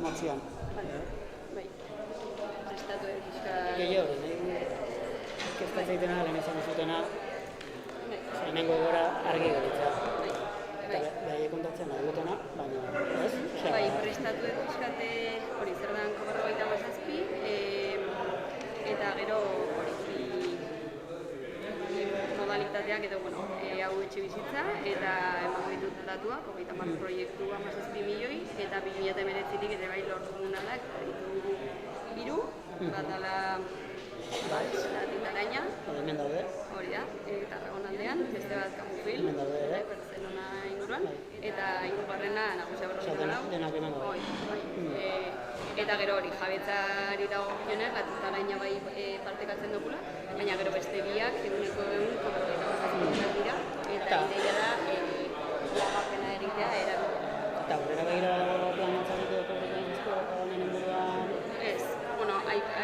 motzian. Bai, prestatu egizka... Gehiago, kezkatzen egitena, lehen izan zutena, lehenengo gora argi gaitza. Eta behaie kontatzen adugutena, baina, ez? Bai, prestatu egizkate hori zer dan 57, eta gero hori modalitateak edo, hau etxe bizitza, eta emango ditut datuak, 30 proiektu 17 milioi, eta 2019-tik ere bai lortu dugunadak, ditugu biru, bat dala Araña, hemen daude. Hori da, eta Tarragonaldean, beste bat Kamufil, Hemen daude ere. Barcelona inguruan, eta hirugarrena Nagusia Berrogeita Lau. Denak hemen daude. Eta gero hori, jabetzari dagokionez, Araña bai partekatzen dugula, baina gero beste biak, eguneko dira, eta ideia da, lagapena egitea erabiltzea. Eta aurrera begira dago planantzarik edo konkretizko honen inguruan? Ez,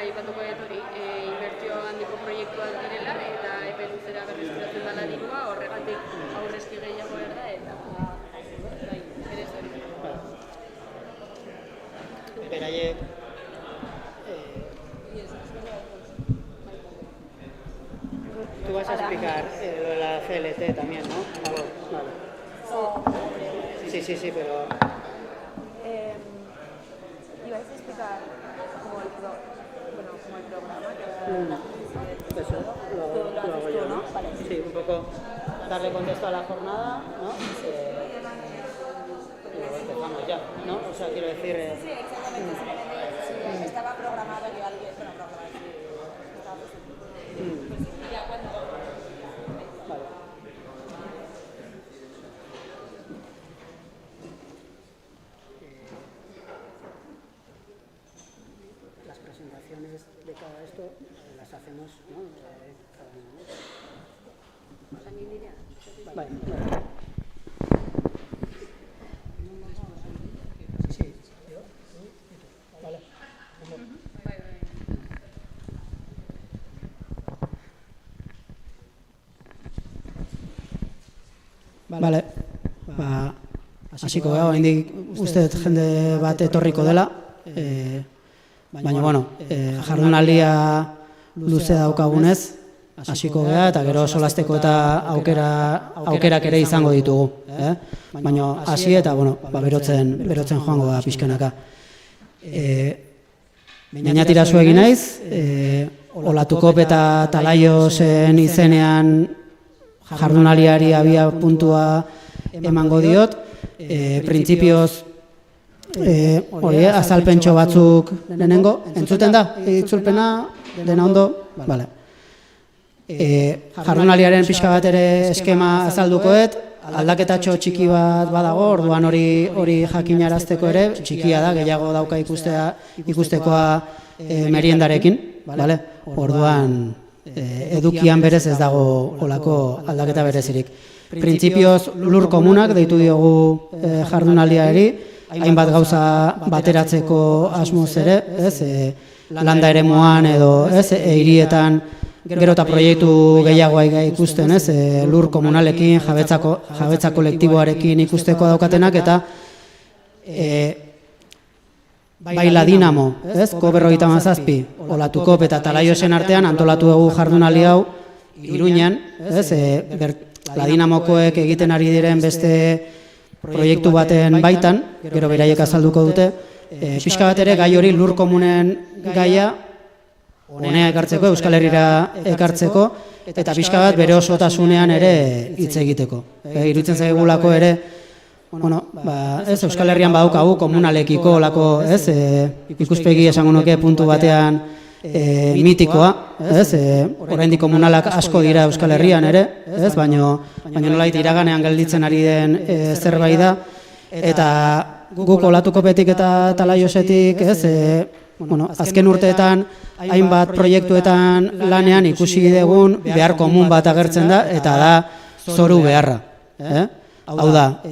aipatuko dut hori, inbertsio handiko proiektuak direla eta epe luzera berreskuratzen dela dirua, horregatik aurrezki gehiago erda eta berez hori. Beraiek tú vas a explicar lo de la CLT también, ¿no? Vale. Sí, pero... ibais a explicar como el programa que Eso, lo hago yo, ¿no? Vale. Sí, un poco darle contexto a la jornada, ¿no? Y luego empezamos ya, ¿no? O sea, quiero decir... Sí, exactamente, simplemente si estaba programado que alguien... Bueno, programado, sí, estaba presente. Pues ya cuando... Vale. Las presentaciones de cada esto las hacemos, ¿no? Cada uno, ¿no? Vale. Sí, yo, vale. Vale. Hasiko gara, oraindik uste dut jende bat etorriko dela. Baina, bueno, jardunaldia luze daukagunez, hasiko gara, eta gero solasteko eta aukerak ere izango ditugu. Baina, hasi eta, bueno, berotzen joango da pixkanaka. Beñatira zu egin naiz, Olatukop eta Talaiosen izenean jardunaliari abia puntua emango diot. Printzipioz, azalpentxo batzuk lehenengo, entzuten da, itzulpena, dena ondo, bale. Jardunaliaren pixka bat ere eskema azaldukoet, aldaketatxo txiki bat badago, orduan hori jakinarazteko ere, txikia da, gehiago dauka ikustekoa meriendarekin, bale? Orduan, edukian berez ez dago olako aldaketa berezirik. Printzipioz lur komunak deitu diogu jardunaldiari, hainbat gauza bateratzeko asmoz ere, landa eremuan edo hirietan gero eta proiektu gehiagoa ikusten, lur komunalekin, jabetza kolektiboarekin ikusteko daukatenak, eta Baila Dinamo, COP57, Olatukop eta Talaiosen artean antolatu dugu jardunaldi hau Iruñan, La Dinamokoek egiten ari diren beste proiektu baten baitan, gero beraiek azalduko dute, pixka bat ere gai hori lur komunen gaia honea ekartzeko, Euskal Herrira ekartzeko, eta pixka bat bere osotasunean ere hitz egiteko. Iruditzen zaigulako ere, Euskal Herrian badaukagu komunalekiko olako, ikuspegi esango nuke puntu batean mitikoa, oraindik komunalak asko dira Euskal Herrian ere, baina nolait iraganean gelditzen ari den zerbait da, eta guk Olatukopetik eta Talaiosetik, azken urteetan hainbat proiektuetan lanean ikusi dugun behar komun bat agertzen da, eta da zoru beharra. Hau da,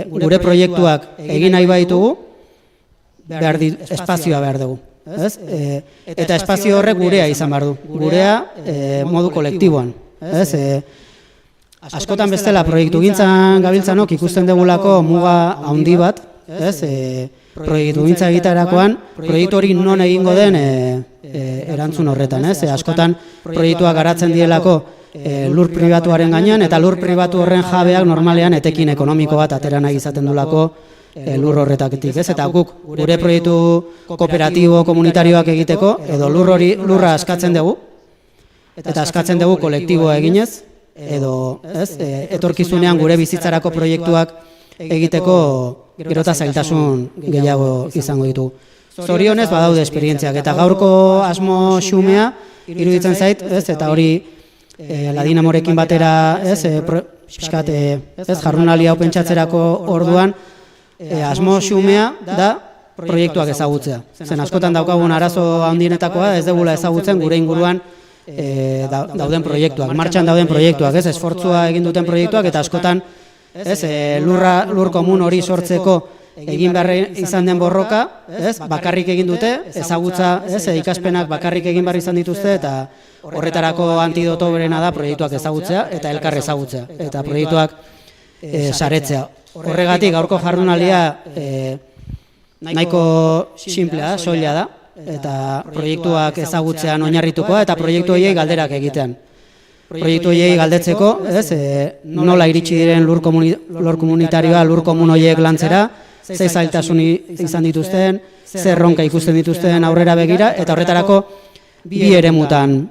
gure proiektuak egin nahi baitugu, espazioa behar dugu. Eta espazio horrek gurea izan behar du, gurea modu kolektiboan. Askotan bestela proiektu gintzan gabiltzanok ikusten degulako muga handi bat, proiektu gintza egiterakoan, proiektu hori non egingo den erantzun horretan, askotan proiektuak garatzen dielako lur pribatuaren gainean, eta lur pribatu horren jabeak normalean etekin ekonomiko bat atera nahi izaten dulako lur horretatik, eta guk gure proiektu kooperatibo komunitarioak egiteko, edo lurra askatzen dugu, eta askatzen dugu kolektiboa eginez, edo etorkizunean gure bizitzarako proiektuak egiteko gero eta zailtasun gehiago izango ditu. Zorionez badaude esperientziak, eta gaurko asmo xumea iruditzen zait, eta hori Ladinamorekin batera jardunaldi hau pentsatzerako orduan asmo xumea da proiektuak ezagutzea. Zen askotan daukagun arazo handienetakoa ez dugula ezagutzen gure inguruan dauden proiektuak, martxan dauden proiektuak, esfortzua egin duten proiektuak, eta askotan lur komun hori sortzeko egin behar izan den borroka, bakarrik egin dute, ezagutza, ikaspenak bakarrik egin behar izan dituzte, eta horretarako antidoto berena da proiektuak ezagutzea eta elkar ezagutzea, eta proiektuak saretzea. Horregatik gaurko jardunaldia nahiko simplea, soila da, eta proiektuak ezagutzean oinarritukoa, eta proiektu horiei galderak egitean. Proiektu horiei galdetzeko, nola iritsi diren lur komunitarioa, lur komun horiek lantzera, ze zailtasun izan dituzten, ze erronka ikusten dituzten aurrera begira, eta horretarako bi eremutan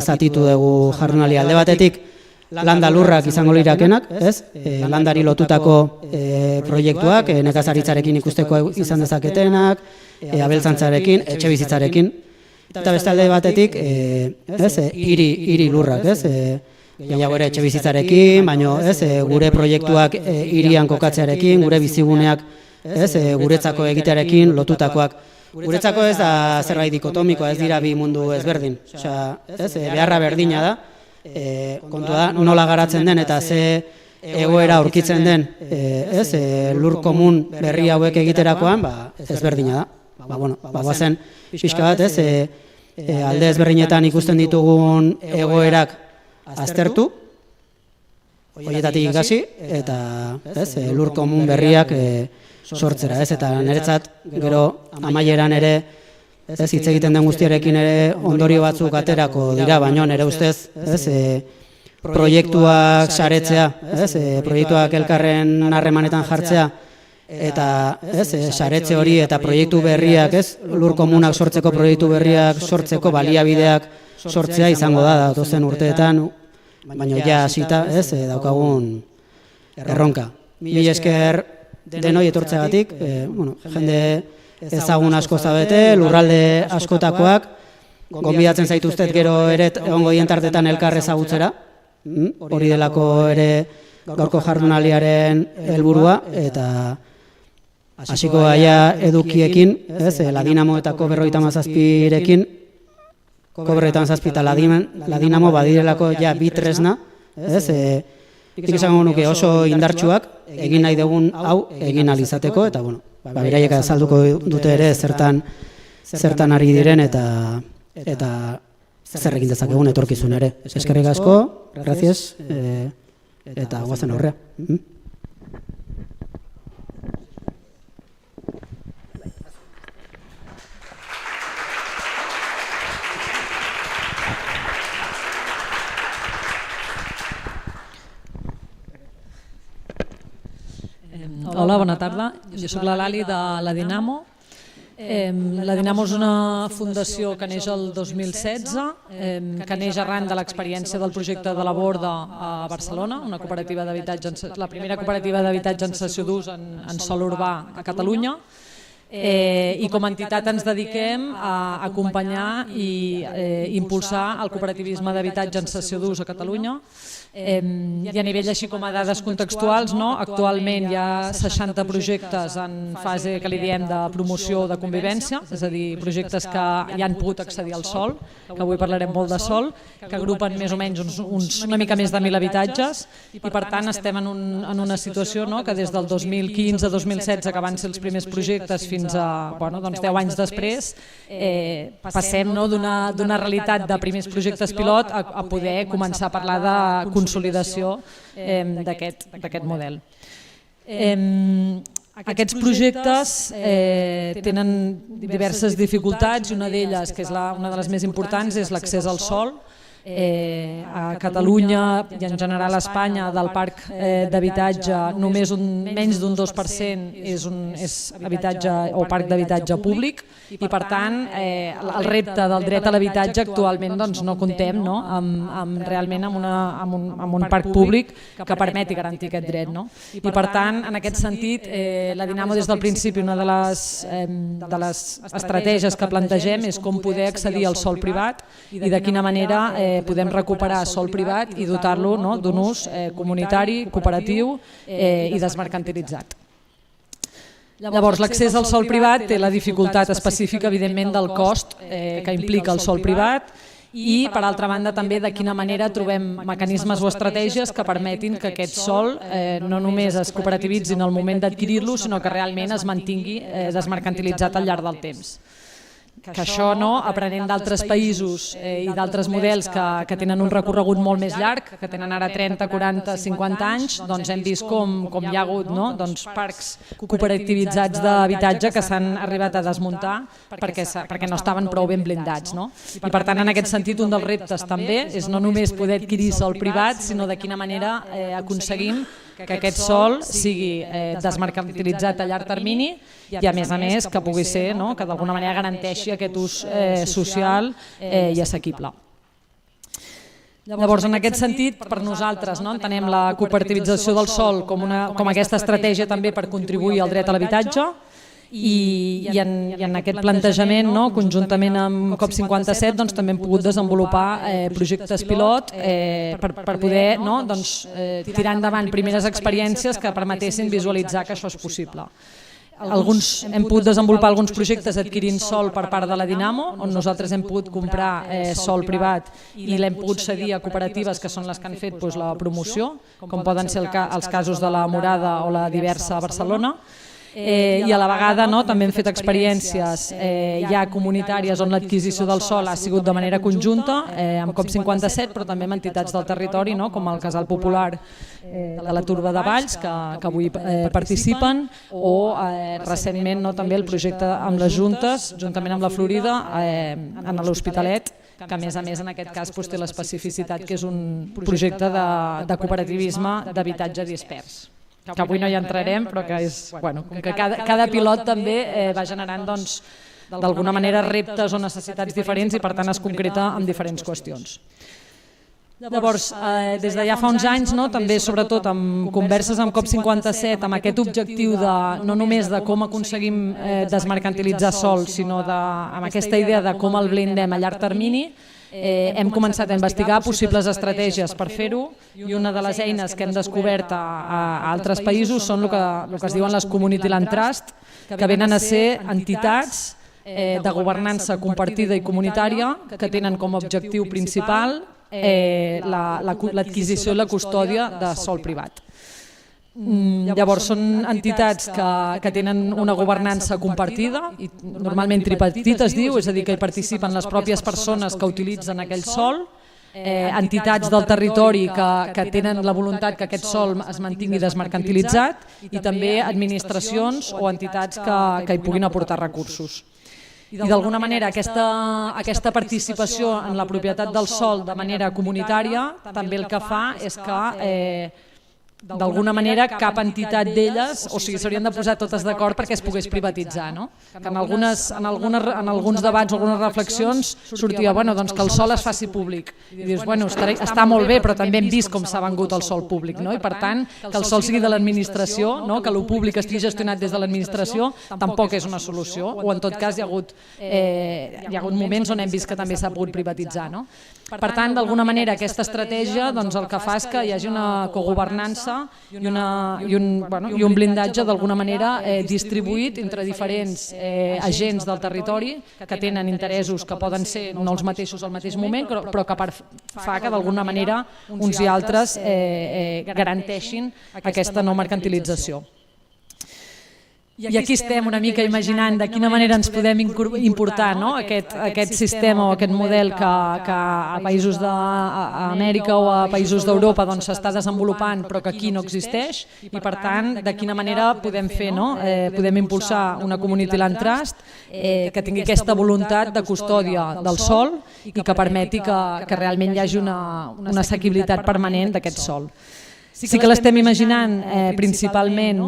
zatitu dugu jardunaldia. Alde batetik, landa lurrak izango lirakenak, landari lotutako proiektuak, nekazaritzarekin ikusteko izan dezaketenak, abeltzantzarekin, etxe bizitzarekin, eta beste alde batetik, hiri lurrak, gehiago ere etxe bizitzarekin, baina gure proiektuak hirian kokatzearekin, gure biziguneak guretzako egitearekin lotutakoak. Guretzako ez da zerbait dikotomikoa, ez dira bi mundu ezberdin. Beharra berdina da, kontua da, nola garatzen den eta ze egoera aurkitzen den lur komun berri hauek egiterakoan, ezberdina da. Bagoazen pixka bat, alde ezberdinetan ikusten ditugun egoerak aztertu, horietatik ikasi, eta lur komun berriak sortzera, eta niretzat gero amaieran ere hitz egiten den guztiarekin ere ondorio batzuk aterako dira, baina nire ustez proiektuak saretzea, proiektuak elkarren harremanetan jartzea, eta saretze hori eta proiektu berriak, lur komunak sortzeko proiektu berriak sortzeko baliabideak sortzea izango da datozen urteetan, baina ja hasita daukagun erronka. Mila esker denoi etortzeagatik, jende ezagun asko zabete, lurralde askotakoak, gonbidatzen zaituztet gero ere egongo dien tartetan elkar ezagutzera, hori delako ere gaurko jardunaldiaren helburua, eta hasiko gaia edukiekin, Ladinamo eta Ko57rekin, Ko57 eta Ladinamo badirelako ja bi tresna, nik izango nuke oso indartsuak egin nahi dugun hau egin ahal izateko, eta beraiek azalduko dute ere zertan ari diren eta zer egin dezakegun etorkizun ere. Eskerrik asko, gracias, eta goazen aurrea. Hola, bona tarda. Jo soc la Lali de Ladinamo. Ladinamo és una fundació que neix el 2016, que neix arran de l'experiència del projecte de la Borda a Barcelona, una cooperativa d'habitatge, la primera cooperativa d'habitatge en cessió d'ús en sòl urbà a Catalunya. I com a entitat ens dediquem a acompanyar i impulsar el cooperativisme d'habitatge en cessió d'ús a Catalunya. I a nivell així com a dades contextuals, actualment hi ha 60 projectes en fase que li diem de promoció de convivència, és a dir, projectes que ja han pogut accedir al sòl, que avui parlarem molt de sòl, que agrupen més o menys una mica més de 1.000 habitatges, i per tant estem en una situació que des del 2015-2016, que van ser els primers projectes, fins a 10 anys després, passem d'una realitat de primers projectes pilot a poder començar a parlar de consolidació d'aquest model. Aquests projectes tenen diverses dificultats i una d'elles, que és una de les més importants, és l'accés al sòl. A Catalunya i en general a Espanya del parc d'habitatge només menys d'un 2% és habitatge o parc d'habitatge públic i per tant el repte del dret a l'habitatge actualment no comptem realment amb un parc públic que permeti garantir aquest dret. I per tant en aquest sentit la Dinamo des del principi una de les estratègies que plantegem és com poder accedir al sòl privat i de quina manera podem recuperar sòl privat i dotar-lo d'un ús comunitari, cooperatiu i desmercantilitzat. Llavors, l'accés al sòl privat té la dificultat específica, evidentment, del cost que implica el sòl privat i, per altra banda, també de quina manera trobem mecanismes o estratègies que permetin que aquest sòl no només es cooperativitzin al moment d'adquirir-lo, sinó que realment es mantingui desmercantilitzat al llarg del temps. Que això, aprenent d'altres països i d'altres models que tenen un recorregut molt més llarg, que tenen ara 30, 40, 50 anys, doncs hem vist com hi ha hagut parcs cooperativitzats d'habitatge que s'han arribat a desmuntar perquè no estaven prou ben blindats. I per tant, en aquest sentit, un dels reptes també és no només poder adquirir sòl privat, sinó de quina manera aconseguim que aquest sòl sigui desmercantilitzat a llarg termini i a més que pugui ser, que d'alguna manera garanteixi aquest ús social i assequible. Llavors, en aquest sentit, per nosaltres entenem la cooperativització del sòl com aquesta estratègia també per contribuir al dret a l'habitatge i en aquest plantejament, conjuntament amb COP57, també hem pogut desenvolupar projectes pilot per poder tirar endavant primeres experiències que permetessin visualitzar que això és possible. Hem pogut desenvolupar alguns projectes adquirint sòl per part de la Dinamo, on nosaltres hem pogut comprar sòl privat i l'hem pogut cedir a cooperatives que són les que han fet la promoció, com poden ser els casos de la Morada o la Diversa a Barcelona. I a la vegada també hem fet experiències ja comunitàries on l'adquisició del sòl ha sigut de manera conjunta amb COP57 però també amb entitats del territori com el Casal Popular de la Turba de Valls que avui participen o recentment també el projecte amb les Juntes juntament amb la Florida en l'Hospitalet que a més en aquest cas té l'especificitat que és un projecte de cooperativisme d'habitatge dispers. Que avui no hi entrarem, però que és, com que cada pilot també va generant d'alguna manera reptes o necessitats diferents i per tant es concreta en diferents qüestions. Llavors, des de ja fa uns anys, també sobretot amb converses amb COP57, amb aquest objectiu no només de com aconseguim desmercantilitzar sòl, sinó amb aquesta idea de com el blindem a llarg termini, hem començat a investigar possibles estratègies per fer-ho i una de les eines que hem descobert a altres països són el que es diuen les Community Land Trust, que venen a ser entitats de governança compartida i comunitària que tenen com a objectiu principal l'adquisició i la custòdia de sòl privat. Llavors són entitats que tenen una governança compartida i normalment tripartita es diu, és a dir que hi participen les pròpies persones que utilitzen aquell sòl, entitats del territori que tenen la voluntat que aquest sòl es mantingui desmercantilitzat i també administracions o entitats que hi puguin aportar recursos. I d'alguna manera aquesta participació en la propietat del sòl de manera comunitària també el que fa és que d'alguna manera cap entitat d'elles, o sigui, s'haurien de posar totes d'acord perquè es pogués privatitzar. Que en alguns debats o algunes reflexions sortia que el sòl es faci públic. I dius, està molt bé, però també hem vist com s'ha vengut el sòl públic. I per tant, que el sòl sigui de l'administració, que el públic estigui gestionat des de l'administració, tampoc és una solució. O en tot cas hi ha hagut moments on hem vist que també s'ha pogut privatitzar. Per tant, d'alguna manera, aquesta estratègia el que fa és que hi hagi una cogovernança i un blindatge d'alguna manera distribuït entre diferents agents del territori que tenen interessos que poden ser no els mateixos al mateix moment, però que fa que d'alguna manera uns i altres garanteixin aquesta no mercantilització. I aquí estem una mica imaginant de quina manera ens podem importar aquest sistema o aquest model que a països d'Amèrica o a països d'Europa s'està desenvolupant però que aquí no existeix i per tant de quina manera podem fer, podem impulsar una community land trust que tingui aquesta voluntat de custòdia del sòl i que permeti que realment hi hagi una assequibilitat permanent d'aquest sòl. Sí que l'estem imaginant principalment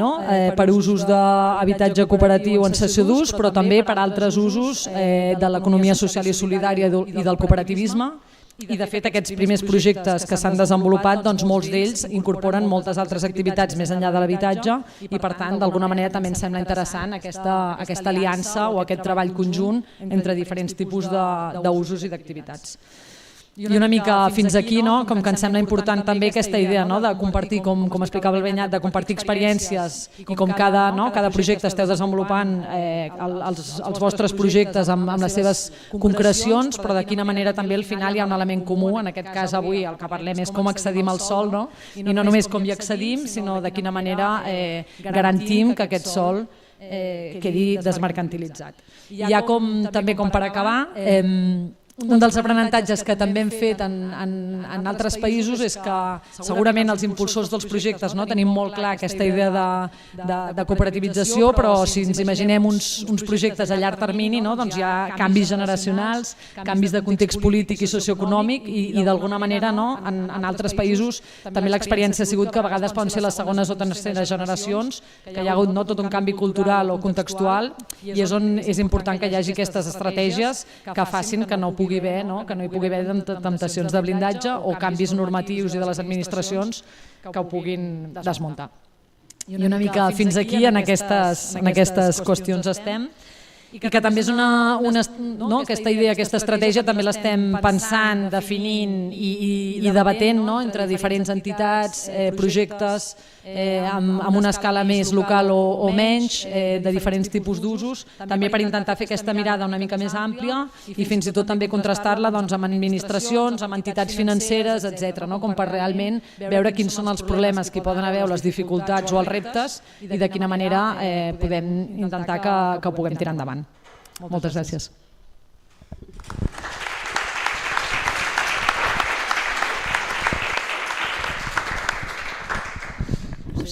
per usos d'habitatge cooperatiu en cessió d'ús, però també per altres usos de l'economia social i solidària i del cooperativisme. I de fet aquests primers projectes que s'han desenvolupat, molts d'ells incorporen moltes altres activitats més enllà de l'habitatge i per tant d'alguna manera també ens sembla interessant aquesta aliança o aquest treball conjunt entre diferents tipus d'usos i d'activitats. I una mica fins aquí, com que ens sembla important també aquesta idea de compartir, com explicava el Beñat, de compartir experiències i com cada projecte esteu desenvolupant els vostres projectes amb les seves concrecions, però de quina manera també al final hi ha un element comú, en aquest cas avui el que parlem és com accedim al sòl, i no només com hi accedim, sinó de quina manera garantim que aquest sòl quedi desmercantilitzat. Ja també com per acabar, un dels aprenentatges que també hem fet en altres països és que segurament els impulsors dels projectes tenim molt clar aquesta idea de cooperativització, però si ens imaginem uns projectes a llarg termini hi ha canvis generacionals, canvis de context polític i socioeconòmic i d'alguna manera en altres països també l'experiència ha sigut que a vegades poden ser les segones o terceres generacions, que hi ha hagut tot un canvi cultural o contextual i és on és important que hi hagi aquestes estratègies que facin que no hi pugui haver temptacions de blindatge o canvis normatius i de les administracions que ho puguin desmuntar. I una mica fins aquí en aquestes qüestions estem. I que també és aquesta idea, aquesta estratègia també l'estem pensant, definint i debatent entre diferents entitats, projectes amb una escala més local o menys, de diferents tipus d'usos, també per intentar fer aquesta mirada una mica més àmplia i fins i tot també contrastar-la amb administracions, amb entitats financeres, etc., com per realment veure quins són els problemes que hi poden haver o les dificultats o els reptes i de quina manera podem intentar que ho puguem tirar endavant. Moltes gràcies.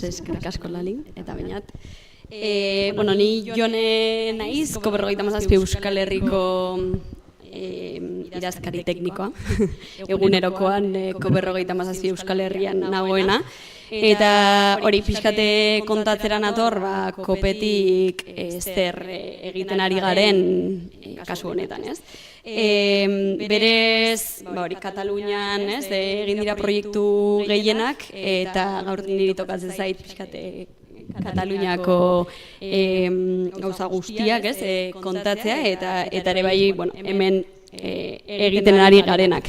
Eskerrik asko Lali eta Beñat. Ni Jone naiz, COP57 Euskal Herriko idazkari teknikoa, egunerokoan COP57 Euskal Herrian nagoena, eta hori pixkate kontatzera nator kopetik zer egiten ari garen kasu honetan, ez? Berez, Katalunian egin dira proiektu gehienak eta gaur niri tokatzen zait pixkate Kataluniako gauza guztiak kontatzea eta ere bai hemen egiten ari garenak.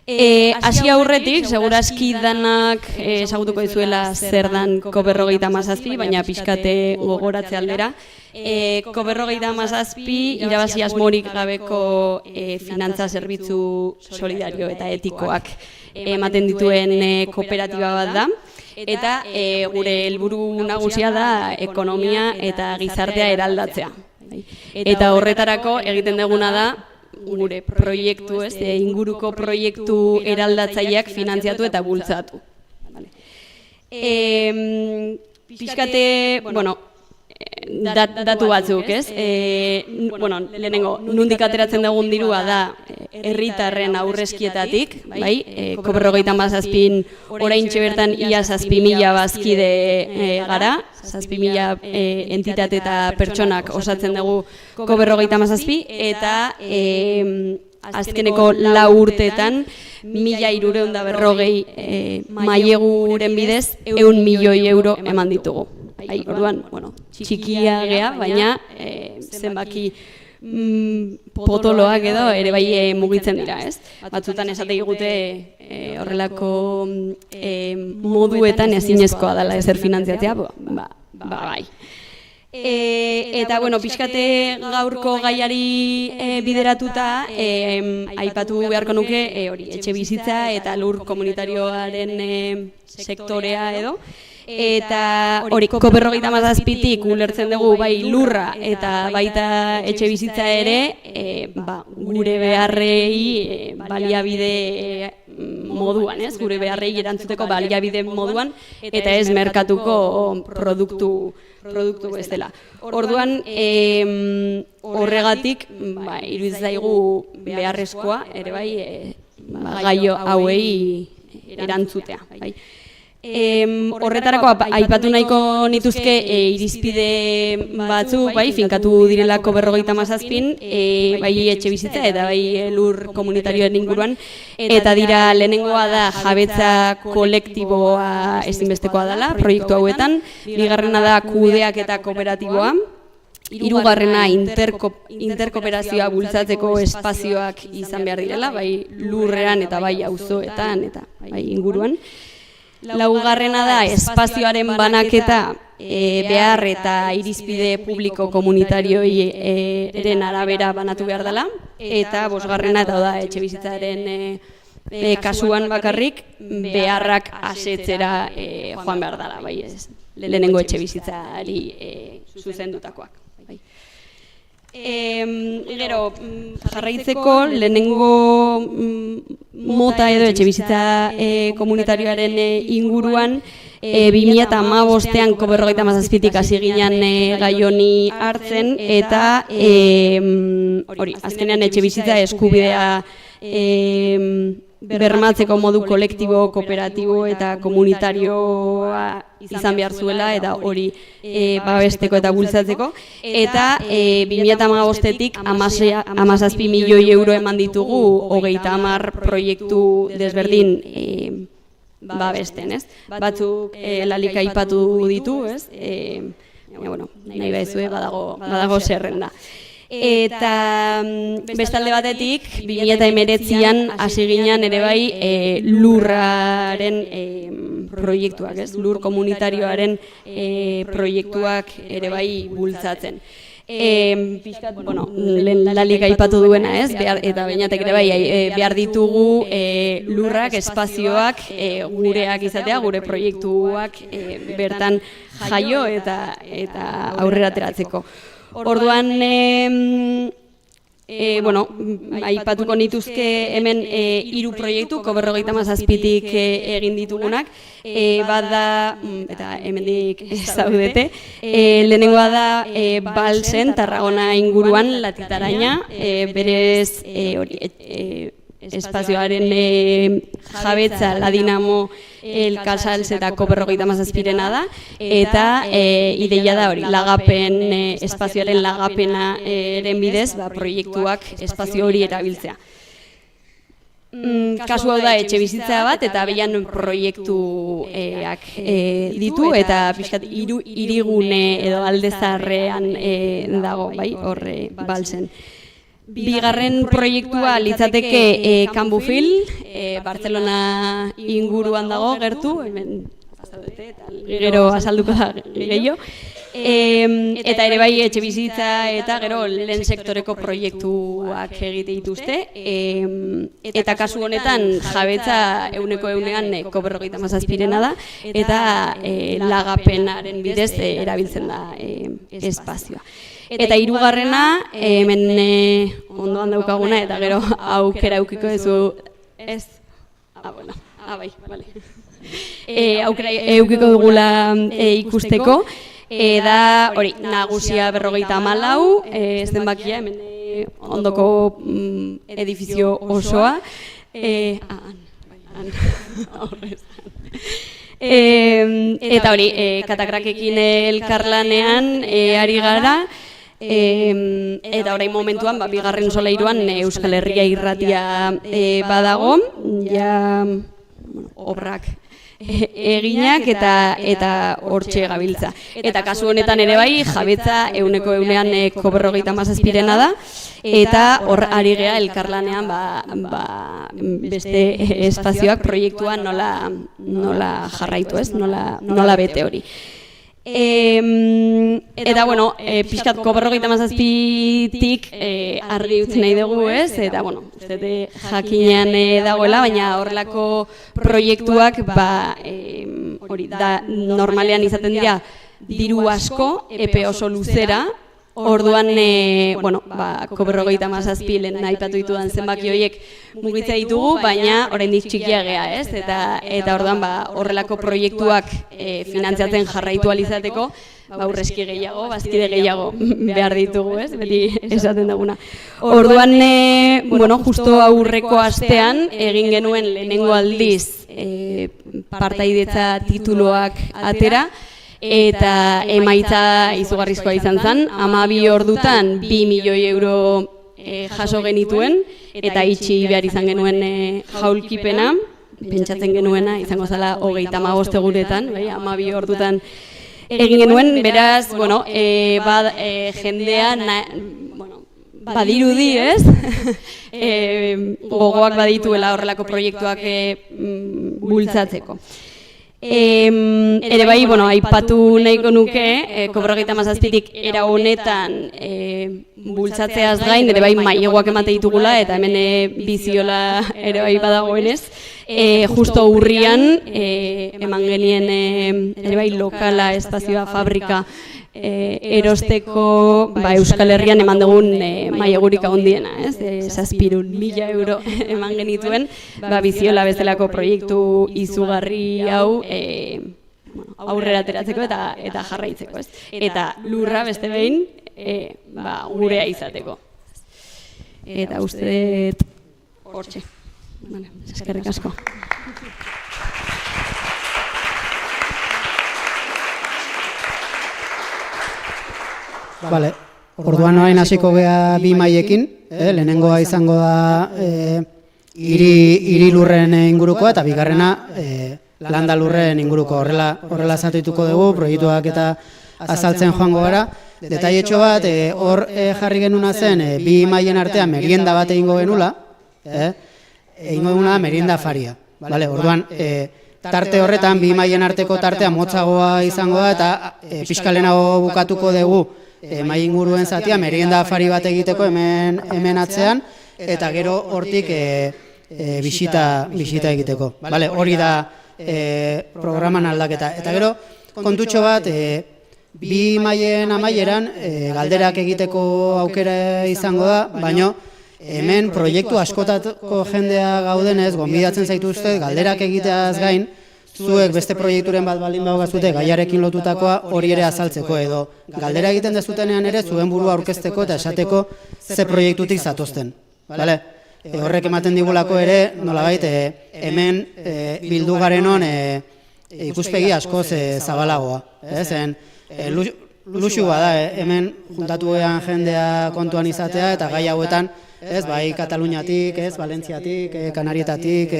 Hasi aurretik, segurazki danak ezagutuko dizuela zer dan COP57, baina pixkate gogoratze aldera. COP57 irabazi asmorik gabeko finantza zerbitzu solidario eta etikoak ematen dituen kooperatiba bat da. Eta gure helburu nagusia da ekonomia eta gizartea eraldatzea. Eta horretarako egiten duguna da gure proiektu, inguruko proiektu eraldatzaileak finantziatu eta bultzatu. Pixkate, datu batzuk, lehenengo, nondik ateratzen dugun dirua da herritarren aurrezkietatik, COP57 oraintxe bertan ia 7.000 bazkide gara, 7.000 entitate eta pertsonak osatzen dugu COP57 eta azkeneko 4 urteetan 1.340 maileguren bidez 100 milioi euro eman ditugu. Orduan, txikia gea, baina zenbaki potoloak edo ere bai mugitzen dira, ez? Batzutan esate digute horrelako moduetan ezinezkoa dela ezer finantziatzea, bai. Eta, pixkate gaurko gaiari bideratuta, aipatu beharko nuke etxe bizitza eta lur komunitarioaren sektorea edo, Eta hori COP57tik ulertzen dugu bai lurra eta baita etxe bizitza ere gure beharrei baliabide moduan, gure beharrei erantzuteko baliabide moduan eta ez merkatuko produktu bezala. Orduan horregatik iruditzen zaigu beharrezkoa ere bai gaio hauei erantzutea. Horretarako aipatu nahiko nituzke irizpide batzuk finkatu direla COP57 bai etxe bizitza eta bai lur komunitarioen inguruan, eta dira lehenengoa da jabetza kolektiboa ezinbestekoa dela proiektu hauetan, bigarrena da kudeak eta kooperatiboa, hirugarrena interkooperazioa bultzatzeko espazioak izan behar direla, bai lurrean eta bai auzoetan eta bai inguruan. Laugarrena da espazioaren banaketa behar eta irizpide publiko komunitarioei eren arabera banatu behar dela, eta bosgarrena eta da etxe bizitzaren kasuan bakarrik beharrak asetzera joan behar dela, lehenengo etxe bizitzari zuzendutakoak. Gero, jarraitzeko lehenengo mota edo etxe bizitza komunitarioaren inguruan 2015ean COP57tik hasi ginen gai honi hartzen, eta hori, azkenean etxe bizitza eskubidea bermatzeko modu kolektibo, kooperatibo eta komunitarioa izan behar zuela, eta hori babesteko eta bultzatzeko. Eta 2015etik 17 milioi euro eman ditugu 30 proiektu desberdin babesten, ez? Batzuk Lalik aipatu ditu, ez? Nahi baizue badago zerrenda. Eta bestalde batetik, 2019an hasi ginen ere bai lurraren proiektuak, ez? Lur komunitarioaren proiektuak ere bai bultzatzen. Lalik aipatu duena, ez? Eta Beñatek ere bai behar ditugu lurrak, espazioak gureak izatea, gure proiektuak bertan jaio eta aurrera ateratzeko. Orduan, aipatuko nituzke hemen 3 proiektu, COP57tik egin ditugunak, bada, eta hemendik zaudete, lehenengoa da Balsen, Tarragona inguruan, Latitaraina, berez espazioaren jabetza La Dinamo, El Casals eta COP57rena da, eta ideia da hori, lagapen, espazioaren lagapena eren bidez, proiektuak espazio hori erabiltzea. Kasu hau da etxe bizitza bat, eta behian proiektuak ditu, eta pixkat hirigune edo aldezarrean dago, horre Balsen. Bigarren proiektua litzateke Canbufil, Barcelona inguruan dago gertu, hemen gero azalduko da gehiago, eta ere bai etxe bizitza eta gero lehen sektoreko proiektuak egite dituzte, eta kasu honetan jabetza 100% COP57rena da, eta lagapenaren bidez erabiltzen da espazioa. Eta hirugarrena, hemen ondoan daukaguna, eta gero aukera eukiko duzu, ez? Bai, bale. Aukera eukiko dugula ikusteko, da hori, nagusia 54, zenbakia, hemen ondoko edifizio osoa, eta hori, Katakrakekin elkarlanean ari gara, eta orain momentuan, bigarren solairuan Euskal Herria irratia badago, obrak eginak eta hortxe gabiltza. Eta kasu honetan ere bai, jabetza 100% COP57rena da, eta hor ari gea elkarlanean beste espazioak proiektua nola jarraitu, ez? Nola bete hori. Eta, pixkat COP57tik argi utzi nahi dugu, ez? Eta, uste jakinean dagoela, baina horrelako proiektuak hori da normalean izaten dira diru asko, epe oso luzera, orduan, ko50 lehen aipatu ditudan zenbaki horiek mugitzea ditugu, baina oraindik txikia gea, ez? Eta orduan horrelako proiektuak finantziatzen jarraitu alizateko, aurrezki gehiago, bazkide gehiago behar ditugu, ez? Beti esaten duguna. Orduan, justo aurreko astean egin genuen lehenengo aldiz partaidetza tituluak atera, eta emaitza izugarrizkoa izan zen, 12 ordutan 2 milioi euro jaso genituen, eta itxi behar izan genuen jaulkipena, pentsatzen genuena izango zela 35 egunetan, 12 ordutan egin genuen, beraz, jendea badirudi, ez? Gogoak badituela horrelako proiektuak bultzatzeko. Ere bai, aipatu nahiko nuke, ko50tik era honetan bultzatzeaz gain, ere bai maileguak emate ditugula, eta hemen biziola ere bai badagoenez, justo urrian eman genien ere bai lokala, espazioa, fabrika erosteko Euskal Herrian eman dugun mailegurik handiena, 700.000 euro eman genituen, biziola bezalako proiektu izugarri hau aurrera ateratzeko eta jarraitzeko, ez? Eta lurra beste behin gurea izateko. Eta uste hortxe. Eskerrik asko. Vale, orduan orain hasiko gea bi mailekin, lehenengoa izango da hiri lurren ingurukoa eta bigarrena landa lurren inguruko. Horrela azalduko dugu, proiektuak eta azaltzen joango gara. Detailetxo bat, hor jarri genuna zen, bi mailen artean merienda bat egingo genula, egingo genuna merienda afaria. Orduan, tarte horretan, bi mailen arteko tartea motzagoa izango da eta pixka lehenago bukatuko dugu mai inguruen zatia merienda afari bat egiteko hemen atzean, eta gero hortik bisita egiteko. Hori da programan aldaketa. Eta gero kontutxo bat, bi mailen amaieran galderak egiteko aukera izango da, baina hemen proiektu askotako jendea gaudenez, gonbidatzen zaituzte galderak egiteaz gain, zuek beste proiekturen bat baldin baugazute gaiarekin lotutakoa hori ere azaltzeko edo galdera egiten dezutenean ere zuen burua aurkezteko eta esateko ze proiektutik zatozten. Horrek ematen digulako ere nolabait hemen bildu garenon ikuspegi askoz zabalagoa. Luxu bada hemen juntatu gehan jendea kontuan izatea eta gai hauetan bai Kataluniatik, Valentziatik, Kanarietatik,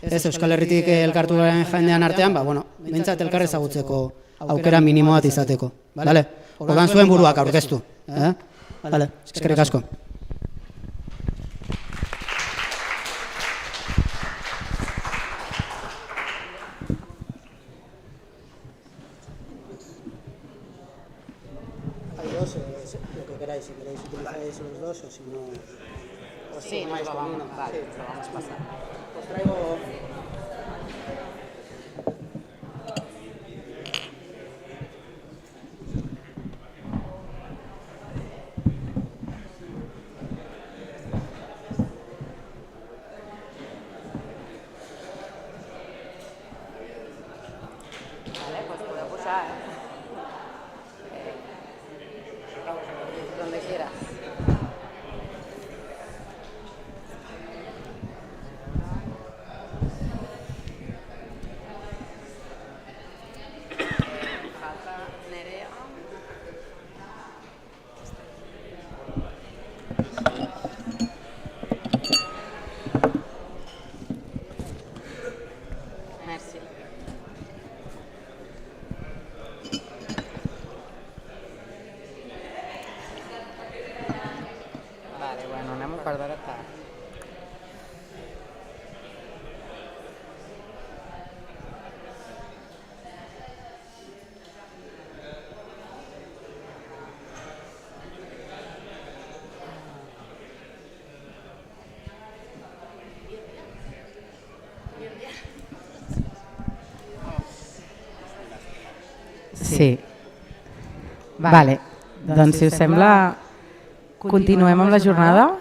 Euskal Herritik elkartu garen jendean artean, behintzat elkar ezagutzeko aukera minimo bat izateko. Orduan zuen buruak aurkeztu. Eskerrik asko. Lo que queráis, si queréis utilizáis los dos o si no... Sí, lo vamos a pasar. Os traigo... Vale, pues puedo pulsar, donde quieras. Sí. Vale, doncs si us sembla, continuem amb la jornada.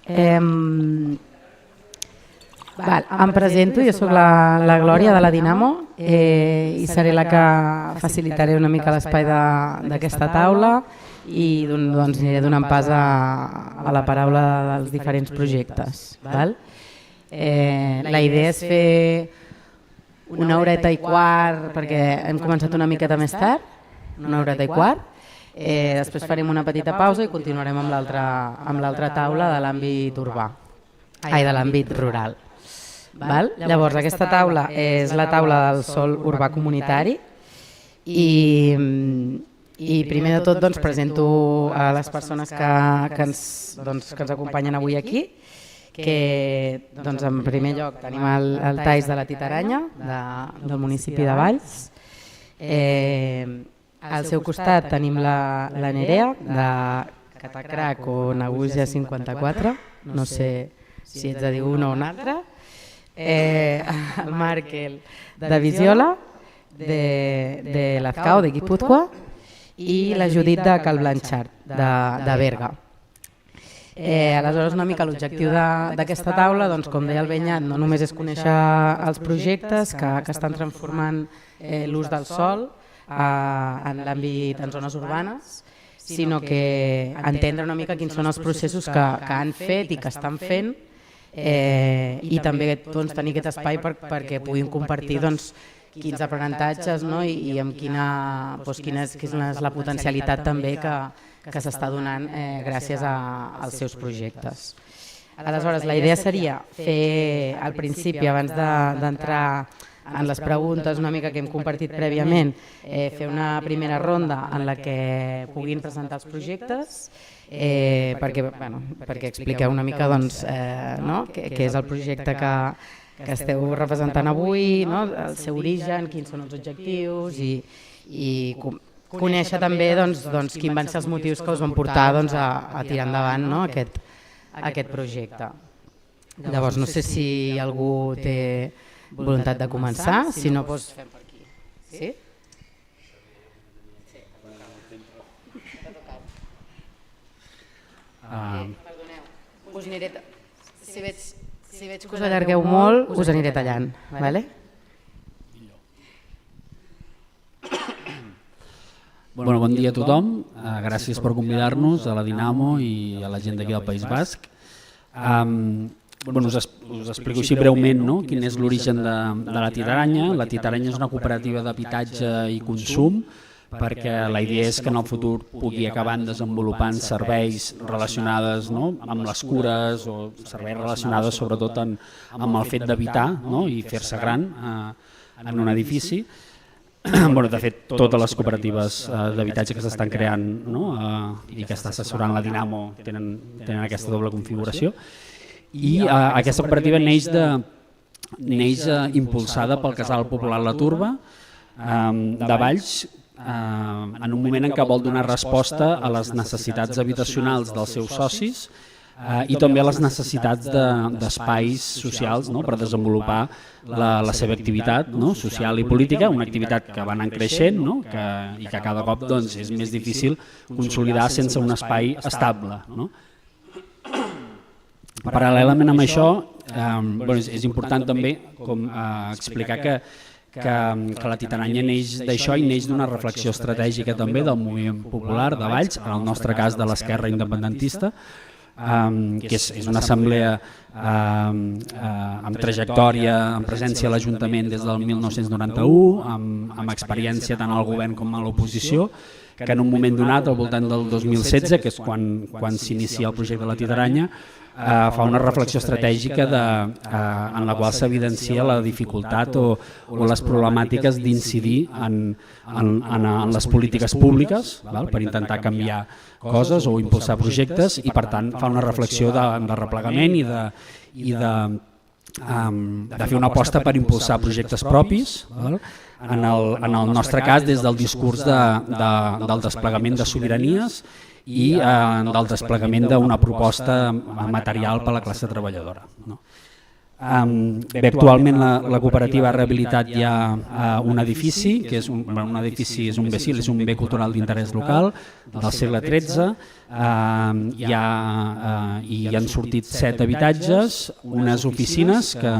Em presento, jo sóc la Glòria de la Dinamo i seré la que facilitaré una mica l'espai d'aquesta taula i doncs aniré donant pas a la paraula dels diferents projectes. La idea és fer una horeta i quart, perquè hem començat una miqueta més tard, una horeta i quart. Després farem una petita pausa i continuarem amb l'altra taula de l'àmbit urbà, de l'àmbit rural. Llavors, aquesta taula és la taula del sòl urbà comunitari i primer de tot presento a les persones que ens acompanyen avui aquí, que en primer lloc tenim el Tais de la Titaranya, del municipi de Valls. Al seu costat tenim la Nerea, de Catacrac o Nagusia 54, no sé si ets de dir una o una altra. El Markel de Visiola, de Lazcao, de Guipúzcoa, i la Judit de Calblanchard, de Berga. Aleshores, una mica l'objectiu d'aquesta taula, com deia el Benyat, no només és conèixer els projectes que estan transformant l'ús del sòl en l'àmbit en zones urbanes, sinó que entendre una mica quins són els processos que han fet i que estan fent i també tenir aquest espai perquè puguin compartir quins aprenentatges i amb quina és la potencialitat també que s'està donant gràcies als seus projectes. Aleshores, la idea seria fer al principi, abans d'entrar en les preguntes una mica que hem compartit prèviament, fer una primera ronda en la que puguin presentar els projectes perquè expliqueu una mica què és el projecte que esteu representant avui, el seu origen, quins són els objectius i conèixer també quins van ser els motius que us van portar a tirar endavant aquest projecte. Llavors, no sé si algú té voluntat de començar, si no, fem per aquí. Sí? Perdoneu, si veig que us allargueu molt, us aniré tallant. Bon dia a tothom, gràcies per convidar-nos a la Dinamo i a la gent d'aquí del País Basc. Us explico així breument quin és l'origen de la Titaranya. La Titaranya és una cooperativa d'habitatge i consum perquè la idea és que en el futur pugui acabar desenvolupant serveis relacionats amb les cures o serveis relacionats sobretot amb el fet d'habitar i fer-se gran en un edifici. De fet, totes les cooperatives d'habitatge que s'estan creant i que està assessorant la Dinamo tenen aquesta doble configuració. I aquesta cooperativa neix impulsada pel Casal Popular La Turba de Valls en un moment en què vol donar resposta a les necessitats habitacionals dels seus socis i també a les necessitats d'espais socials per desenvolupar la seva activitat social i política, una activitat que va anant creixent i que cada cop és més difícil consolidar sense un espai estable. Paral·lelament amb això, és important també explicar que la Titaranya neix d'això i neix d'una reflexió estratègica també del moviment popular de Valls, en el nostre cas de l'esquerra independentista, que és una assemblea amb trajectòria, amb presència a l'Ajuntament des del 1991, amb experiència tant al govern com a l'oposició, que en un moment donat, al voltant del 2016, que és quan s'inicia el projecte de la Titaranya, fa una reflexió estratègica en la qual s'evidencia la dificultat o les problemàtiques d'incidir en les polítiques públiques per intentar canviar coses o impulsar projectes i per tant fa una reflexió de replegament i de fer una aposta per impulsar projectes propis, en el nostre cas des del discurs del desplegament de sobiranies i del desplegament d'una proposta material per a la classe treballadora. Bé, actualment la cooperativa ha rehabilitat ja un edifici, que és un edifici, és un bé civil, és un bé cultural d'interès local del segle XIII, i han sortit 7 habitatges, unes oficines que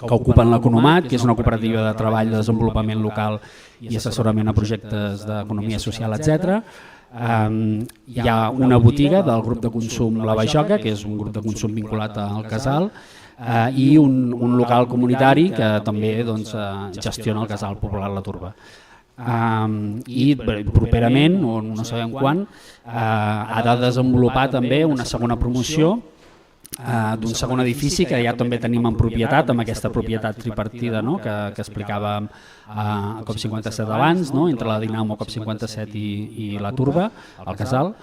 ocupen l'Economat, que és una cooperativa de treball, de desenvolupament local i assessorament a projectes d'economia social, etc. Hi ha una botiga del grup de consum La Bajoca, que és un grup de consum vinculat al Casal, i un local comunitari que també gestiona el Casal Popular La Turba. I properament, o no sabem quan, ha de desenvolupar també una segona promoció d'un segon edifici que ja també tenim en propietat, amb aquesta propietat tripartida que explicàvem a COP57 abans, entre la Dinamo COP57 i la Turba, el Casal.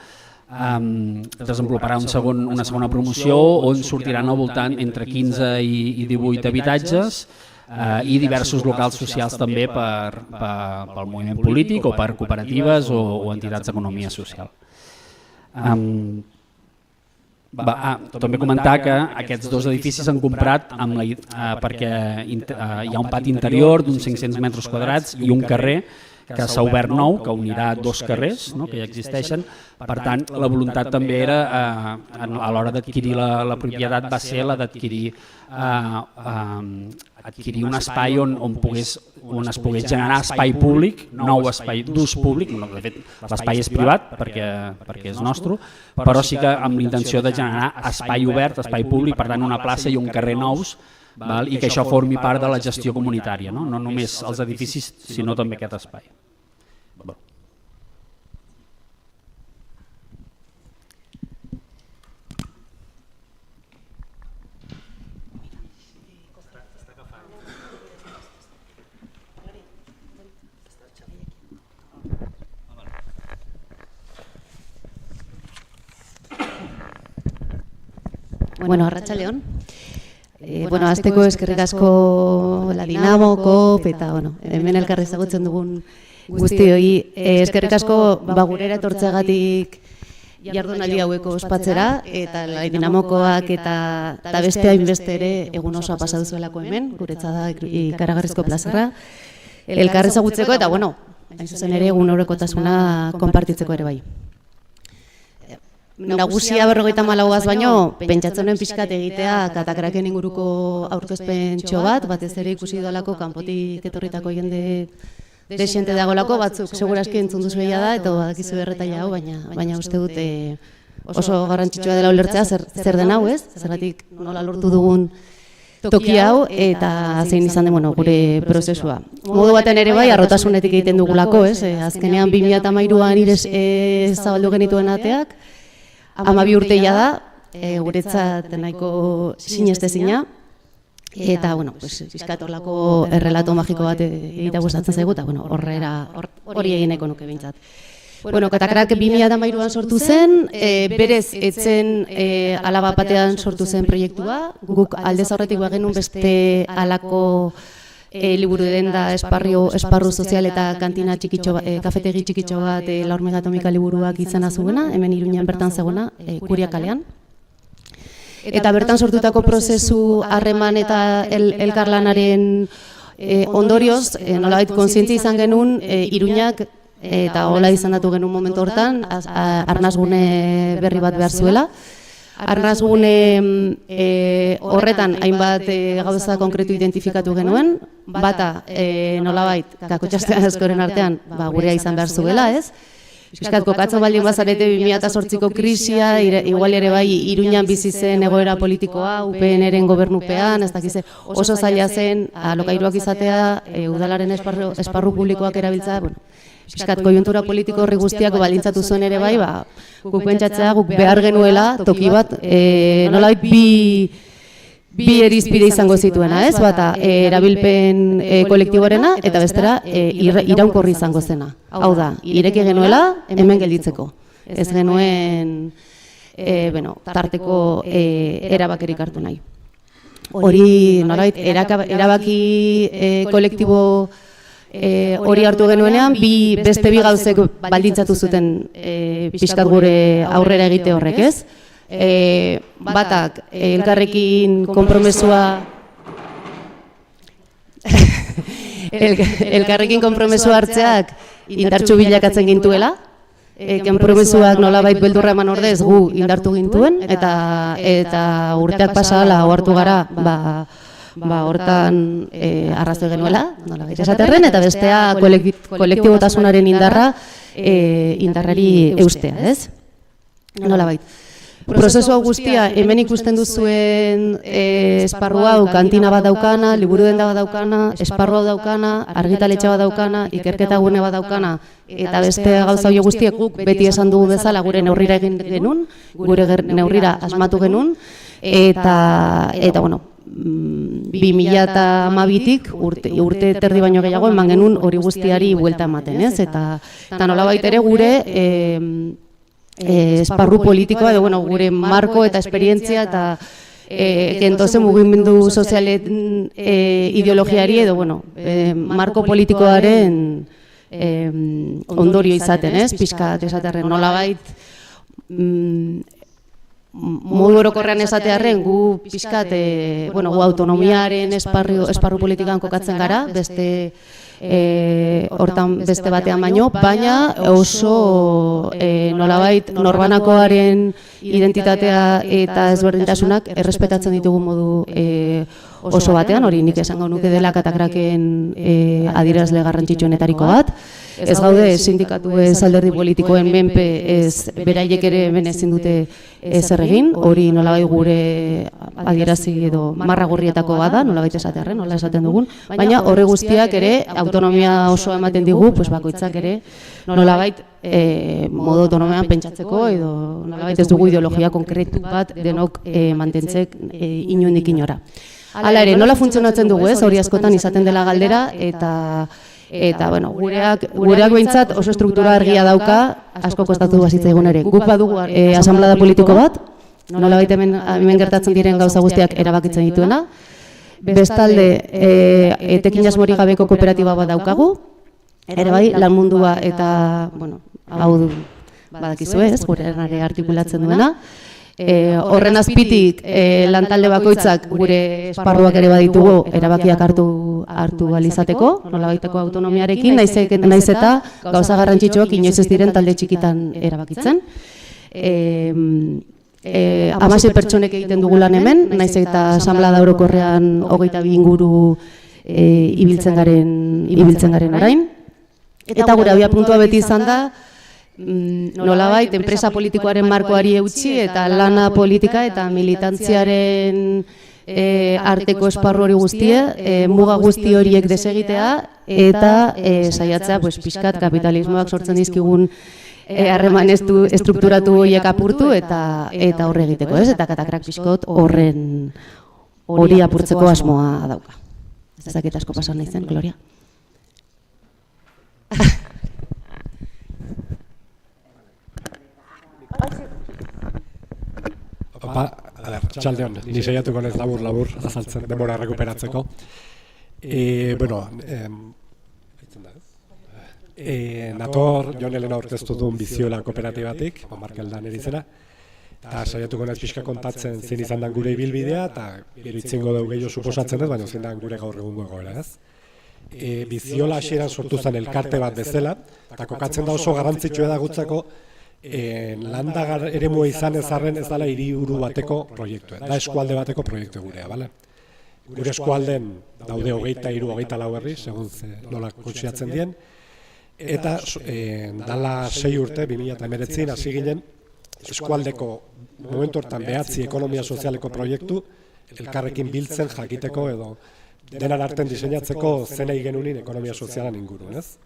Desenvoluparà una segona promoció on sortiran al voltant entre 15 i 18 habitatges i diversos locals socials també pel moviment polític o per cooperatives o entitats d'economia social. També comentar que aquests 2 edificis s'han comprat perquè hi ha un pati interior d'uns 500 metres quadrats i un carrer que s'ha obert nou, que unirà 2 carrers que ja existeixen. Per tant, la voluntat també era, a l'hora d'adquirir la propietat, va ser la d'adquirir un espai on es pogués generar espai públic, nou espai d'ús públic. De fet, l'espai és privat perquè és nostre, però sí que amb l'intenció de generar espai obert, espai públic, per tant una plaça i un carrer nous, i que això formi part de la gestió comunitària, no només els edificis, sinó també aquest espai. Bueno, arratsaldeon. Hasteko eskerrik asko la Dinamo, COP eta hemen elkar ezagutzen dugun guztioi. Eskerrik asko gurera etortzeagatik jardunaldi haueko ospatzera, eta la Dinamokoak eta beste hainbeste ere egun osoa pasa duzuelako hemen, guretzat da ikaragarrizko plazerra. Elkar ezagutzeko eta hain zuzen ere egun orokotasuna konpartitzeko ere bai. Nagusia 54 baino, pentsatzen nuen pixkat egitea Katakraken inguruko aurkezpentxo batez ere ikusi dolako kanpotik etorritako jende desente dagoelako, batzuk seguraski entzun duzu da, eta badakizu erretaila hau, baina uste dute oso garrantzitsua dela ulertzea zer den hau, ez? Zergatik nola lortu dugun toki hau eta zein izan den gure prozesua. Modu baten ere bai, harrotasunetik egiten dugulako, ez? Azkenean 2013an irez zabaldu genituen ateak, 12 urteia da, guretzat nahiko sinestezina, eta, pizkatorlako errelato magiko bat egitea gustatzen zaigu, eta hori egin nahiko nuke behintzat. Katakrak 2013an sortu zen, berez etzen alaba batean sortu zen proiektua, guk aldez aurretik genuen beste alako liburu denda esparru sozial eta kantina txikitxo, kafetegi txikitxo bat La Hormiga Atomika liburuak izena zuena, hemen Iruñan bertan zegoena, Kuria kalean. Eta bertan sortutako prozesu harreman eta elkarlanaren ondorioz, nolabait kontzientzia izan genuen Iruñak, eta hola izan datu genuen momentu hortan, arnasgune berri bat behar zuela. Arnasgune horretan hainbat gauza konkretu identifikatu genuen, bata nolabait kakotxastean askoren artean gurea izan behar zuela, ez? Piskat, kokatzen baldin bazarete 2008ko krisia, igual ere bai Iruñan bizi zen egoera politikoa, UPN-eren gobernupean, ez dakize oso zaila zen alokairuak izatea, udalaren esparru publikoak erabiltza, piskat, koiuntura politiko horri guztiak baldintzatu zuen ere bai, guk pentsatzea, guk behar genuela toki bat, nolabait bi erizpide izango zituena, ez? Bata, erabilpen kolektiborena eta bestera iraunkorri izango zena. Hau da, ireki genuela hemen gelditzeko. Ez genuen tarteko erabakerik hartu nahi. Hori, nolabait, erabaki kolektibo hori hartu genuenean, beste bi gauzek baldintzatu zuten pixkat gure aurrera egite horrek, ez? Batak elkarrekin konpromesua elkarrekin konpromiso hartzeak indartsu bilakatzen gintuela, konpromisoak nolabait beldurra eman ordez gu indartu gintuen, eta urteak pasala ohartu gara, hortan arrazoi genuela, nolabait esaterren, eta bestea kolektibotasunaren indarrari eustea, ez? Nolabait. Prozesu hau guztia, hemen ikusten duzuen esparru hau, kantina bat daukana, liburu denda bat daukana, esparru hau daukana, argitaletxe bat daukana, ikerketa gune bat daukana, eta beste gauza hori guztiek guk beti esan dugu bezala gure neurrira egin genuen, gure neurrira asmatu genuen, eta bueno, 2012tik urte terdi baino gehiago eman genuen hori guztiari buelta ematen, ez? Eta nolabait ere gure esparru politikoa, edo gure marko eta esperientzia eta entonces mugimendu sozialen ideologiari edo marko politikoaren ondorio izaten, ez? Pixkat esaterren nolabait modu orokorrean esatearren gu pixkat gu autonomiaren esparru politikan kokatzen gara, beste hortan beste batean baina oso nolabait norbanakoaren identitatea eta ezberdintasunak errespetatzen ditugu modu oso batean, hori nik esango nuke dela Katakraken adierazle garrantzitsuenetariko bat. Ez gaude sindikatu ez alderdi politikoen menpe ez beraiek ere hemen ezin dute ezer egin, hori nolabait gure adierazi edo marra gorrietako bada, nolabait esatearren, nola esaten dugun, baina horre guztiak ere autonomia oso ematen digu, bakoitzak ere nolabait modu autonomean pentsatzeko edo nolabait ez dugu ideologia konkretu bat denok mantentzek inondik inora. Hala ere, nola funtzionatzen dugu ez, hori askotan izaten dela galdera, eta gureak behintzat oso struktura argia dauka, asko kostatu bazitzaigun ere. Guk badugu asamblada politiko bat, nolabait hemen gertatzen diren gauza guztiak erabakitzen dituena. Bestalde, etekin asmorik gabeko kooperatiba bat daukagu, ere bai, lan mundua eta, hau badakizu ez, gure artikulatzen duena. Horren azpitik lantalde bakoitzak gure esparruak ere baditugu erabakiak hartu balizateko, nolabaiteko autonomiarekin, naiz eta gauza garrantzitsuak inoiz ez diren talde txikitan erabakitzen. 16 pertsonek egiten dugu lan hemen, naiz eta asamblada orokorrean 22 inguru ibiltzen garen orain. Eta gure abiapuntua beti izan da, nolabait, enpresa politikoaren markoari eutsi eta lana politika eta militantziaren arteko esparru hori guztia, muga guzti horiek desegitea eta saiatzea pixkat kapitalismoak sortzen dizkigun harreman estrukturatu horiek apurtu eta horre egiteko, ez? Eta Katakrak pixkot hori apurtzeko asmoa dauka. Ez dakit asko pasan nahi zen, Gloria? Txaldeon, ni saiatuko naiz labur azaltzen denbora rekuperatzeko. Nator, Jon Elena aurkeztu duen Biziola kooperatibatik, Markeldan erizena, eta saiatuko naiz pixka kontatzen zein izan den gure ibilbidea, eta iritzingo dugu gehiago suposatzen ez, baina zein den gure gaur egungo egoera ez. Biziola hasieran sortu zen elkarte bat bezala, eta kokatzen da oso garrantzitsua da gutzako landa eremua izan ezarren ez dela hiriburu bateko proiektua, da eskualde bateko proiektu gurea, bale? Gure eskualden daude 23-24 herri, segun nola kontsiatzen dien, eta dala 6 urte, 2019 hasi ginen, eskualdeko momentu hortan 9 ekonomia sozialeko proiektu, elkarrekin biltzen jakiteko edo denan arten diseinatzeko zenei genunin ekonomia sozialan inguruen, ez?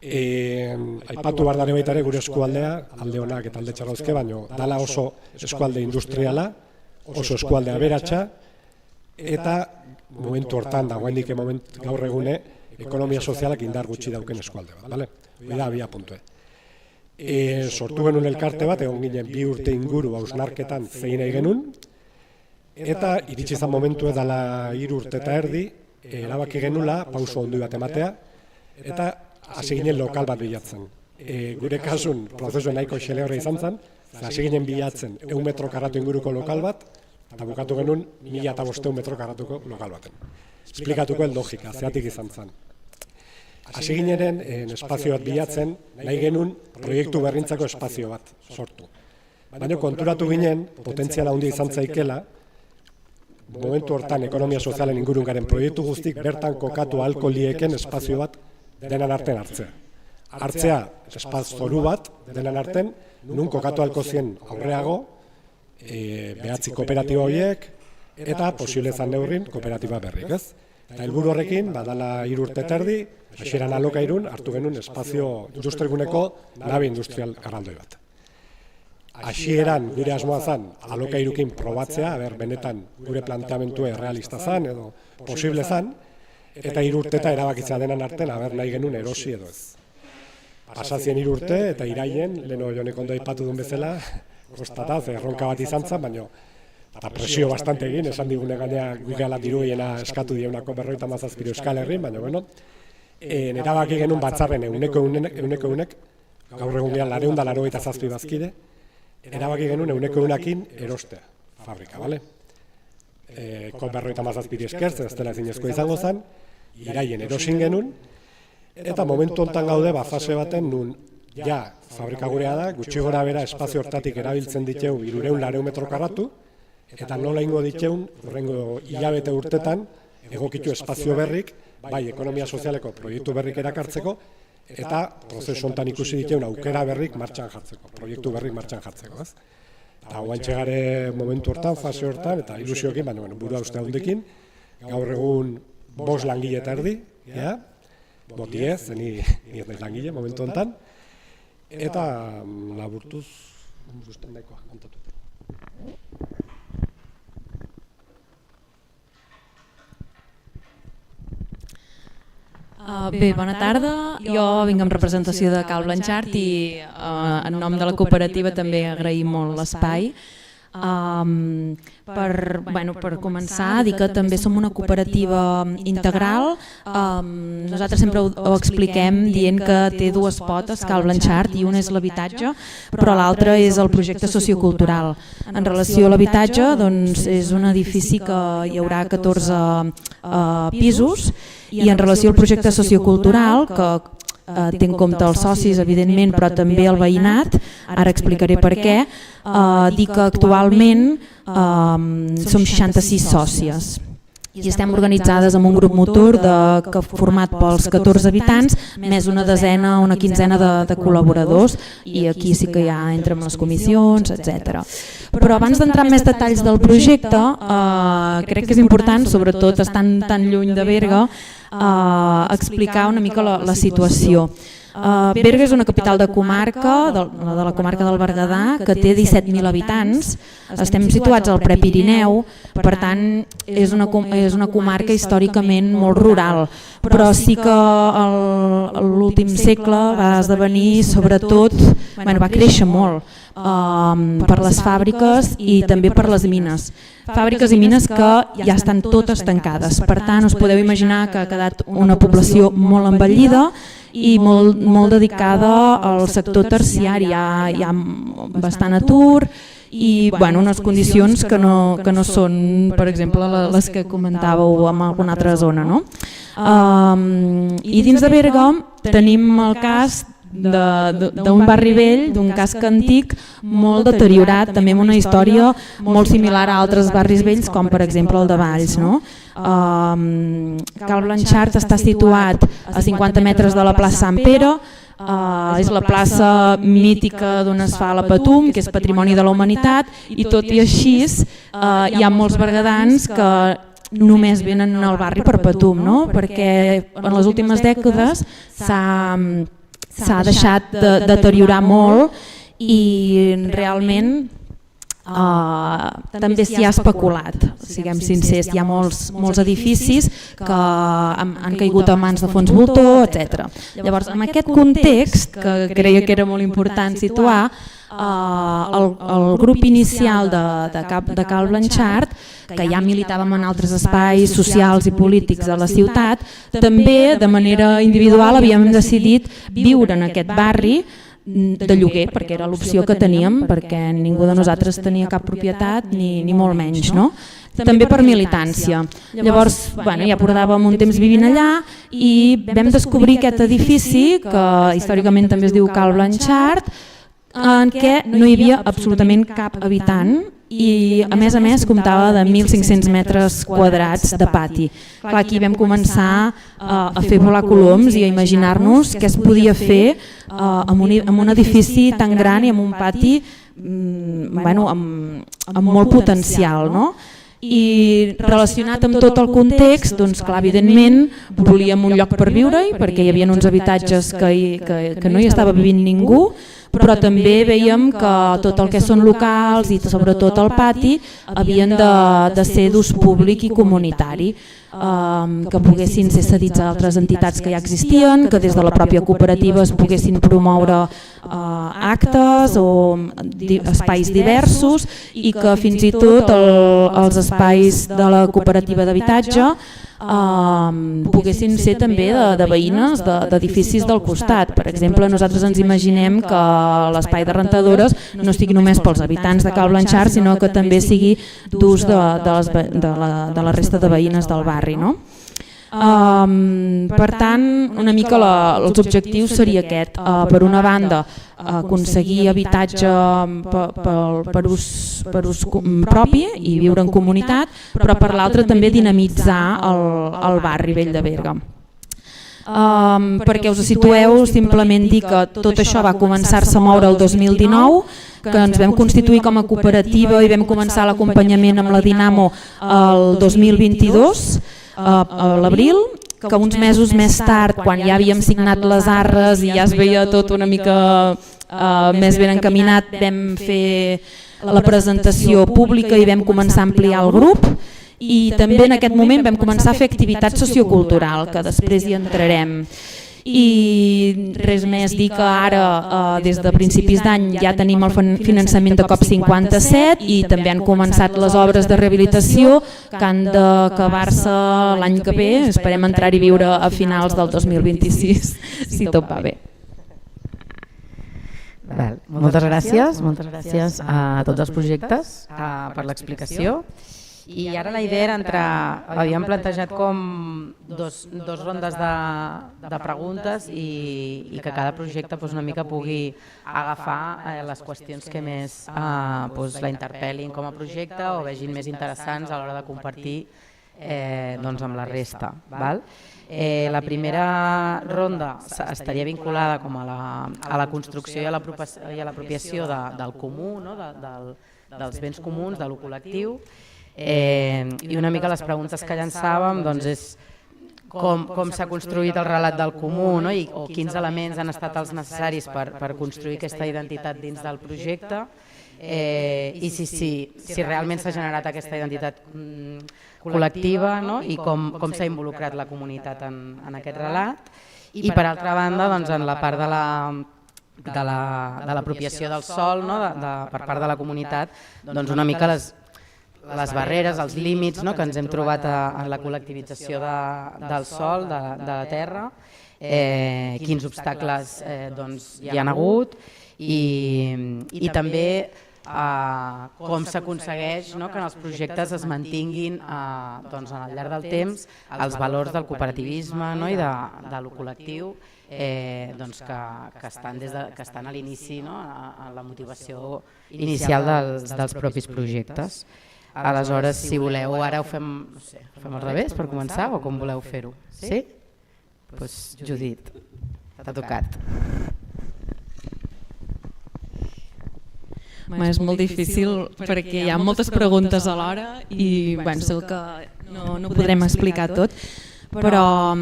Aipatu behar dare baita ere gure eskualdea, alde honak eta alde txarrauzke, baino dala oso eskualde industriala, oso eskualde aberatsa, eta momentu hortan dagoendik gaur egune ekonomia sozialak indar gutxi dauken eskualde bat, bale? Hori da abia puntue. Sortu genuen elkarte bat, egon ginen 2 urte inguru hausnarketan zein nahi genuen, eta iritsi izan momentu edala 3 urte eta erdi, erabaki genula pauso ondi bat ematea, eta hasi ginen lokal bat bilatzen. Gure kasun prozesu nahiko xeleorra izan zen, hasi ginen bilatzen 100 metro karratu inguruko lokal bat, eta bukatu genuen 1500 metro karratuko lokal baten. Esplikatuko el logika, zeatik izan zen. hasi ginenen espazio bat bilatzen, nahi genuen proiektu berrintzako espazio bat sortu. Baina konturatu ginen, potentziala handia izan zaikela, momentu hortan ekonomia sozialen ingurun garen proiektu guztik bertan kokatu ahalko lieken espazio bat denan arten hartzea. Hartzea espazio zoru bat denan arten, nun kokatu ahalko zien aurreago, behatzi kooperatiba horiek, eta posible zan neurrin kooperatiba berrik, ez? Eta helburu horrekin, badala 3 urte terdi, hasieran alokairun hartu genuen espazio industriguneko nabe industrial erraldoi bat. Hasieran gure asmoa zen alokairukin probatzea, benetan gure planteamentu errealista zen edo posible zen, eta 3 urteta erabakitzea denan arten, nahi genuen erosi edo ez. Pasazien 3 urte eta iraien, leheno Jonek ondo aipatu duen bezala, kostataz, erronka bat izan zen, baina eta presio bastante egin, esan digune gaina gugala diruiena eskatu dieunako 57 Euskal Herrin, baina bueno, erabaki genuen batzarren euneko eunek, gaur egun gehan 487 bazkide, erabaki genuen euneko eunakin erostea fabrika, bale? COP57 eskertzen, ez dela ezinezko izango zen, iraien erosin genuen, eta momentu hontan gaude fase baten nun, ja, fabrika gurea da, gutxi gora bera espazio hortatik erabiltzen diteu 300 metro karratu, eta nola ingo ditzeun, horrengo hilabete urtetan, egokitu espazio berrik, bai ekonomia sozialeko proiektu berrik erakartzeko, eta prozesu hontan ikusi ditzeun aukera berrik martxan jartzeko, proiektu berrik martxan jartzeko, ez? Eta guantxe gare momentu hortan, fase hortan, eta ilusioekin, baina burua uste handekin, gaur egun 5 langile eta erdi, boti ez, ni ez naiz langile momentu hontan, eta laburtuz, usten daikoa, kontatu. Bé, bona tarda. Jo vinc en representació de Cal Blanchard i en nom de la cooperativa també agraïm molt l'espai. Per començar, dir que també som una cooperativa integral. Nosaltres sempre ho expliquem dient que té 2 potes, Cal Blanchard, i una és l'habitatge, però l'altra és el projecte sociocultural. En relació a l'habitatge, doncs, és un edifici que hi haurà 14 pisos, i en relació al projecte sociocultural, que té en compte els socis, evidentment, però també el veïnat, ara explicaré per què, dir que actualment som 66 sòcies i estem organitzades en un grup motor format pels 14 habitants, més una desena o una quinzena de col·laboradors, i aquí sí que ja entrem les comissions, etc. Però abans d'entrar en més detalls del projecte, crec que és important, sobretot estant tan lluny de Berga, explicar una mica la situació. Berga és una capital de comarca, de la comarca del Berguedà, que té 17.000 habitants. Estem situats al Prepirineu, per tant és una comarca històricament molt rural, però sí que l'últim segle va esdevenir, sobretot, va créixer molt per les fàbriques i també per les mines. Fàbriques i mines que ja estan totes tancades, per tant us podeu imaginar que ha quedat una població molt envellida i molt dedicada al sector terciari. Hi ha bastant atur i unes condicions que no són, per exemple, les que comentàveu en alguna altra zona. I dins de Berga tenim el cas d'un barri vell, d'un casc antic molt deteriorat, també amb una història molt similar a altres barris vells, com per exemple el de Valls. Cal Blanchard està situat a 50 metres de la plaça Sant Pere, és la plaça mítica d'on es fa la Patum, que és patrimoni de la humanitat, i tot i així hi ha molts berguedans que només venen al barri per Patum, perquè en les últimes dècades s'ha deixat de deteriorar molt i realment també s'hi ha especulat, siguem sincers. Hi ha molts edificis que han caigut a mans de fons voltor, etc. Llavors, en aquest context, que creia que era molt important situar, el grup inicial de Cal Blanchard, que ja militàvem en altres espais socials i polítics de la ciutat, també de manera individual havíem decidit viure en aquest barri de lloguer, perquè era l'opció que teníem, perquè ningú de nosaltres tenia cap propietat ni molt menys, no? També per militància. Llavors, ja portàvem un temps vivint allà i vam descobrir aquest edifici, que històricament també es diu Cal Blanchard, en què no hi havia absolutament cap habitant i a més comptava de 1.500 metres quadrats de pati. Clar, aquí vam començar a fer volar coloms i a imaginar-nos què es podia fer amb un edifici tan gran i amb un pati amb molt potencial, no? I relacionat amb tot el context, doncs clar, evidentment volíem un lloc per viure-hi perquè hi havia uns habitatges que no hi estava vivint ningú, però també veiem que tot el que són locals i sobretot el pati havien de ser d'ús públic i comunitari, que poguessin ser cedits a altres entitats que ja existien, que des de la pròpia cooperativa es poguessin promoure actes o espais diversos i que fins i tot els espais de la cooperativa d'habitatge poguessin ser també de veïnes d'edificis del costat. Per exemple, nosaltres ens imaginem que l'espai de rentadores no sigui només pels habitants de Cal Blanchard, sinó que també sigui d'ús de la resta de veïnes del barri, no? Per tant, una mica els objectius seria aquest. Per una banda, aconseguir habitatge per ús propi i viure en comunitat, però per l'altra també dinamitzar el barri Vell de Berga. Perquè us situeu, simplement dir que tot això va començar-se a moure el 2019, que ens vam constituir com a cooperativa i vam començar l'acompanyament amb la Dinamo el 2022, a l'abril, que uns mesos més tard, quan ja havíem signat les arres i ja es veia tot una mica més ben encaminat, vam fer la presentació pública i vam començar a ampliar el grup i també en aquest moment vam començar a fer activitat sociocultural, que després hi entrarem. I res més, dir que ara des de principis d'any ja tenim el finançament de COP57 i també han començat les obres de rehabilitació que han d'acabar-se l'any que ve, esperem entrar-hi a viure a finals del 2026 si tot va bé. Moltes gràcies a tots els projectes per l'explicació. I ara la idea era entrar, havíem plantejat com dos rondes de preguntes i que cada projecte una mica pugui agafar les qüestions que més la interpel·lin com a projecte o vegin més interessants a l'hora de compartir amb la resta. La primera ronda estaria vinculada a la construcció i a l'apropiació del comú, dels béns comuns, de lo col·lectiu, i una mica les preguntes que llançàvem és com s'ha construït el relat del comú o quins elements han estat els necessaris per construir aquesta identitat dins del projecte i si realment s'ha generat aquesta identitat col·lectiva i com s'ha involucrat la comunitat en aquest relat. I per altra banda, en la part de l'apropiació del sòl per part de la comunitat, una mica les barreres, els límits que ens hem trobat en la col·lectivització del sòl, de la terra, quins obstacles hi han hagut i també com s'aconsegueix que en els projectes es mantinguin al llarg del temps els valors del cooperativisme i de lo col·lectiu que estan a l'inici, a la motivació inicial dels propis projectes. Aleshores, si voleu, ara ho fem al revés per començar o com voleu fer-ho? Sí? Doncs Judit, t'ha tocat. És molt difícil perquè hi ha moltes preguntes alhora i segur que no podrem explicar tot, però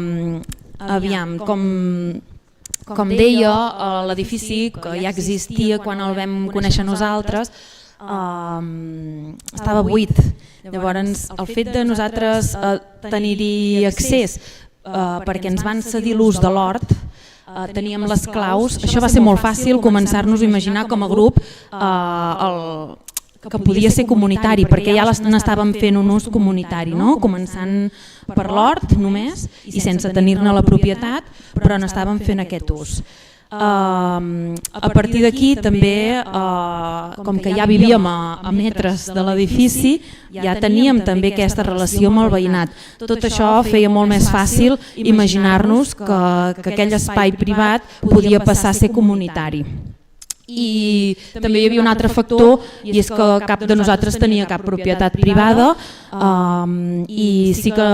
aviam, com deia, l'edifici que ja existia quan el vam conèixer nosaltres estava buit. Llavors, el fet de nosaltres tenir-hi accés perquè ens van cedir l'ús de l'hort, teníem les claus, això va ser molt fàcil començar-nos a imaginar com a grup que podia ser comunitari, perquè ja n'estàvem fent un ús comunitari, començant per l'hort només i sense tenir-ne la propietat, però n'estàvem fent aquest ús. A partir d'aquí també, com que ja vivíem a metres de l'edifici, ja teníem també aquesta relació amb el veïnat. Tot això feia molt més fàcil imaginar-nos que aquell espai privat podia passar a ser comunitari. I també hi havia un altre factor, i és que cap de nosaltres tenia cap propietat privada, i sí que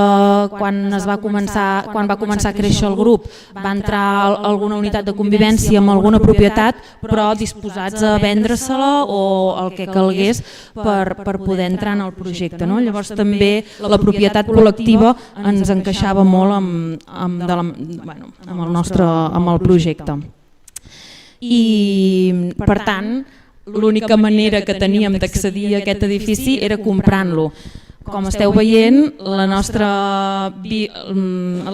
quan va començar a créixer el grup va entrar alguna unitat de convivència amb alguna propietat, però disposats a vendre-se-la o el que calgués per poder entrar en el projecte. Llavors també la propietat col·lectiva ens encaixava molt amb el projecte. I per tant, l'única manera que teníem d'accedir a aquest edifici era comprant-lo. Com esteu veient,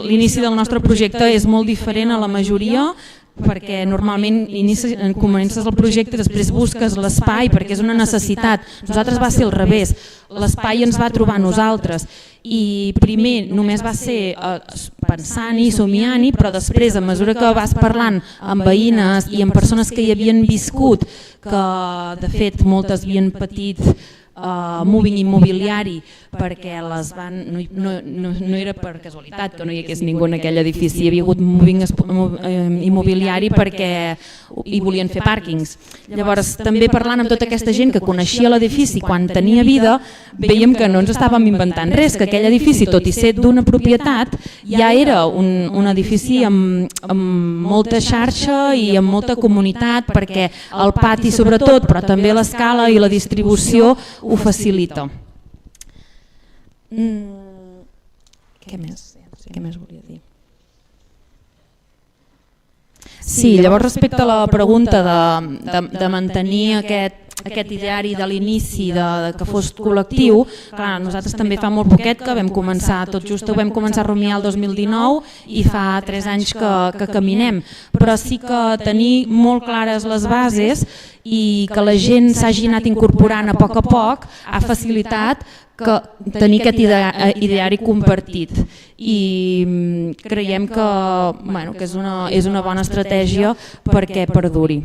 l'inici del nostre projecte és molt diferent a la majoria, perquè normalment comences el projecte i després busques l'espai perquè és una necessitat. Nosaltres va ser al revés, l'espai ens va trobar a nosaltres i primer només va ser pensant-hi, somiant-hi, però després a mesura que vas parlant amb veïnes i amb persones que hi havien viscut, que de fet moltes havien patit moving immobiliari perquè no era per casualitat que no hi hagués ningú en aquell edifici, hi havia hagut moving immobiliari perquè hi volien fer pàrquings. Llavors també parlant amb tota aquesta gent que coneixia l'edifici quan tenia vida, veiem que no ens estàvem inventant res, que aquell edifici, tot i ser d'una propietat, ja era un edifici amb molta xarxa i amb molta comunitat, perquè el pati sobretot, però també l'escala i la distribució ho facilita. Què més volia dir? Sí, llavors respecte a la pregunta de mantenir aquest ideari de l'inici que fos col·lectiu, clar, nosaltres també fa molt poquet que vam començar, tot just ho vam començar a rumiar el 2019 i fa 3 anys que caminem, però sí que tenir molt clares les bases i que la gent s'hagi anat incorporant a poc ha facilitat tenir aquest ideari compartit i creiem que és una bona estratègia perquè perduri.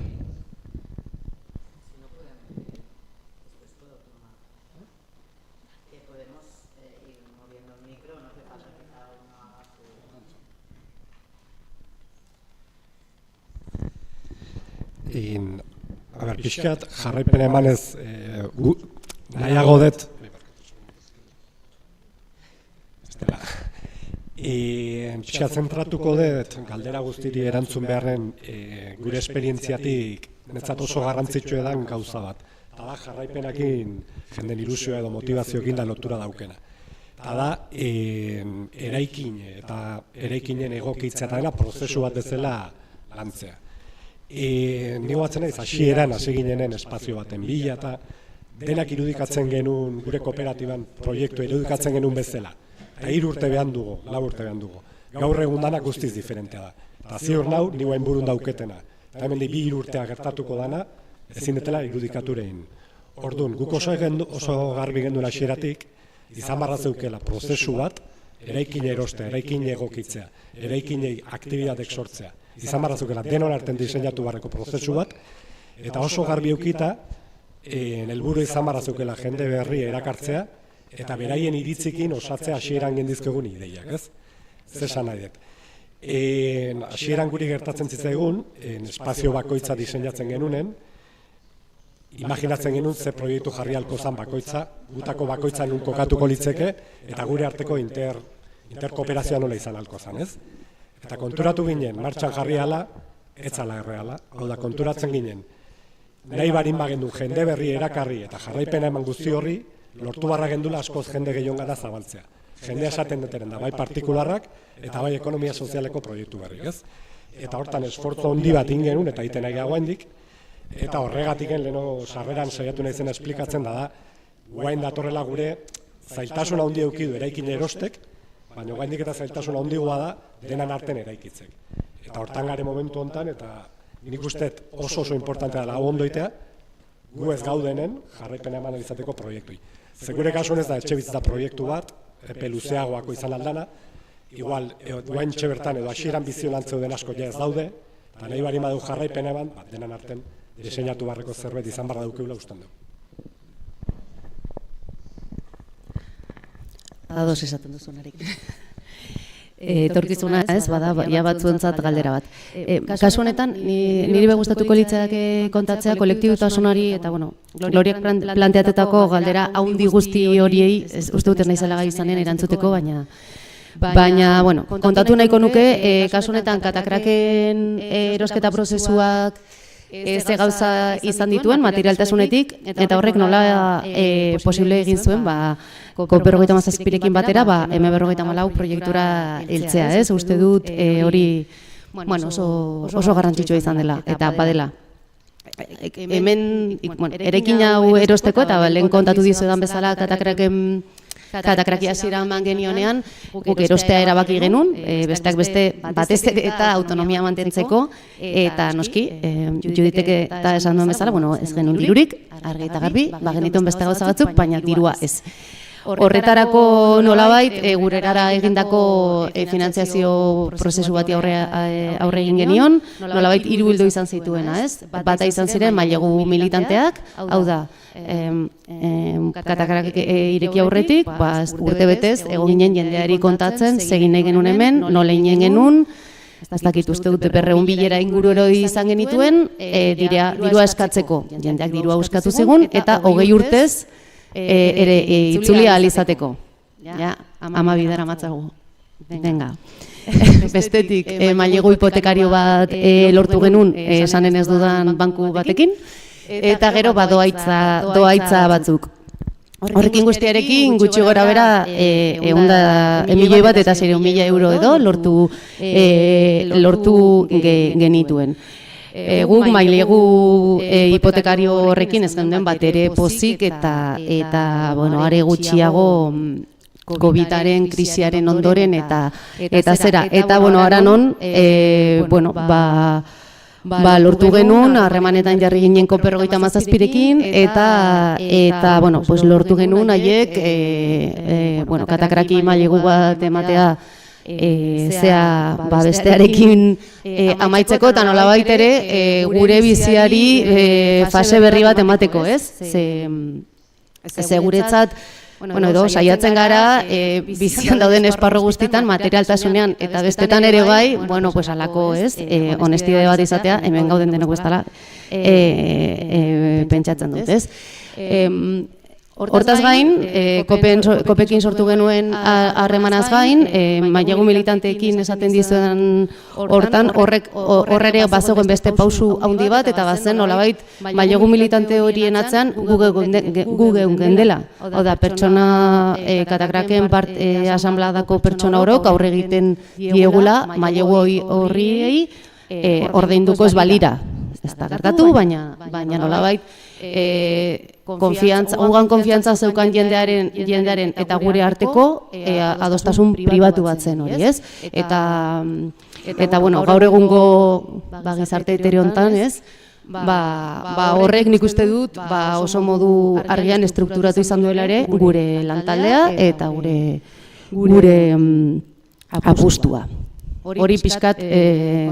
Pixkat jarraipen emanez nahiago dut pixkat zentratuko dut galdera guztiri erantzun beharren gure esperientziatik netzat oso garrantzitsua edan gauza bat. Eta da jarraipenakin jenden ilusioa edo motivazioekin da lotura daukena. Eta da eraikin eta eraikinen egokitzea eta dena prozesu bat bezala lantzea. Nigo batzen naiz, hasieran hasi ginenen espazio baten bila eta denak irudikatzen genuen, gure kooperatiban proiektu irudikatzen genuen bezala. Eta 3 urte behan dugu, 4 urte behan dugu. Gaur egun danak guztiz diferentea da. Eta ziur nau, niguen burun dauketena. Eta hemen 2 urtea gertatuko dana, ezin detela irudikaturein. Orduan, guk oso garbi genduen hasieratik, izan barra zeukela prozesu bat, eraikin erostea, eraikin egokitzea, eraikinei aktibidatek sortzea. Izan barra zeukela denon arten diseinatu barreko prozesu bat, eta oso garbi eukita, helburu izan barra zeukela jende berri erakartzea, eta beraien iritzikin osatzea hasieran gendizkegun ideiak, ez? Zesan nahi dut. Hasieran guri gertatzen zitzaigun, espazio bakoitza diseinatzen genunen, imaginatzen genuen ze proiektu jarri halko zan bakoitza, gutako bakoitza nun kokatuko litzeke, eta gure arteko interkooperazioa nola izan halko zan, ez? Eta konturatu ginen, martxan jarri ala, ez zala erreala, hau da, konturatzen ginen, nahi barin bagendu jende berri erakarri eta jarraipena eman guzti horri, lortu barra gendula askoz jende gehion gara zabaltzea. Jendea esaten deteren da, bai partikularrak eta bai ekonomia sozialeko proiektu berrik, ez? Eta hortan esfortzu handi bat ingenun eta iten nahi guaindik, eta horregatiken leheno sarreran saiatu nahi zen esplikatzen da, guain datorrela gure zailtasuna handi eukidu eraikin erostek, baina guaindik eta zailtasuna handigoa da denan arten eraikitzek. Eta hortan gare momentu hontan, eta nik uste oso importantea da hau ondoitea, gu ez gaudenen jarraipena eman izateko proiektui. Zegure kasuan ez da etxe bizitza proiektu bat, epe luzeagoako izan aldana, igual, guain txe bertan edo hasieran bizio lantzeu den asko ja ez daude, Eta nahi bari badu jarraipena eban, denan arten diseinatu barreko zerbait izan barra daukeula usten du. Ados esaten duzunarik. Etorkizuna ez, bada, ja batzuentzat galdera bat. Kasu honetan, niri begustatuko litzake kontatzea kolektibitasunari eta, bueno, Gloriak planteatetako galdera haundi guzti horiei, uste dut ez naizela gai izanen erantzuteko, baina, bueno, kontatu nahiko nuke, kasu honetan katakraken erosketa prozesuak ze gauza izan dituen materialtasunetik, eta horrek nola posible egin zuen, COP57rekin batera, M54 proiektura heltzea, ez? Uste dut hori oso garrantzitsua izan dela, eta badela. Hemen, erekin hau erosteko, eta lehen kontatu dizuedan bezala katakraki hasiera eman genionean, guk erostea erabaki genuen, besteak beste batez ere eta autonomia mantentzeko, eta noski, Juditek eta esan duen bezala, ez genuen dirurik, argi eta garbi, genituen beste gauza batzuk, baina dirua ez. Horretarako nolabait, gure erara egindako finantziazio prozesu bati aurre egin genion, nolabait 3 ildo izan zituena, ez? Bata izan ziren mailegu militanteak, hau da, katakrak ireki aurretik, urte betez, egon ginen jendeari kontatzen, zegin nahi genuen hemen, nola inen genuen, ez dakit uste dute 200 bilera inguru izan genituen, dirua eskatzeko, jendeak dirua euskatu zigun, eta 20 urtez, ere itzulia alizateko. Ja, 12 daramatzagu. Venga. Bestetik, mailegu hipotekario bat lortu genuen, esanen ez dudan banku batekin, eta gero doaitza batzuk. Horrekin guztiarekin, gutxi gora bera, 1.000.000 bat eta 6.000 euro edo lortu genituen. Guk mailegu hipotekario horrekin ez genden bat ere pozik eta are gutxiago COVID-aren, krisiaren ondoren eta zera. Eta ara non, lortu genuen, harremanetan jarri ginen COP57rekin eta lortu genuen haiek katakraki mailegu bat ematea bestearekin amaitzeko eta nolabait ere gure biziari fase berri bat emateko, ez? Ze guretzat, edo saiatzen gara bizian dauden esparru guztitan materialtasunean eta bestetan ere bai, alako, ez? Honestidade bat izatea, hemen gauden denok bezala pentsatzen dut, ez? Hortaz gain, kopekin sortu genuen harremanaz gain, mailegu militanteekin esaten dizuetan hortan, horrere bazegoen beste pausu handi bat, eta bazen nolabait mailegu militante horien atzean gu geun gendela. Hau da, pertsona katakraken asambladako pertsona orok aurre egiten diegula mailegu horriei ordeinduko ez balira. Ez da gertatu, baina nolabait ugan konfiantza zeukan jendearen eta gure arteko adostasun pribatu bat zen hori, ez? Eta gaur egungo gizarte etere hontan, ez? Horrek nik uste dut oso modu argian estrukturatu izan duela ere gure lantaldea eta gure apustua. Hori pixkat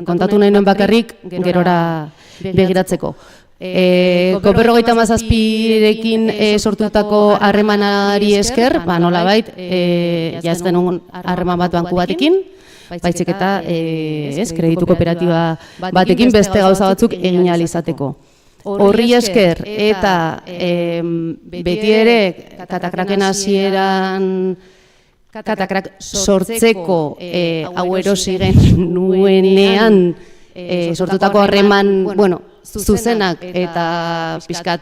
kontatu nahi nuen bakarrik gerora begiratzeko. COP57rekin sortutako harremanari esker, nolabait, ez genuen harreman bat banku batekin, baizik eta kreditu kooperatiba batekin beste gauza batzuk egin ahal izateko. Horri esker eta beti ere katakraken hasieran katakrak sortzeko hau erosi genuenean sortutako harreman, zuzenak eta pixkat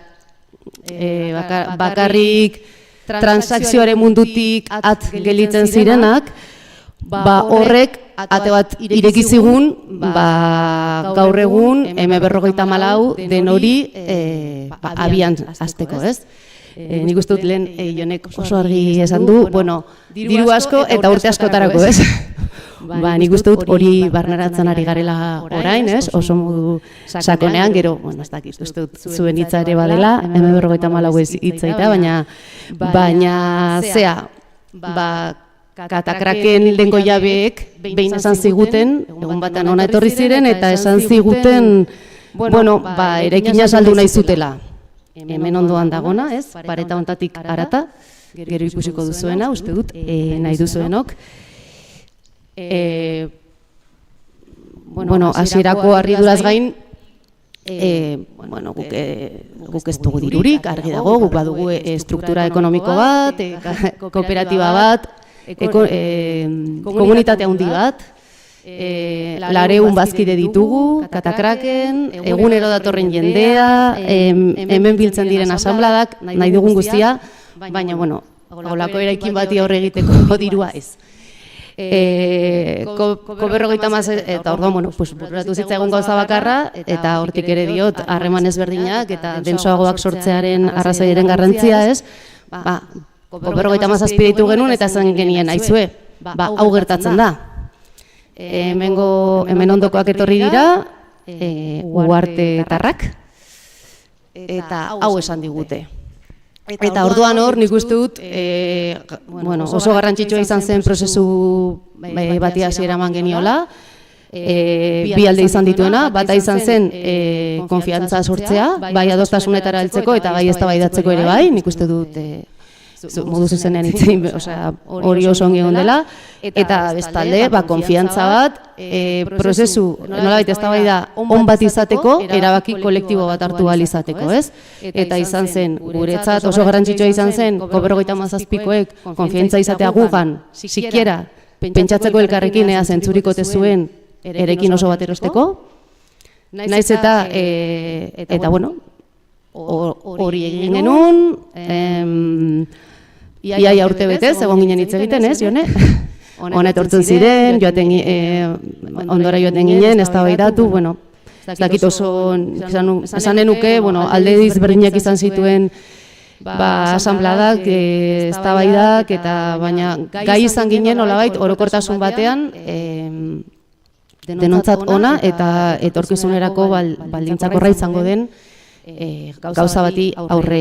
bakarrik transakzioaren mundutik at gelitzen zirenak, horrek ate bat ireki zigun gaur egun M54 den hori abian hasteko, ez? Nik uste dut lehen Jonek oso argi esan du, diru asko eta urte askotarako, ez? Nik uste dut hori barneratzen ari garela orain, ez? Oso modu sakonean, gero, ez dakit, uste dut zuen hitza ere badela, M54 ez hitzaita, baina zea, Katakraken lehengo jabeek behin esan ziguten, egun batean ona etorri ziren, eta esan ziguten, eraikina saldu nahi zutela. Hemen ondoan dagona, ez? Pareta hontatik harata, gero ikusiko duzuena, uste dut, nahi duzuenok. Hasierako harriduraz gain, guk ez dugu dirurik, argi dago, guk badugu struktura ekonomiko bat, kooperatiba bat, komunitate handi bat, 400 bazkide ditugu, Katakraken, egunero datorren jendea, hemen biltzen diren asanbladak, nahi dugun guztia, baina, holako eraikin bati aurre egiteko dirua ez. Ko50, eta orduan, bururatu zitzaigun gauza bakarra, eta hortik ere diot, harreman ezberdinak, eta densoagoak sortzearen arrazoiaren garrantzia ez, Ko50 ditu genuen, eta zen genien aizue, hau gertatzen da. Hemen ondokoak etorri dira, uhartetarrak, eta hau esan digute. Eta orduan hor, nik uste dut, oso garrantzitsua izan zen prozesu bati hasiera eman geniola, bi alde izan dituena, bata izan zen konfiantza sortzea, bai adostasunetara heltzeko eta bai eztabaidatzeko ere bai, nik uste dut modu zuzenean itzein, hori oso ongi egon dela, eta bestalde, konfiantza bat, prozesu, nolabait eztabaida on bat izateko, erabaki kolektibo bat hartu ahal izateko, ez? Eta izan zen, guretzat oso garrantzitsua izan zen, Ko57koek konfiantza izatea gugan, sikiera, pentsatzeko elkarrekin ea zentzuriko tezuen erekin oso bat erosteko, naiz eta, hori egin genuen, iaia urte betez, egon ginen hitz egiten, ez, Jone? Hona etortzen ziren, ondora joaten ginen, eztabaidatu, ez dakit oso, esan denuke, alde ezberdinak izan zituen asanbladak, eztabaidak, eta baina gai izan ginen, nolabait, orokortasun batean, denontzat ona, eta etorkizunerako baldintzakorra izango den, gauza bati aurre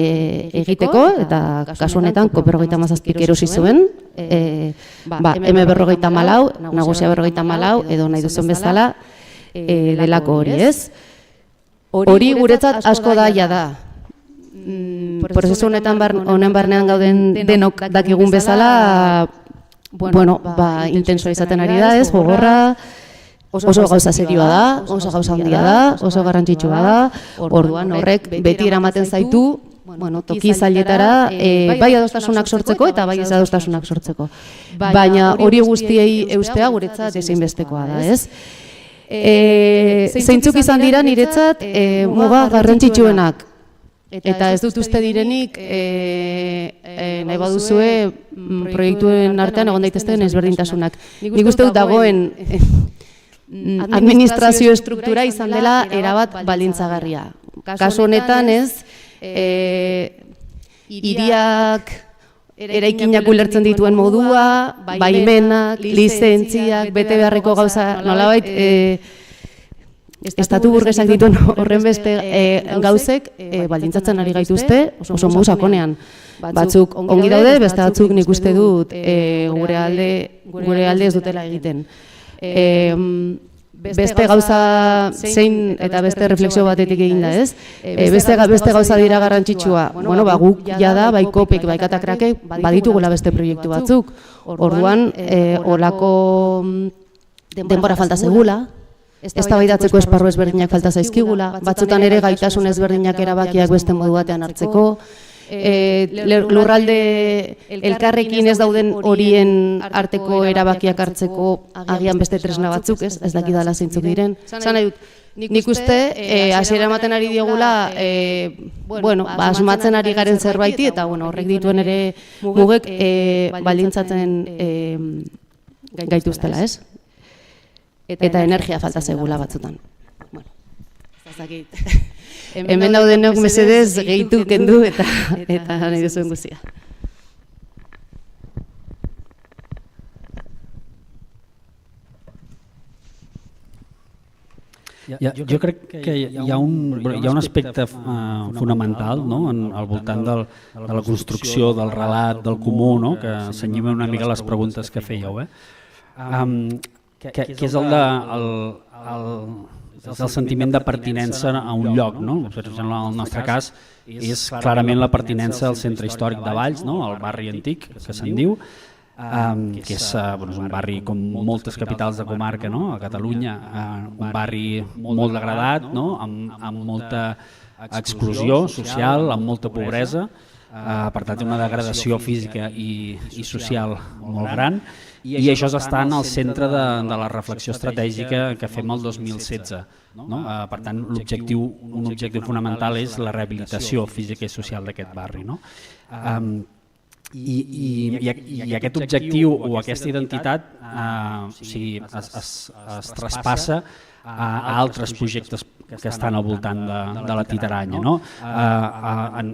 egiteko, eta kasu honetan Ko50 erosi zuen, M54, Nagusia 54, edo nahi duzen bezala, delako hori, ez? Hori guretzat asko da jada. Prozesu honetan honen barnean gauden denok dakigun bezala, intensoa izaten ari da, ez, gogorra, oso gauza serioa da, oso gauza handia da, oso garrantzitsua da, orduan horrek beti eramaten zaitu, toki zailetara, bai adostasunak sortzeko eta bai ez adostasunak sortzeko. Baina hori guztiei eustea guretzat ezinbestekoa da, ez? Zeintzuk izan dira niretzat muga garrantzitsuenak. Eta ez dut uste direnik, nahi baduzue, proiektuen artean egon daitezten ezberdintasunak. Nik uste dut dagoen administrazio estruktura izan dela erabat baldintzagarria. Kasu honetan ez, hiriak eraikinak ulertzen dituen modua, baimenak, lizentziak, bete beharreko gauza, nolabait, estatu burgesak dituen horren beste gauzek baldintzatzen ari gaituzte oso modu sakonean. Batzuk ongi daude, beste batzuk nik uste dut gure alde ez dutela egiten. Beste gauza zein eta beste refleksio batetik egin da, ez? Beste gauza dira garrantzitsua. Guk jada, bai Kopek, bai Katakrakek, baditugula beste proiektu batzuk. Orduan, olako denbora falta zegula, eztabaidatzeko esparru ezberdinak falta zaizkigula, batzutan ere gaitasun ezberdinak erabakiak beste modu batean hartzeko, lurralde elkarrekin ez dauden horien arteko erabakiak hartzeko agian beste tresna batzuk, ez dakidala zeintzuk diren. Zan nahi dut, nik uste hasiera ematen ari diogula, asmatzen ari garen zerbaiti, eta horrek dituen ere mugek baldintzatzen gaituztela, ez? Eta energia falta zegula batzutan. Hemen daudenok mesedez gehitu kendu eta nahi duzuen guztia. Jo crec que hi ha un aspecte fonamental al voltant de la construcció, del relat, del comú, que senyim una mica les preguntes que fèieu, que és el sentiment de pertinença a un lloc. En el nostre cas és clarament la pertinença al centre històric de Valls, al barri antic, que se'n diu, que és un barri com moltes capitals de comarca a Catalunya, un barri molt degradat, amb molta exclusió social, amb molta pobresa, per tant té una degradació física i social molt gran, i això està en el centre de la reflexió estratègica que fem el 2016. Per tant, un objectiu fonamental és la rehabilitació física i social d'aquest barri. I aquest objectiu o aquesta identitat es traspassa a altres projectes que estan al voltant de la Titaranya.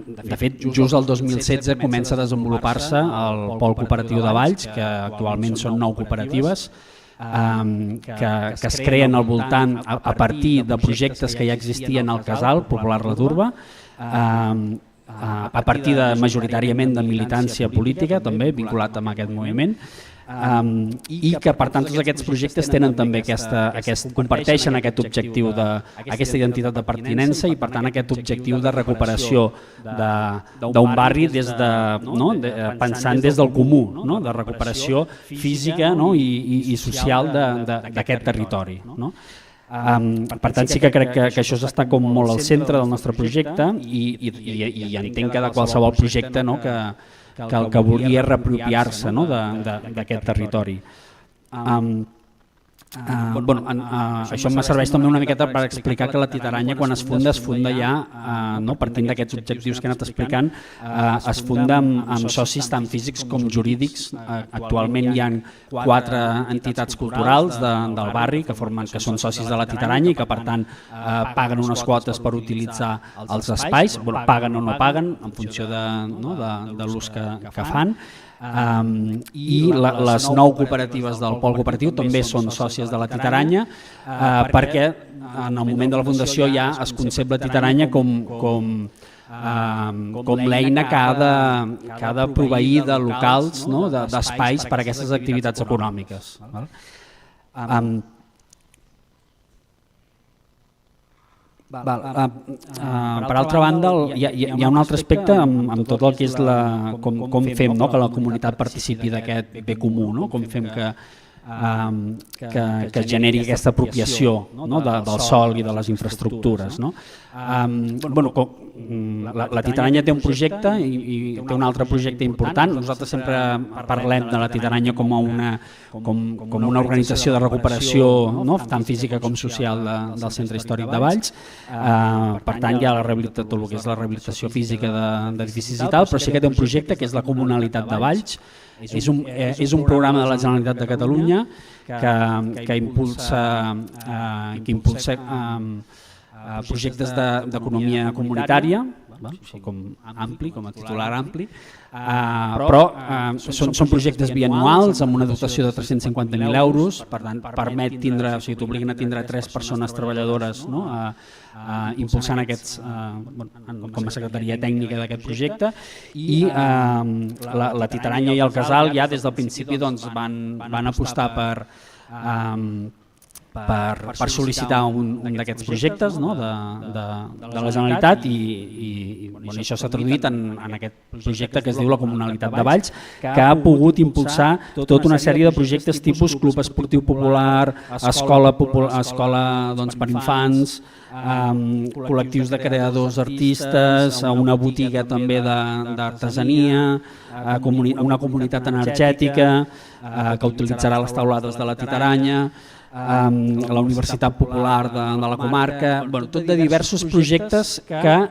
De fet, just el 2016 comença a desenvolupar-se el Pol Cooperatiu de Valls, que actualment són 9 cooperatives, que es creen al voltant a partir de projectes que ja existien al Casal Popular La Turba, a partir majoritàriament de militància política, també vinculat amb aquest moviment, i que per tant tots aquests projectes tenen també comparteixen aquest objectiu, aquesta identitat de pertinença i per tant aquest objectiu de recuperació d'un barri pensant des del comú, de recuperació física i social d'aquest territori. Per tant, sí que crec que això està com molt al centre del nostre projecte i entenc que de qualsevol projecte que el que vulgui és reapropiar-se d'aquest territori. Això em serveix també una miqueta per explicar que la Titaranya quan es funda ja, partint d'aquests objectius que he anat explicant, es funda amb socis tant físics com jurídics. Actualment hi ha 4 entitats culturals del barri que són socis de la Titaranya i que per tant paguen unes quotes per utilitzar els espais, paguen o no paguen en funció de l'ús que fan. I les 9 cooperatives del Pol Cooperatiu també són sòcies de la Titaranya perquè en el moment de la fundació ja es concep la Titaranya com l'eina que ha de proveir de locals, d'espais per a aquestes activitats econòmiques. Per altra banda, hi ha un altre aspecte amb tot el que és com fem que la comunitat participi d'aquest bé comú, com fem que es generi aquesta apropiació del sòl i de les infraestructures. La Titaranya té un projecte i té un altre projecte important. Nosaltres sempre parlem de la Titaranya com una organització de recuperació tant física com social del centre històric de Valls. Per tant, hi ha tot el que és la rehabilitació física d'edificis i tal, però sí que té un projecte que és la Comunalitat de Valls. És un programa de la Generalitat de Catalunya que impulsa projectes d'economia comunitària, com a titular ampli, però són projectes bianuals amb una dotació de 350.000 euros, per tant permet tindre, t'obliguen a tindre 3 persones treballadores impulsant aquests com a secretaria tècnica d'aquest projecte, i la Titaranya i el Casal ja des del principi van apostar per sol·licitar un d'aquests projectes de la Generalitat i això s'ha traduït en aquest projecte que es diu la Comunalitat de Valls, que ha pogut impulsar tota una sèrie de projectes tipus club esportiu popular, escola per infants, col·lectius de creadors artistes, una botiga també d'artesania, una comunitat energètica que utilitzarà les taulades de la Titaranya, la Universitat Popular de la comarca, tot de diversos projectes que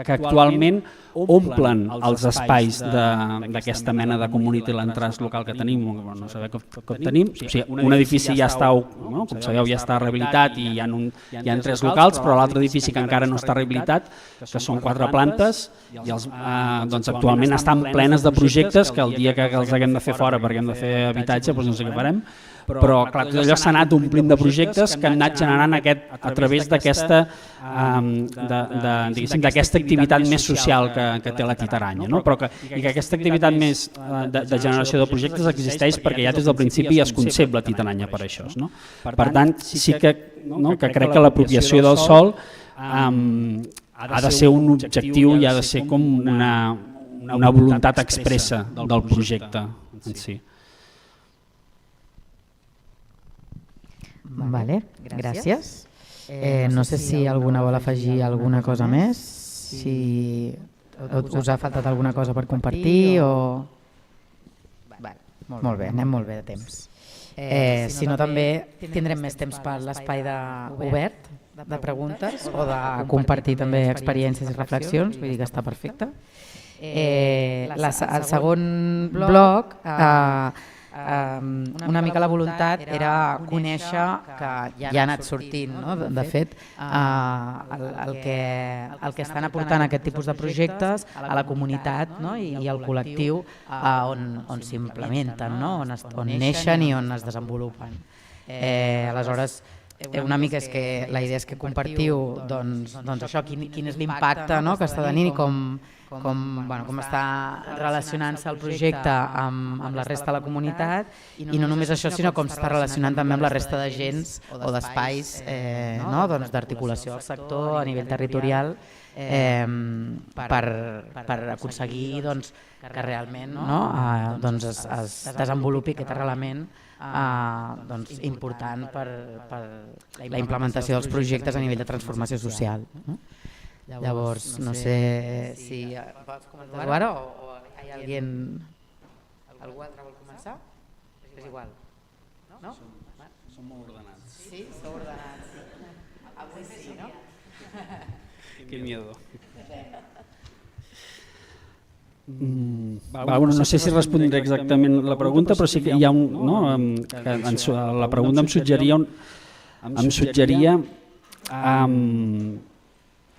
actualment omplen els espais d'aquesta mena de community land trust local que tenim, no sabem com tenim. O sigui, un edifici ja està, com sabeu, ja està rehabilitat i hi ha 3 locals, però l'altre edifici que encara no està rehabilitat, que són 4 plantes, i actualment estan plenes de projectes que el dia que els haguem de fer fora perquè hem de fer habitatge, no sé què farem, però clar, tot allò s'ha anat omplint de projectes que han anat generant a través d'aquesta activitat més social que té la Titaranya, i que aquesta activitat més de generació de projectes existeix perquè ja des del principi es concep la Titaranya per això. Per tant, sí que crec que l'apropiació del sòl ha de ser un objectiu i ha de ser com una voluntat expressa del projecte en si. Vale, gràcies. No sé si alguna vol afegir alguna cosa més, si us ha faltat alguna cosa per compartir o... Molt bé, anem molt bé de temps. Si no, també tindrem més temps per l'espai obert de preguntes o de compartir també experiències i reflexions, vull dir que està perfecte. El segon bloc, una mica la voluntat era conèixer que ja ha anat sortint, de fet, el que estan aportant aquest tipus de projectes a la comunitat i al col·lectiu on s'implementen, on neixen i on es desenvolupen. Aleshores, una mica és que la idea és que compartiu això, quin és l'impacte que està tenint i com està relacionant-se el projecte amb la resta de la comunitat, i no només això, sinó com s'està relacionant també amb la resta d'agents o d'espais d'articulació del sector a nivell territorial per aconseguir que realment es desenvolupi aquest arrelament important per la implementació dels projectes a nivell de transformació social. Llavors, no sé si pots comentar-ho ara o hi ha algú altre vol començar? És igual. No? Som molt ordenats. Sí, sou ordenats. Avui sí, no? Qué miedo. No sé si respondré exactament la pregunta, però sí que hi ha la pregunta em suggeria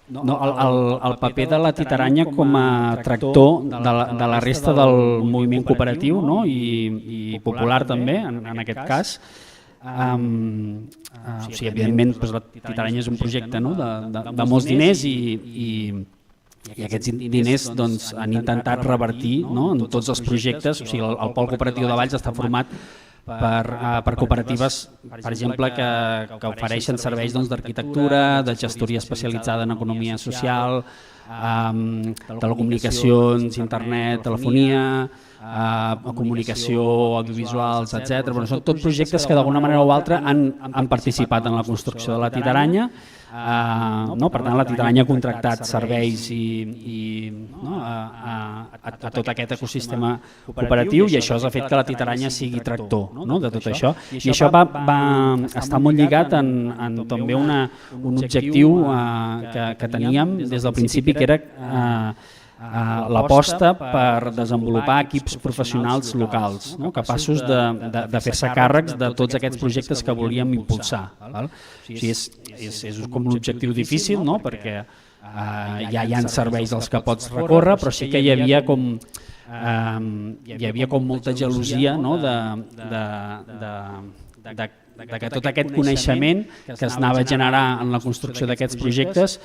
el paper de la Titaranya com a tractor de la resta del moviment cooperatiu i popular també, en aquest cas. Evidentment, la Titaranya és un projecte de molts diners i aquests diners han intentat revertir en tots els projectes. El pol cooperatiu de Valls està format per cooperatives, per exemple, que ofereixen serveis d'arquitectura, de gestoria especialitzada en economia social, telecomunicacions, internet, telefonia, comunicació, audiovisuals, etc. Són tots projectes que d'alguna manera o altra han participat en la construcció de la Titaranya. Per tant, la Titaranya ha contractat serveis a tot aquest ecosistema cooperatiu i això ha fet que la Titaranya sigui tractor de tot això. I això va estar molt lligat en també un objectiu que teníem des del principi, que era l'aposta per desenvolupar equips professionals locals, capaços de fer-se càrrecs de tots aquests projectes que volíem impulsar. És com un objectiu difícil, perquè ja hi ha serveis als que pots recórrer, però sí que hi havia com molta gelosia de que tot aquest coneixement que es anava a generar en la construcció d'aquests projectes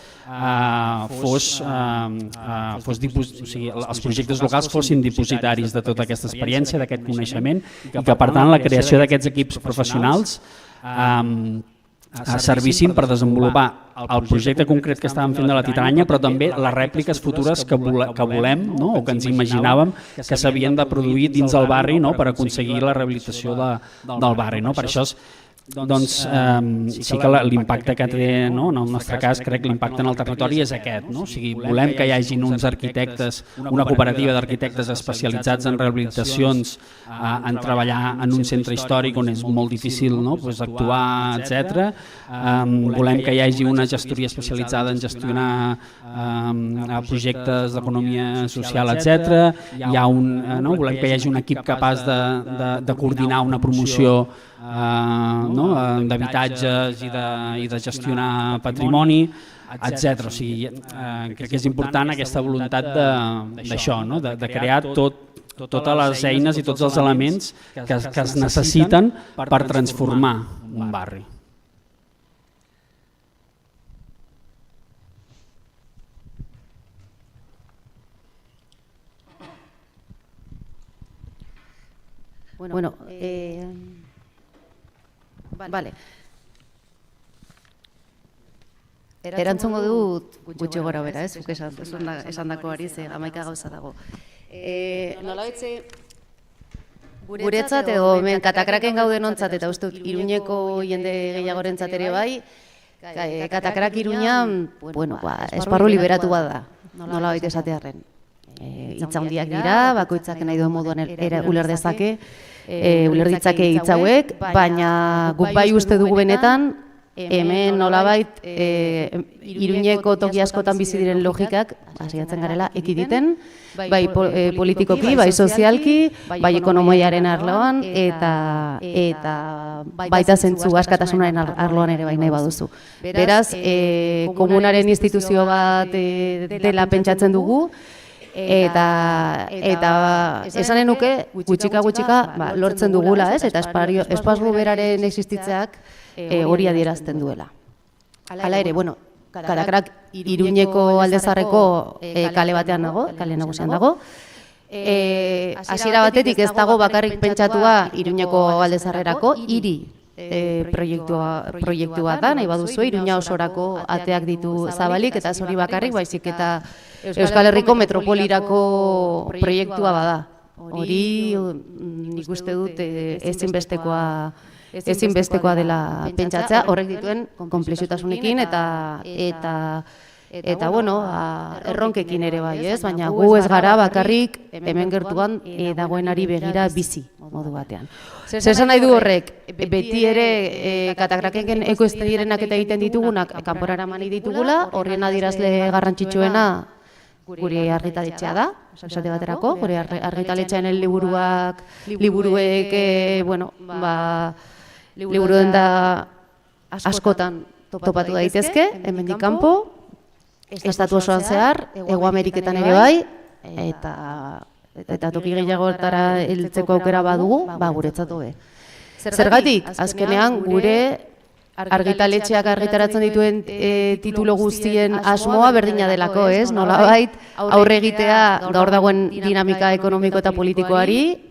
els projectes locals fossin dipositaris de tota aquesta experiència, d'aquest coneixement, i que per tant la creació d'aquests equips professionals servissin per desenvolupar el projecte concret que estàvem fent de la Titaranya, però també les rèpliques futures que volem o que ens imaginàvem que s'havien de produir dins del barri per aconseguir la rehabilitació del barri. Per això Doncs sí que l'impacte que té, no? En el nostre cas crec que l'impacte en el territori és aquest, no? O sigui, volem que hi hagin uns arquitectes, una cooperativa d'arquitectes especialitzats en rehabilitacions, en treballar en un centre històric on és molt difícil, no? Pues actuar, etc. Volem que hi hagi una gestoria especialitzada en gestionar projectes d'economia social, etc. Volem que hi hagi un equip capaç de coordinar una promoció d'habitatges i de gestionar patrimoni, etc. O sigui, crec que és important aquesta voluntat d'això, de crear totes les eines i tots els elements que es necessiten per transformar un barri. Bueno, vale. Erantzungo dut gutxi gora bera, zuk esan dako ari ze 11 gauza dago. Nolabaitze guretzat edo hemen Katakraken gauden ontzat eta uste dut Iruñeko jende gehiagorentzat ere bai, Katakrak Iruñan, esparru liberatu bada, nolabait esatearren. Hitza handiak dira, bakoitzak nahi duen moduan uler dezake, uler ditzake hitz hauek, baina guk bai uste dugu benetan, hemen nolabait Iruñeko toki askotan bizi diren logikak, hasiatzen garela, ekiditen, bai politikoki, bai sozialki, bai ekonomiaren arloan, eta baita zentzu askatasunaren arloan ere bai nahi baduzu. Beraz, komunaren instituzio bat dela pentsatzen dugu, eta esanen nuke gutxika lortzen dugula, eta espazio beraren existitzeak hori adierazten duela. Hala ere, Katakrak Iruñeko Aldezarreko kale batean dago, kale nagusian dago. Hasiera batetik ez dago bakarrik pentsatua Iruñeko Aldezarrerako, hiri proiektua da, nahi baduzu, Iruña osorako ateak ditu zabalik, eta ez hori bakarrik, baizik eta Euskal Herriko metropolirako proiektua bada. Hori nik uste dut ezinbestekoa dela pentsatzea, horrek dituen konplexutasunekin eta erronkekin ere bai, ez? Baina gu ez gara bakarrik hemen gertuan dagoenari begira bizi modu batean. Zer nahi du horrek, beti ere Katakraken ekoiztedirenak eta egiten ditugunak kanpora eraman ditugula, horren adierazle garrantzitsuena gure argitaletxea da, esate baterako, gure argitaletxean liburuek, liburuen da askotan topatu daitezke, hemendik kanpo, estatu osoan zehar, Hego Ameriketan ere bai, eta toki gehiagotara heltzeko aukera badugu, guretzat hobe. Zergatik, azkenean gure argitaletxeak argitaratzen dituen titulo guztien asmoa berdina delako, ez? Nolabait aurre egitea gaur dagoen dinamika ekonomiko eta politikoari,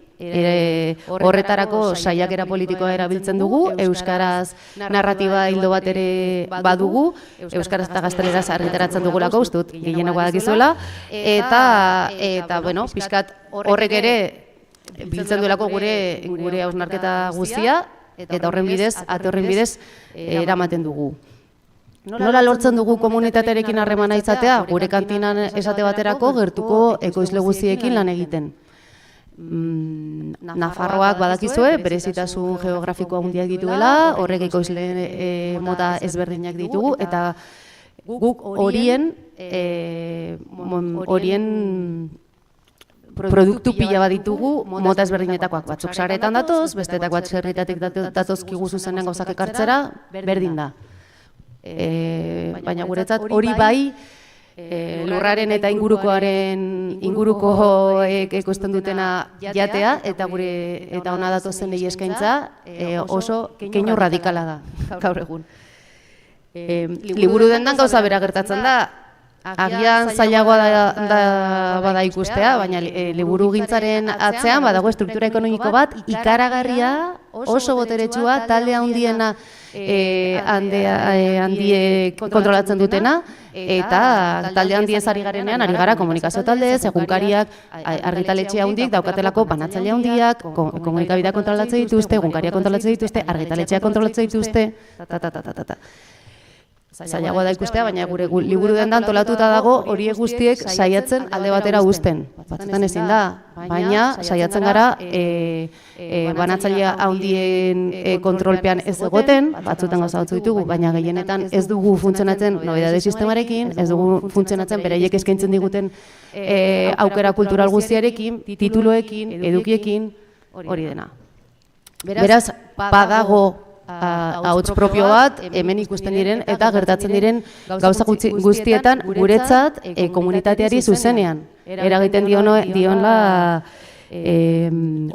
horretarako saiakera politikoa erabiltzen dugu, euskaraz narratiba hildo bat ere badugu, euskaraz eta gazteleraz argitaratzen dugulako, uste dut gehieneko badakizuela, eta pixkat horrek ere biltzen duelako gure hausnarketa guztia, eta horren bidez, eramaten dugu. Nola lortzen dugu komunitatearekin harremana izatea? Gure kantinan esate baterako gertuko ekoizle guztiekin lan egiten. Nafarroak badakizue, berezitasun geografikoa handiak dituela, horrek ekoizle mota ezberdinak ditugu, eta guk horien produktu pila bat ditugu mota ezberdinetakoak. Batzuk saretan datoz, bestetakoak zerritatik datozkigu zuzenean gauzak ekartzera, berdin da. Baina guretzat hori bai, lurraren eta ingurukoek ekoizten dutena jatea, eta ona datozen egi eskaintza oso keinu radikala da, gaur egun. Liburu dendan gauza bera gertatzen da, Agian zailagoa bada ikustea, baina liburugintzaren atzean badago estruktura ekonomiko bat ikaragarria, oso boteretsua, talde handiena handiek kontrolatzen dutena, eta talde handiez ari garenean, ari gara komunikazio taldez, egunkariak, argitaletxe handik, daukatelako banatzaile handiak, komunikabideak kontrolatzen dituzte, egunkariak kontrolatzen dituzte, argitaletxeak kontrolatzen dituzte, Zailagoa da ikustea, baina gure liburu dendan antolatuta dago horiek guztiek saiatzen alde batera uzten. Batzutan ezin da, baina saiatzen gara banatzailea handien kontrolpean ez egoten, batzutan gauza batzu ditugu, baina gehienetan ez dugu funtzionatzen nobedade sistemarekin, ez dugu funtzionatzen beraiek eskaintzen diguten aukera kultural guztiarekin, tituluekin, edukiekin, hori dena. Beraz, badago ahots propio bat, hemen ikusten diren eta gertatzen diren gauza guztietan guretzat komunitateari zuzenean. Eragiten dionla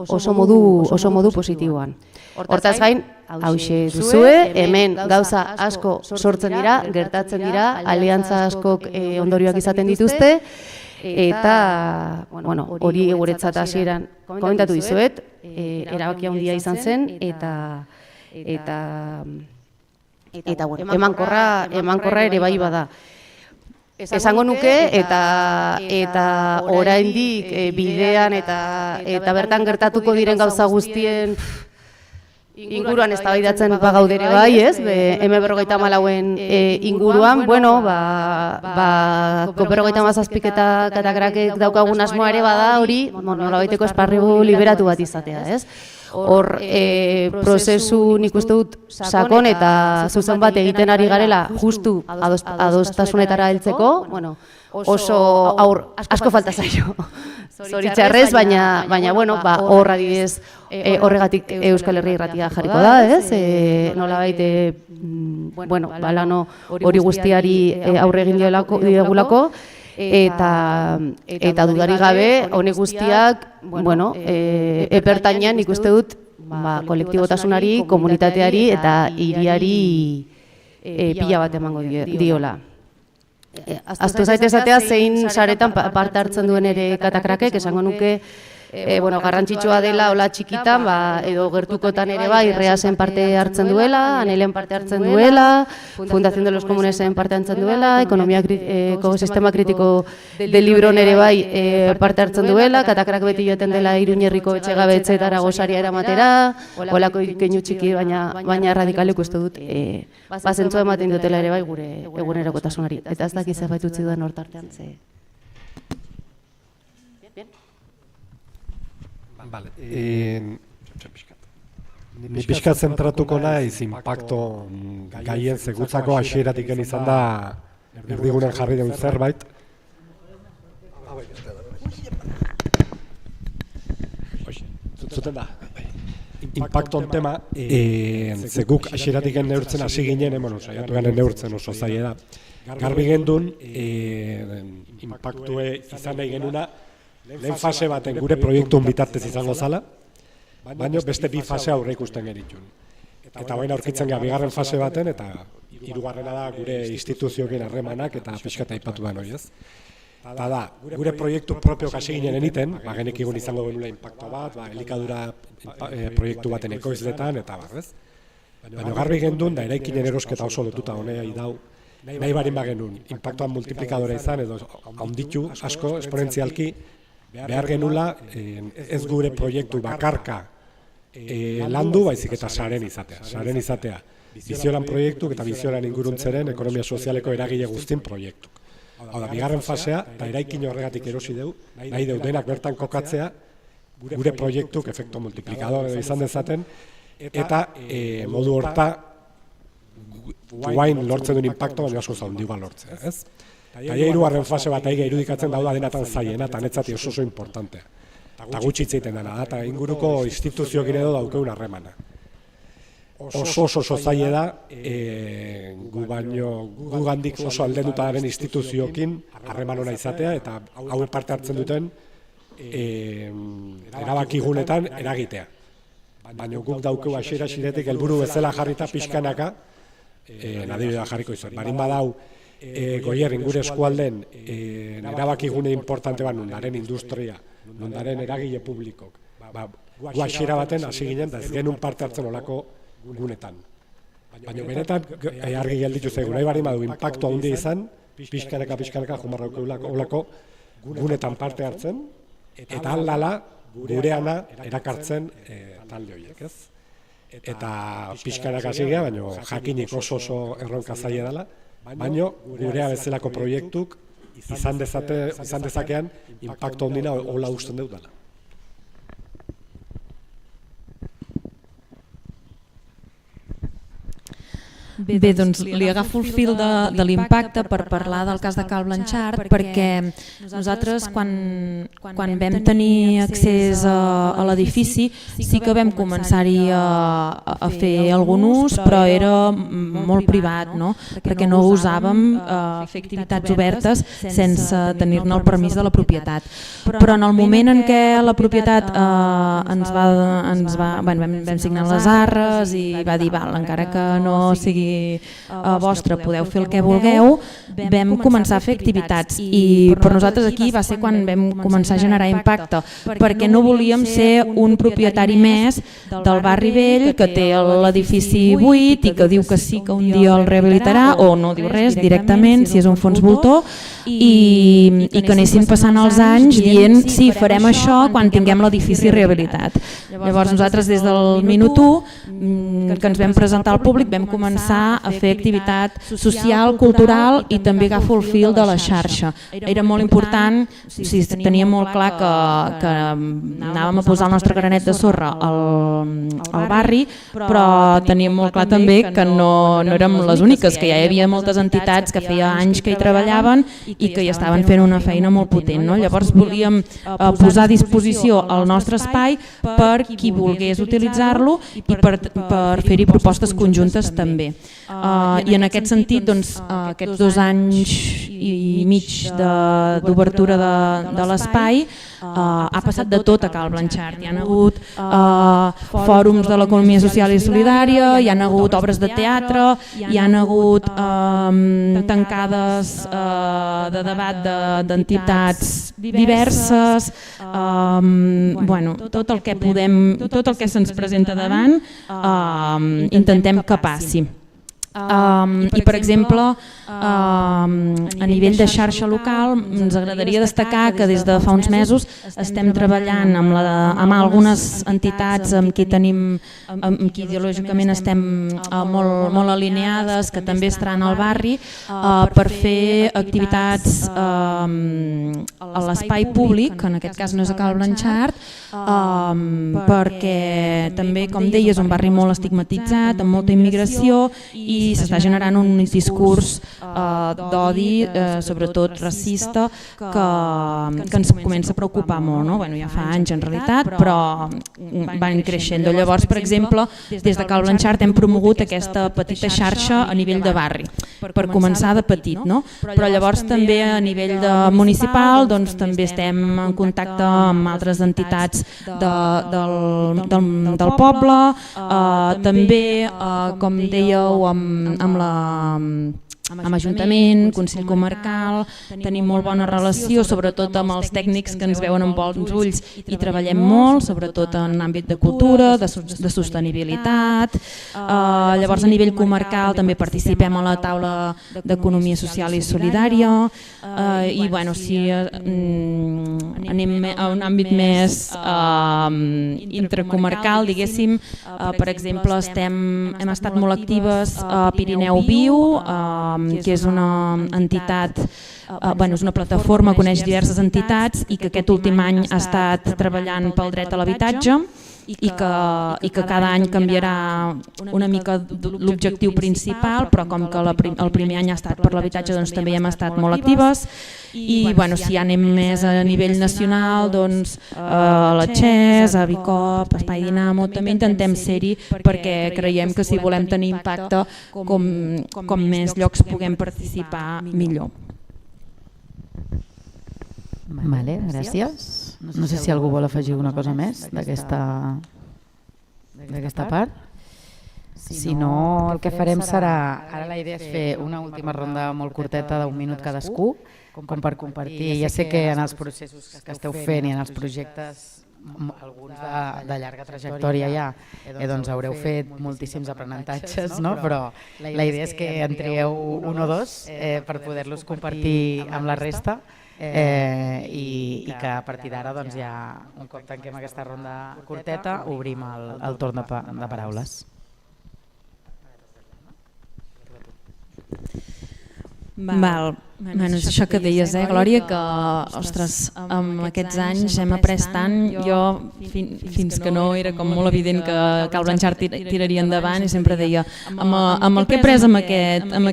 oso modu positiboan. Hortaz gain, hauxe duzue, hemen gauza asko sortzen dira, gertatzen dira, aliantza askok ondorioak izaten dituzte, eta hori guretzat hasieran komentatu dizuet, erabakia handia izan zen, eta emankorra ere bai bada. Esango nuke eta oraindik bidean eta bertan gertatuko diren gauza guztien inguruan eztabaidatzen bagaudere bai, ez? M54en inguruan, bueno, COP27 eta Katakrakek daukagun asmoa ere bada hori, nolabaiteko esparru liberatu bat izatea, ez? Hor prozesu nik uste dut sakon eta zuzen bat egiten ari garela justu adostasunetara heltzeko, oso asko falta zaio. Zoritxarrez, baina hor adibidez horregatik Euskal Herria Irratia jarriko da, ez? Nolabait lano hori guztiari aurre egin diogulako, eta dudarik gabe, honek guztiak, epertainan ikuste dut kolektibotasunari, komunitateari eta hiriari pila bat emango diola. Aztu zaitezatea zein saretan parte hartzen duen ere Katakrakek, esango nuke garrantzitsua dela hola txikitan, edo gertukotan ere bai, Reasen parte hartzen duela, Anelen parte hartzen duela, Fundación de los Comunesen parte hartzen duela, Sistema Kritiko del Libron ere bai parte hartzen duela, Katakrak beti joeten dela Iruñerriko etxegabetzetara gosaria eramatera, holako keinu txiki, baina radikalek uste dut, bazentzua ematen dutela ere bai gure egunerokotasunari. Eta ez dakiz zerbait utzi duen hortartean, ze... Pixka zentratuko naiz inpakto gaien segutzako hasieratik izan da erdigunen jarri duen zerbait. Zuten da, inpakton tema, zeguk hasieratik neurtzen hasi ginen, saiatu garen neurtzen oso zaila da. Garbi gendun, inpaktue izan nahi genuna, lehen fase baten gure proiektun bitartez izango zala, baina beste bi fase aurre ikusten genitun. Eta baina aurkitzen gara bigarren fase baten, eta hirugarrena da gure instituzioekin harremanak eta pixkata aipatu da hori, ez? Eta da, gure proiektu propio hasi ginen egiten, genekigun izango genula inpakto bat, elikadura proiektu baten ekoizletan, eta ez? Baina garbi gendun, da eraikinen erosketa oso lotuta honea idau, nahi barin bagenun, inpaktoan multiplikadora izan, edo handitu asko, esponentzialki, behar genula ez gure proiektu bakarka landu, baizik eta saren izatea. Bizioran proiektuk eta bizioran inguruntzeren ekonomia sozialeko eragile guztien proiektuk. Hau da, bigarren fasea, eta eraikin horregatik erosi deu, nahi deu denak bertan kokatzea, gure proiektuk efektu multiplikador izan dezaten, eta modu horta guain lortzen duen impacto, baina asko zaundiua lortzea, ez? Eta hirugarren fase bat aiga irudikatzen dauda denatan zaiena, eta netzati oso importantea. Eta gutxi itzeiten dena, eta inguruko instituzioekin edo daukeun harremana. Oso zaile da, gu gandik oso aldenduta daren instituzioekin harreman hona izatea, eta hauen parte hartzen duten erabakigunetan eragitea. Baina guk daukeu hasiera-hasieratik helburu bezala jarrita pixkanaka, adibidea jarriko izan. Barin badau, goierrin gure eskualden erabakigune importante bat nundaren industria, nundaren eragile publikok. Guaxera baten hasi ginen da ez genuen parte hartzen olako gunetan. Baina benetan argi gelditu zaigu, nahi bari badu impactu handia izan, pixkaneka jumarrauk olako gunetan parte hartzen, eta aldala gureana erakartzen talde horiek, ez? Eta pixkanaka hasi geha, baina jakinik oso erronka zaila dela, baina gurea bezalako proiektuk izan dezakean impactu handina hola usten dut dela. Bé, doncs li agafo el fil de l'impacte per parlar del cas de Cal Blanchard, perquè nosaltres quan vam tenir accés a l'edifici sí que vam començar-hi a fer algun ús, però era molt privat, perquè no usàvem fer activitats obertes sense tenir-ne el permís de la propietat. Però en el moment en què la propietat vam signar les arres i va dir, encara que no sigui vostre, podeu fer el que vulgueu, vam començar a fer activitats i per nosaltres aquí va ser quan vam començar a generar impacte, perquè no volíem ser un propietari més del barri vell que té l'edifici buit i que diu que sí que un dia el rehabilitarà o no diu res directament si és un fons voltor i que anessin passant els anys dient sí, farem això quan tinguem l'edifici rehabilitat. Llavors nosaltres des del minut 1 que ens vam presentar al públic vam començar a fer activitat social, cultural i també agafo el fil de la xarxa. Era molt important, teníem molt clar que anàvem a posar el nostre granet de sorra al barri, però teníem molt clar també que no érem les úniques, que ja hi havia moltes entitats que feia anys que hi treballaven i que hi estaven fent una feina molt potent. Llavors volíem posar a disposició el nostre espai per qui volgués utilitzar-lo i per fer-hi propostes conjuntes també. I en aquest sentit, aquests 2 anys i mig d'obertura de l'espai ha passat de tot a Cal Blanchard. Hi ha hagut fòrums de l'economia social i solidària, hi ha hagut obres de teatre, hi ha hagut tancades de debat d'entitats diverses, tot el que podem, tot el que se'ns presenta davant intentem que passi. I per exemple a nivell de xarxa local ens agradaria destacar que des de fa uns mesos estem treballant amb algunes entitats amb qui ideològicament estem molt alineades, que també estaran al barri, per fer activitats a l'espai públic, en aquest cas no és a Cal Blanchard, perquè també, com deia, és un barri molt estigmatitzat, amb molta immigració i s'està generant un discurs d'odi, sobretot racista, que ens comença a preocupar molt. Ja fa anys en realitat, però van creixent. Llavors, per exemple, des de Cal Blanchard hem promogut aquesta petita xarxa a nivell de barri, per començar de petit. Però llavors també a nivell municipal també estem en contacte amb altres entitats del poble, també, com dèieu, amb Ajuntament, Consell Comarcal, tenim molt bona relació, sobretot amb els tècnics que ens veuen amb bons ulls i treballem molt, sobretot en l'àmbit de cultura, de sostenibilitat. Llavors a nivell comarcal també participem a la taula d'economia social i solidària i si anem a un àmbit més intracomarcal, diguéssim, per exemple hem estat molt actives a Pirineu Viu, que és una entitat, és una plataforma que coneix diverses entitats i que aquest últim any ha estat treballant pel dret a l'habitatge i que cada any canviarà una mica l'objectiu principal, però com que el primer any ha estat per l'habitatge, també hi hem estat molt actives. I si anem més a nivell nacional, a la XES, a Bicop, a Espai Dinamo, també intentem ser-hi perquè creiem que si volem tenir impacte, com més llocs puguem participar, millor. Vale, gràcies. No sé si algú vol afegir una cosa més d'aquesta part. Si no, el que farem serà... Ara la idea és fer una última ronda molt curteta d'un minut cadascú, com per compartir. Ja sé que en els processos que esteu fent i en els projectes, alguns de llarga trajectòria ja, doncs haureu fet moltíssims aprenentatges, però la idea és que en trieu un o dos per poder-los compartir amb la resta i que a partir d'ara, ja un cop tanquem aquesta ronda curteta, obrim el torn de paraules. Val. És això que deies, Glòria, que ostres, amb aquests anys hem après tant. Jo, fins que no era com molt evident que Cal Blanchard tiraria endavant, i sempre deia, amb el que he après amb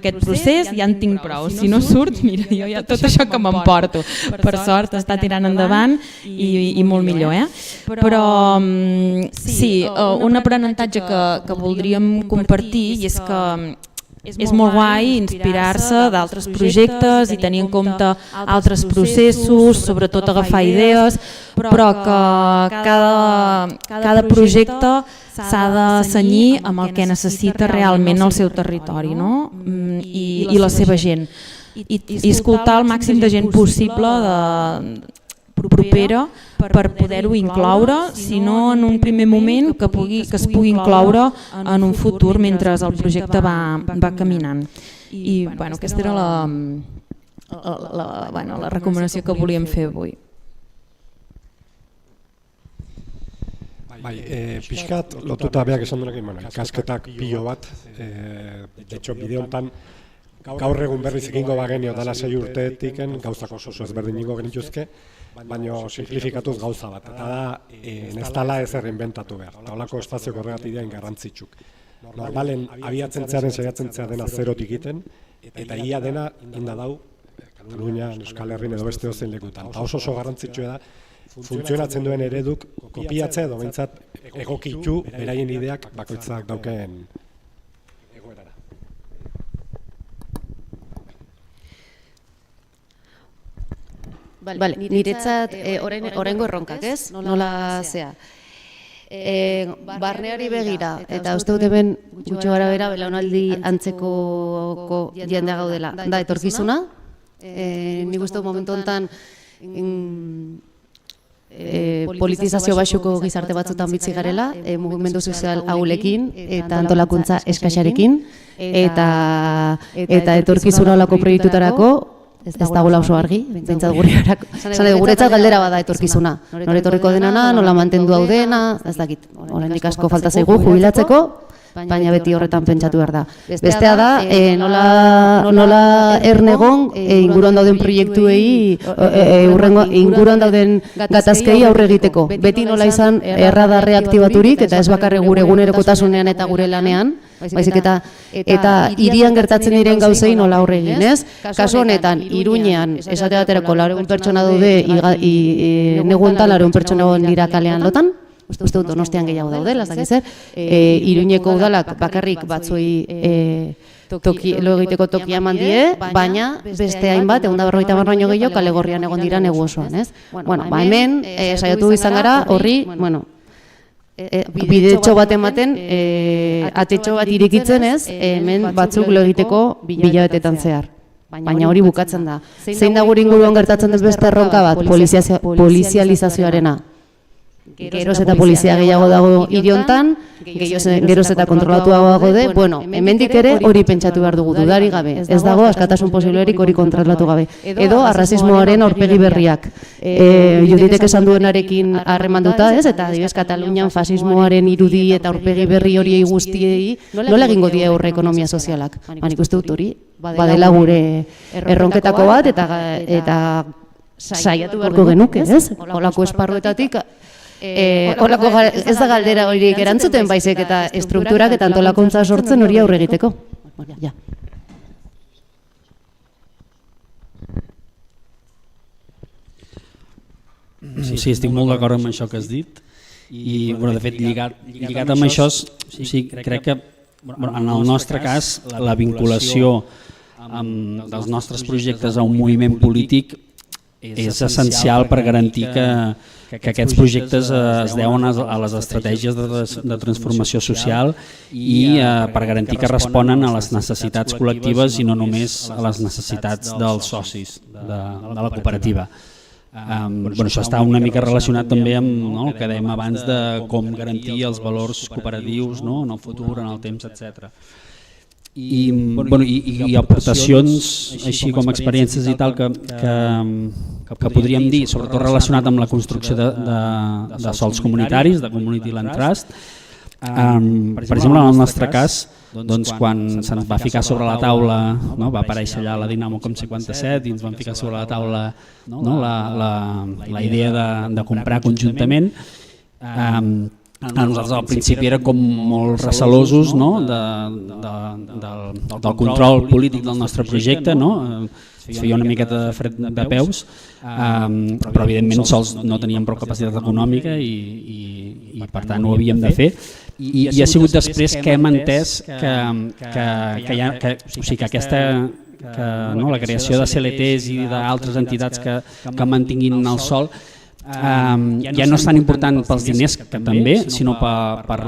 aquest procés ja en tinc prou. Si no surt, mira, jo ja tot això que m'emporto. Per sort està tirant endavant i molt millor. Però sí, un aprenentatge que voldríem compartir, i és que és molt guai inspirar-se d'altres projectes i tenir en compte altres processos, sobretot agafar idees, però que cada projecte s'ha de cenyir amb el que necessita realment el seu territori i la seva gent. I escoltar el màxim de gent possible propera per poder-ho incloure, si no en un primer moment que es pugui incloure en un futur mentre el projecte va caminant. I aquesta era la recomanació que volíem fer avui. Pixkat, lotuta beak esan duenekin, ikasketak pilo bat, etxo bide honetan, gaur egun berriz egingo bagenio dala 6 urteetiken, gauzak oso ezberdin ingo genituzke, baina simplifikatuz gauza bat, eta da, ez dala ezer inventatu behar, eta holako espazio horregatik dian garrantzitsuk. Normalen, abiatzen zearen, saiatzen zearen dena zerotik egiten, eta ia dena inda dau, Katalunia, Euskal Herrin edo beste ozein lekutan. Eta oso garrantzitsua da, funtzionatzen duen ereduk kopiatzea edo behintzat egokitu beraien ideak bakoitzak dauken egoerara. Niretzat oraingo erronkak, ez? Nola zea. Barneari begira, eta uste dut hemen gutxo gara bera belaunaldi antzeko jendea gaudela. Da, etorkizuna, nik uste momentu honetan politizazio baxuko gizarte batzutan bitzi garela, mugimendu sozial ahulekin eta antolakuntza eskaxarekin, eta etorkizuna olako proiektutarako ez dagoela oso argi, bintzat guretzat galdera bada etorkizuna. Nore etorriko denana, nola mantendu hau dena, ez dakit, oraindik asko falta zaigu jubilatzeko, baina beti horretan pentsatu behar da. Bestea da, nola ernegon inguruan dauden proiektuei, inguruan dauden gatazkei aurre egiteko. Beti nola izan errada reaktibaturik, eta ez bakarre gure egunerokotasunean eta gure lanean, baizik eta hirian gertatzen diren gauzei nola aurre egin, ez? Kasu honetan, Iruñean, esate baterako 400 pertsona daude, negu hontan 400 pertsona dira kalean lotan, uste dut Donostian gehiago daudela, ez dakiz zer, Iruñeko udalak bakarrik batzuei lo egiteko tokia eman die, baina beste hainbat, 150 baino gehiago kale gorrian egon dira negu osoan, ez? Hemen, saiatu izan gara, horri, bidetxo bat ematen, atetxo bat irekitzen ez, hemen batzuk lo egiteko bilabetetan zehar. Baina hori bukatzen da. Zein da gure inguruan gertatzen ez beste erronka bat, polizializazioarena. Geroz eta polizia gehiago dago hiri hontan, geroz eta kontrolatuago gaude, hemendik ere hori pentsatu behar dugu dudarik gabe. Ez dago askatasun posiblerik hori kontrolatu gabe. Edo arrazismoaren aurpegi berriak. Juditek esan duenarekin harremanduta, ez? Eta adibidez Katalunian fasismoaren irudi eta aurpegi berri horiei guztiei nola egingo die aurre ekonomia sozialak. Nik uste dut hori badela gure erronketako bat eta saiatu beharko genuke, ez? Holako esparruetatik ez da galdera horiek erantzuten baizik eta estrukturak eta antolakuntza sortzen hori aurre egiteko. Sí, estic molt d'acord amb això que has dit i, de fet, lligat amb això, crec que en el nostre cas la vinculació dels nostres projectes a un moviment polític és essencial per garantir que aquests projectes es deuen a les estratègies de transformació social i per garantir que responen a les necessitats col·lectives i no només a les necessitats dels socis de la cooperativa. Això està una mica relacionat també amb el que dèiem abans de com garantir els valors cooperatius en el futur, en el temps, etc. I aportacions així com experiències i tal que podríem dir, sobretot relacionat amb la construcció de sols comunitaris, de Community Land Trust. Per exemple, en el nostre cas, quan se'ns va ficar sobre la taula, va aparèixer allà la Dinamo Com 57 i ens van ficar sobre la taula la idea de comprar conjuntament, nosaltres al principi era com molt recelosos del control polític del nostre projecte, feia una miqueta de fred de peus, però evidentment sols no teníem prou capacitat econòmica i per tant ho havíem de fer. I ha sigut després que hem entès que la creació de CLTs i d'altres entitats que mantinguin el sòl ja no és tan important pels diners, que també, sinó pel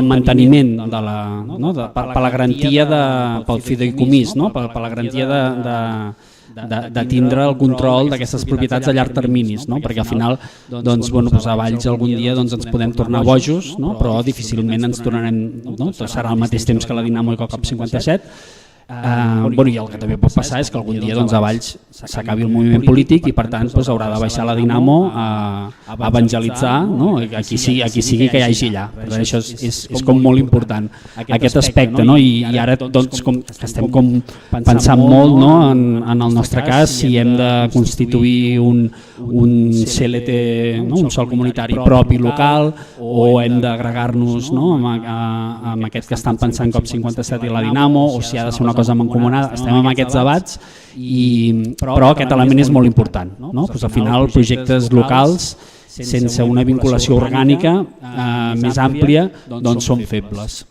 manteniment, per la garantia, pel fideïcomís, per la garantia de tindre el control d'aquestes propietats a llarg terminis, perquè al final a Valls algun dia ens podem tornar bojos, però difícilment ens tornarem, serà al mateix temps que la Dinamo i que el COP 57, i el que també pot passar és que algun dia a Valls s'acabi el moviment polític i per tant haurà de baixar la Dinamo a evangelitzar a qui sigui que hi hagi allà. Per tant, això és com molt important aquest aspecte, i ara estem pensant molt en el nostre cas si hem de constituir un CLT, un sòl comunitari propi local, o hem d'agregar-nos amb aquest que estan pensant COP 57 i la Dinamo, o si ha de ser una cosa mancomunada. Estem en aquests debats, però aquest element és molt important. Al final, projectes locals sense una vinculació orgànica més àmplia són febles.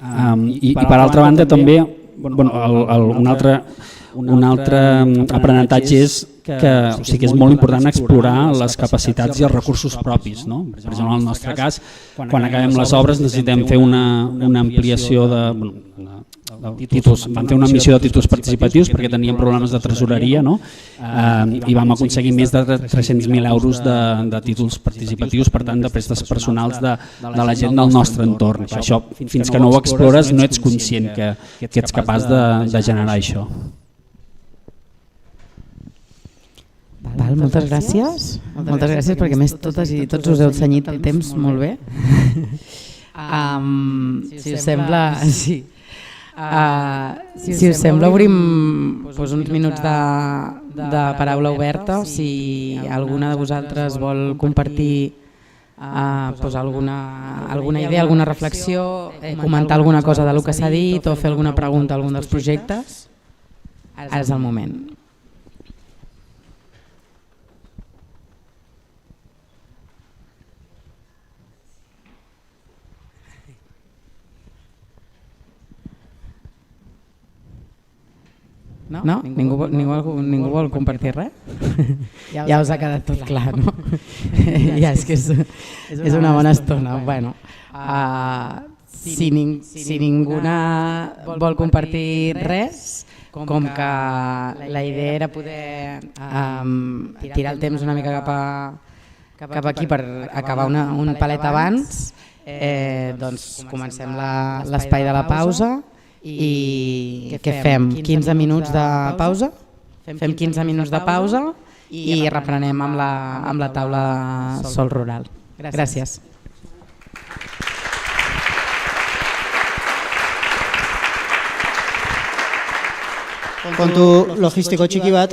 I per altra banda també un altre aprenentatge és que és molt important explorar les capacitats i els recursos propis. Per exemple, en el nostre cas, quan acabem les obres necessitem fer una ampliació de títols. Vam fer una missió de títols participatius perquè teníem problemes de tresoreria i vam aconseguir més de 300.000 euros de títols participatius, per tant de préstecs personals de la gent del nostre entorn. Això, fins que no ho explores, no ets conscient que ets capaç de generar això. Moltes gràcies. Moltes gràcies perquè més totes i tots us heu cenyit el temps molt bé. Si us sembla, si us sembla obrim uns minuts de paraula oberta. Si alguna de vosaltres vol compartir alguna idea, alguna reflexió, comentar alguna cosa del que s'ha dit o fer alguna pregunta a algun dels projectes, ara és el moment. No? Ningú vol compartir res? Ja us ha quedat tot clar, no? Ja, és que és una bona estona. Si ningú vol compartir res, com que la idea era poder tirar el temps una mica cap aquí per acabar un palet abans, doncs comencem l'espai de la pausa. I què fem? 15 minuts de pausa? Fem 15 minuts de pausa i reprenem amb la taula de Sol Rural. Gràcies. Kontu logistiko txiki bat,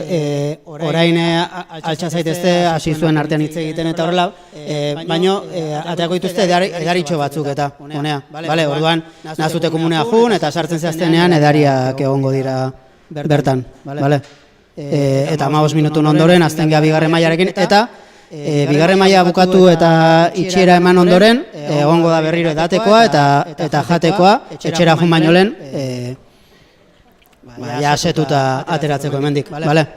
orain altxa zaitezte, hasi zuen artean hitz egiten eta horrela, baino ateako dituzte edaritxo batzuk eta honea. Orduan, nazute komunea jun eta sartzen zehaztenean edariak egongo dira bertan. Eta 15 minutun ondoren, azten geha bigarren mailarekin, eta bigarren maila bukatu eta itxiera eman ondoren, egongo da berriro edatekoa eta jatekoa, etxera jun baino lehen, ja asetuta ateratzeko hemendik, bale?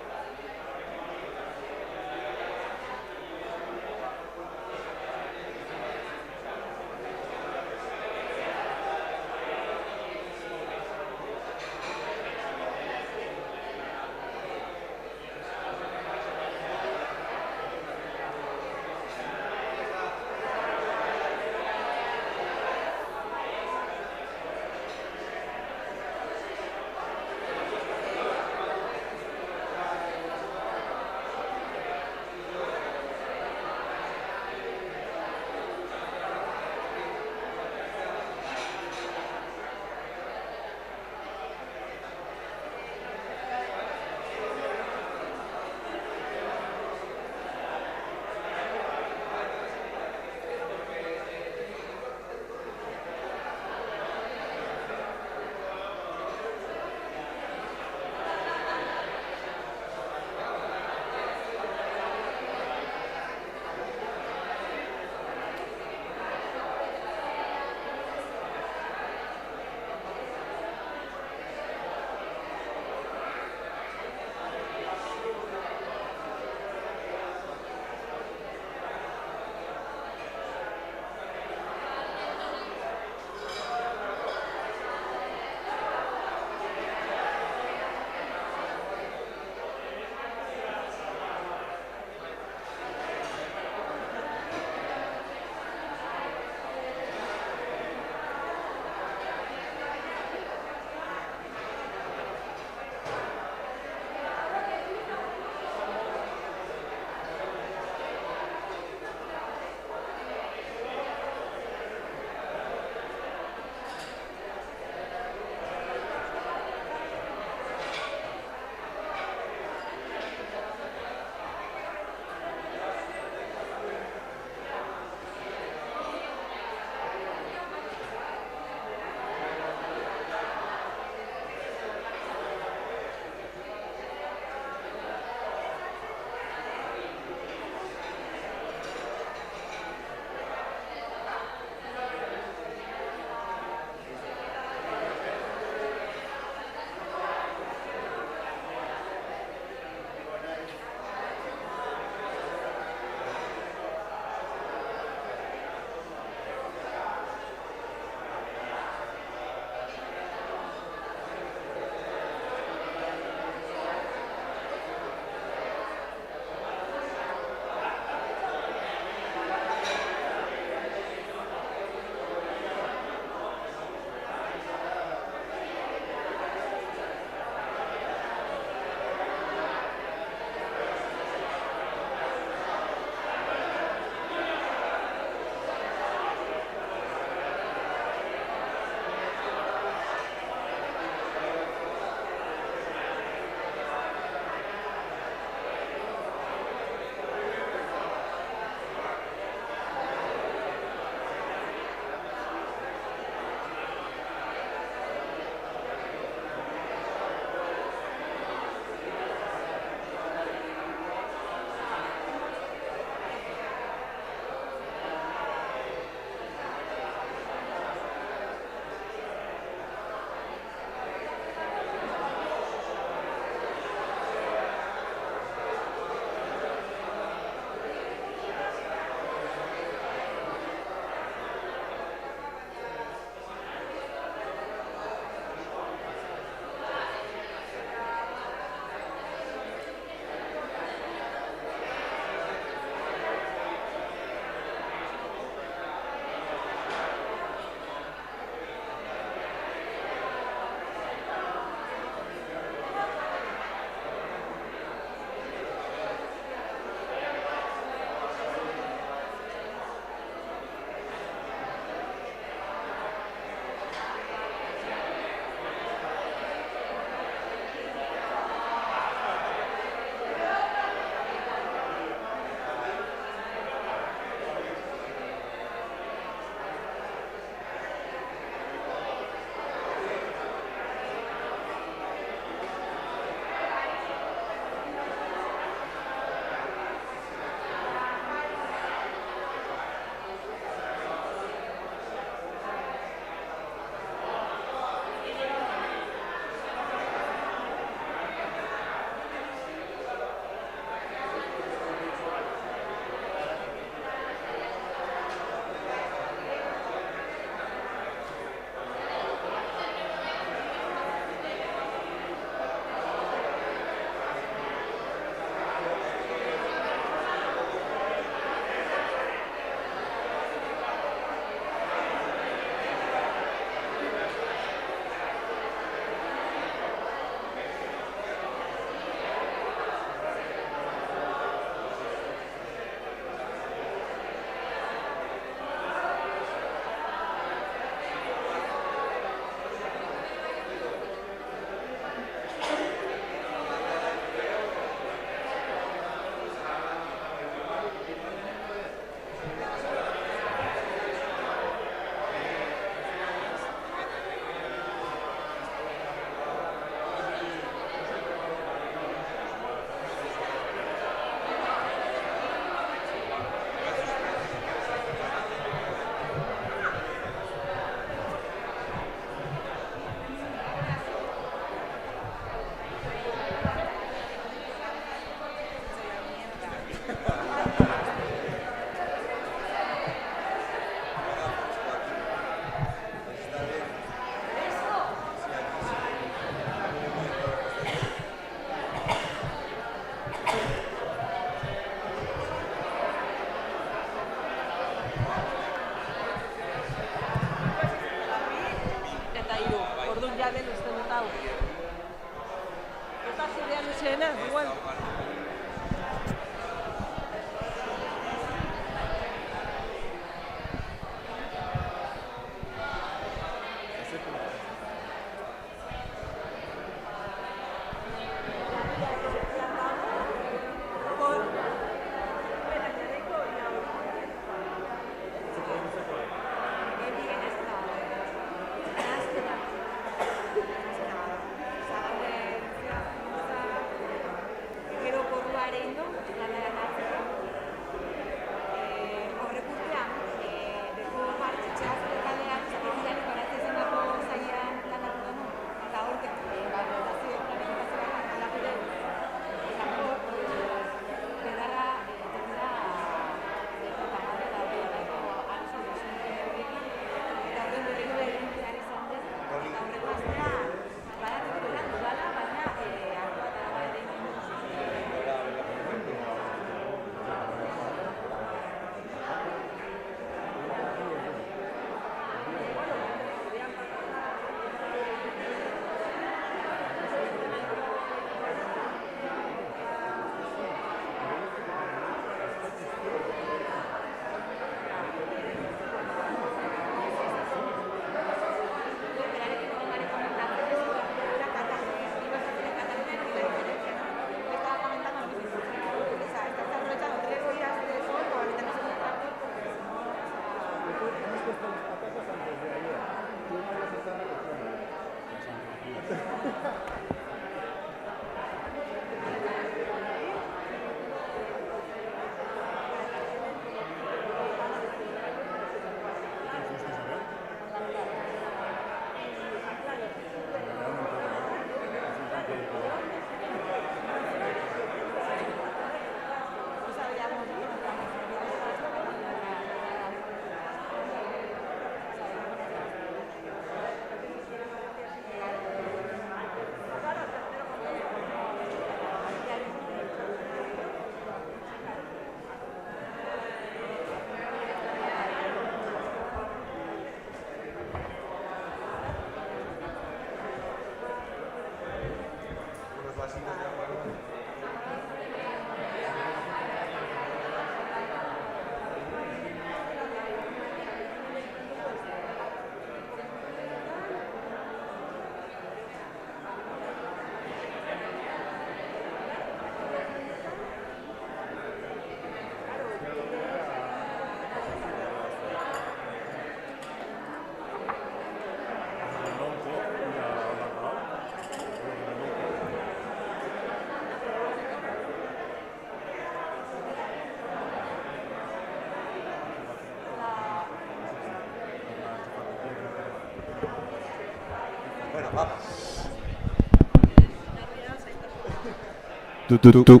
Tu.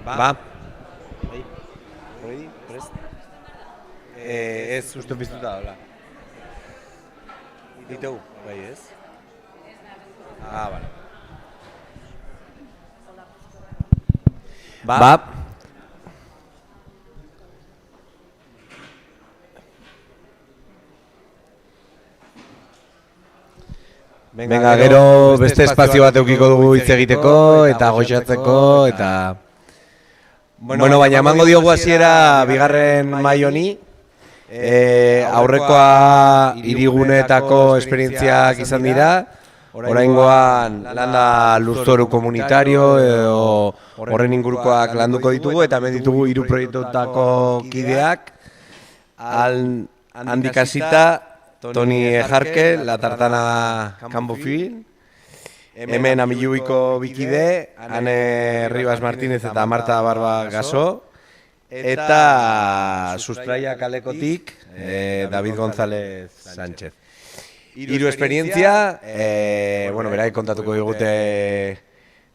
Ba. Ready? Prest? Ez uste piztuta hola. Ditugu, bai ez? Vale. Ba. Venga, gero beste espazio bat eukiko dugu hitz egiteko eta goxatzeko eta... Bueno, baina emango diogu hasiera bigarren mahai honi. Aurrekoa hiriguneetako esperientziak izan dira. Oraingoan landa lurzoru komunitario edo horren ingurukoak landuko ditugu eta hemen ditugu 3 proiektutako kideak. Handik hasita Toni Ejarke, La Tartana Campo Film, hemen Amilubiko bikide, Ane Ribas Martínez eta Marta Barba Gaso, eta Sustraia kalekotik David González Sánchez. Hiru esperientzia, beraik kontatuko digute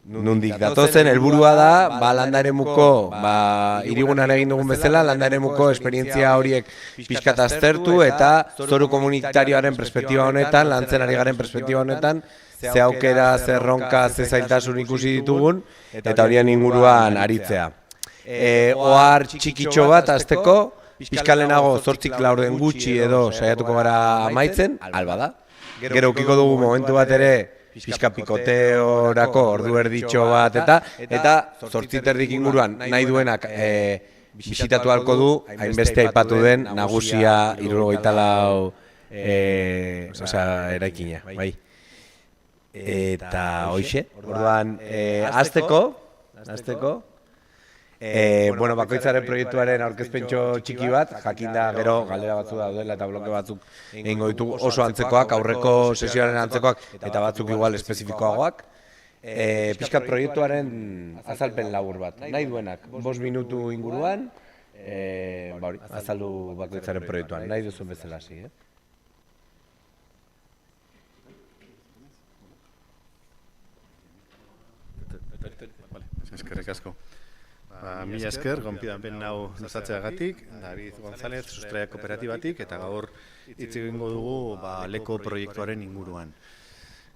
nundik datozen, helburua da, landaremuko, hirigunan egin dugun bezala, landaremuko esperientzia horiek pixkat aztertu eta zoru komunitarioaren perspektiba honetan, lantzen ari garen perspektiba honetan, ze aukera, ze erronka, ze zailtasun ikusi ditugun, eta horien inguruan aritzea. Ohar txikitxo bat azteko, pixkalenago 8 laurden gutxi edo saiatuko gara amaitzen, alba da. Gero ukiko dugu momentu bat ere, pixka pikoteorako ordu erditxo bat eta 8 inguruan nahi duenak bisitatu halko du, hainbeste aipatu den nagusia 74 eraikina, bai. Eta hoixe, orduan, azteko, bakoitzaren proiektuaren aurkezpentxo txiki bat, jakinda gero galdera batzuk daudela eta bloke batzuk egingo ditugu oso antzekoak, aurreko sesioaren antzekoak eta batzuk igual espezifikoagoak. Pixkat proiektuaren azalpen labur bat, nahi duenak, 5 minutu inguruan, azaldu bakoitzaren proiektuan, nahi duzun bezala hasi. Eskerrik asko. Mila esker, gonbidapen hau luzatzeagatik, David González, Sustraia Kooperatibatik, eta gaur hitz egingo dugu Aleko proiektuaren inguruan.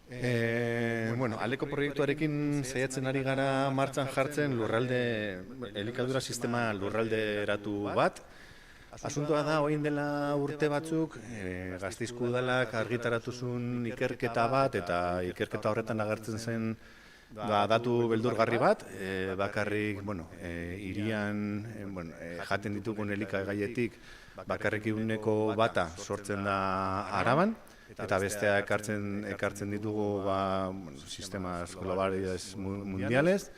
Aleko proiektuarekin saiatzen ari gara martxan jartzen elikadura sistema lurralderatu bat. Asuntoa da, orain dela urte batzuk, Gasteizko Udalak argitaratuzun ikerketa bat, eta ikerketa horretan agertzen zen datu beldurgarri bat, bakarrik hirian jaten ditugun elikagaietik bakarrik 1% sortzen da Araban, eta bestea ekartzen ditugu sistemas globales mundiales,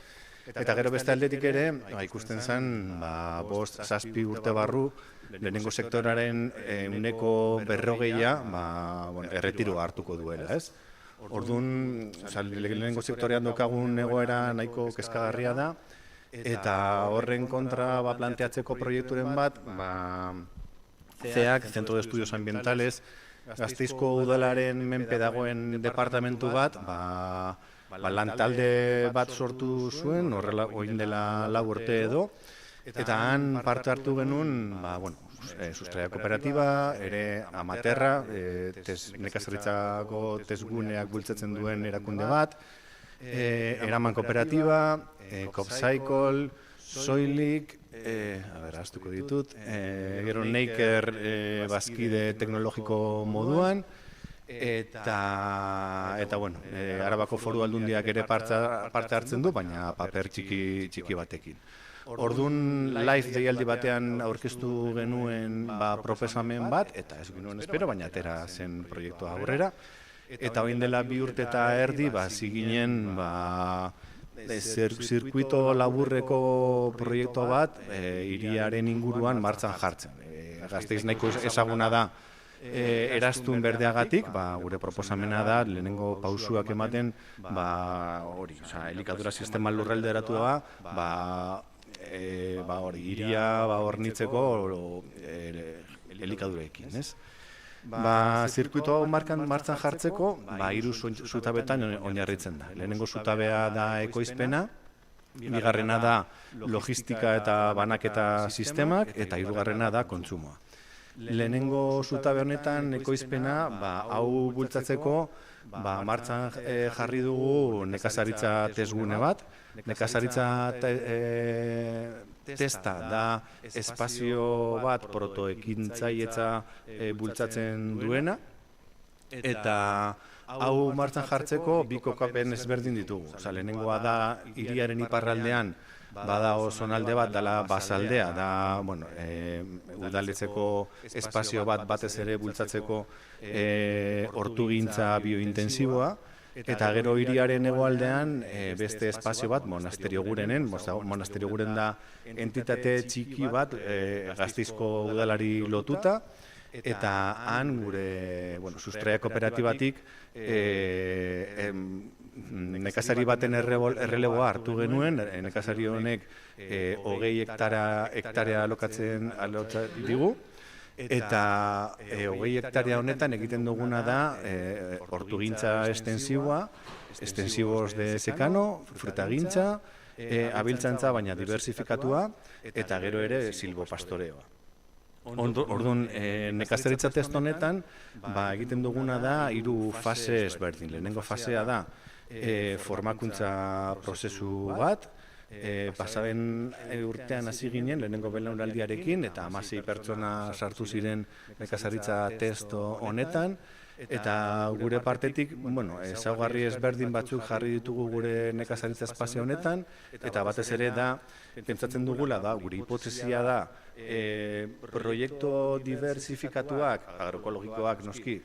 eta gero beste aldetik ere ikusten zen 5-6 urte barru lehenengo sektoraren 40% erretiro hartuko duela, ez? Orduan, lehenengo sektorean daukagun egoera nahiko kezkagarria da, eta horren kontra planteatzeko proiekturen bat, CEAC, Centro de Estudios Ambientales, Gasteizko Udalaren menpe dagoen departamentu bat, lantalde bat sortu zuen, horrela orain dela 4 urte edo, eta han parte hartu genuen, Sustraia Kooperatiba, ere Amaterra, nekazaritzako testguneak bultzatzen duen erakunde bat, Eraman Kooperatiba, Copcycle, Soilik, astuko ditut, gero Neiker bazkide teknologiko moduan, eta Arabako Foru Aldundiak ere parte hartzen du, baina paper txiki batekin. Orduan, live deialdi batean aurkeztu genuen proposamen bat, eta ez genuen espero, baina atera zen proiektua aurrera. Eta orain dela 2 urte eta erdi, ziginen zirkuito laburreko proiektu bat hiriaren inguruan martxan jartzen. Gasteiz nahiko ezaguna da Eraztun Berdeagatik, gure proposamena da, lehenengo pausuak ematen, elikadura sistema lurralderatu da, hiria hornitzeko elikadurekin, ez? Zirkuito martxan jartzeko, 3 zutabetan oinarritzen da. Lehenengo zutabea da ekoizpena, bigarrena da logistika eta banaketa sistemak, eta 3. da kontsumoa. Lehenengo zutabe honetan ekoizpena, hau bultzatzeko, martxan jarri dugu nekazaritza testgune bat. Nekazaritza testa da espazio bat protoekintzailetza bultzatzen duena, eta hau martxan jartzeko 2 kokapen ezberdin ditugu. Lehenengoa da hiriaren iparraldean bada zonalde bat dela basaldea, da udaletxeko espazio batez ere bultzatzeko hortugintza biointensiboa, eta gero hiriaren hegoaldean beste espazio bat Monasterio Gurenen, Monasterio Guren da entitate txiki bat Gasteizko udalari lotuta, eta han gure sustraia kooperatibatik nekazari baten erreleboa hartu genuen, nekazari honek 20 hektarea alokatzen digu, eta 20 hektarea honetan egiten duguna da hortugintza extensibos de secano, frutagintza, abiltzantza baina diversifikatua, eta gero ere silvopastoreoa. Orduan, nekazaritza test honetan egiten duguna da 3 fase ezberdin. Lehenengo fasea da formakuntza prozesu bat, pasaben urtean hasi ginen, lehenengo belaunaldiarekin, eta 16 pertsona sartu ziren nekazaritza test honetan, eta gure partetik, ezaugarri ezberdin batzuk jarri ditugu gure nekazaritza espazio honetan, eta batez ere da, pentsatzen dugula da, gure hipotesia da, proiektu diversifikatuak, agroekologikoak noski,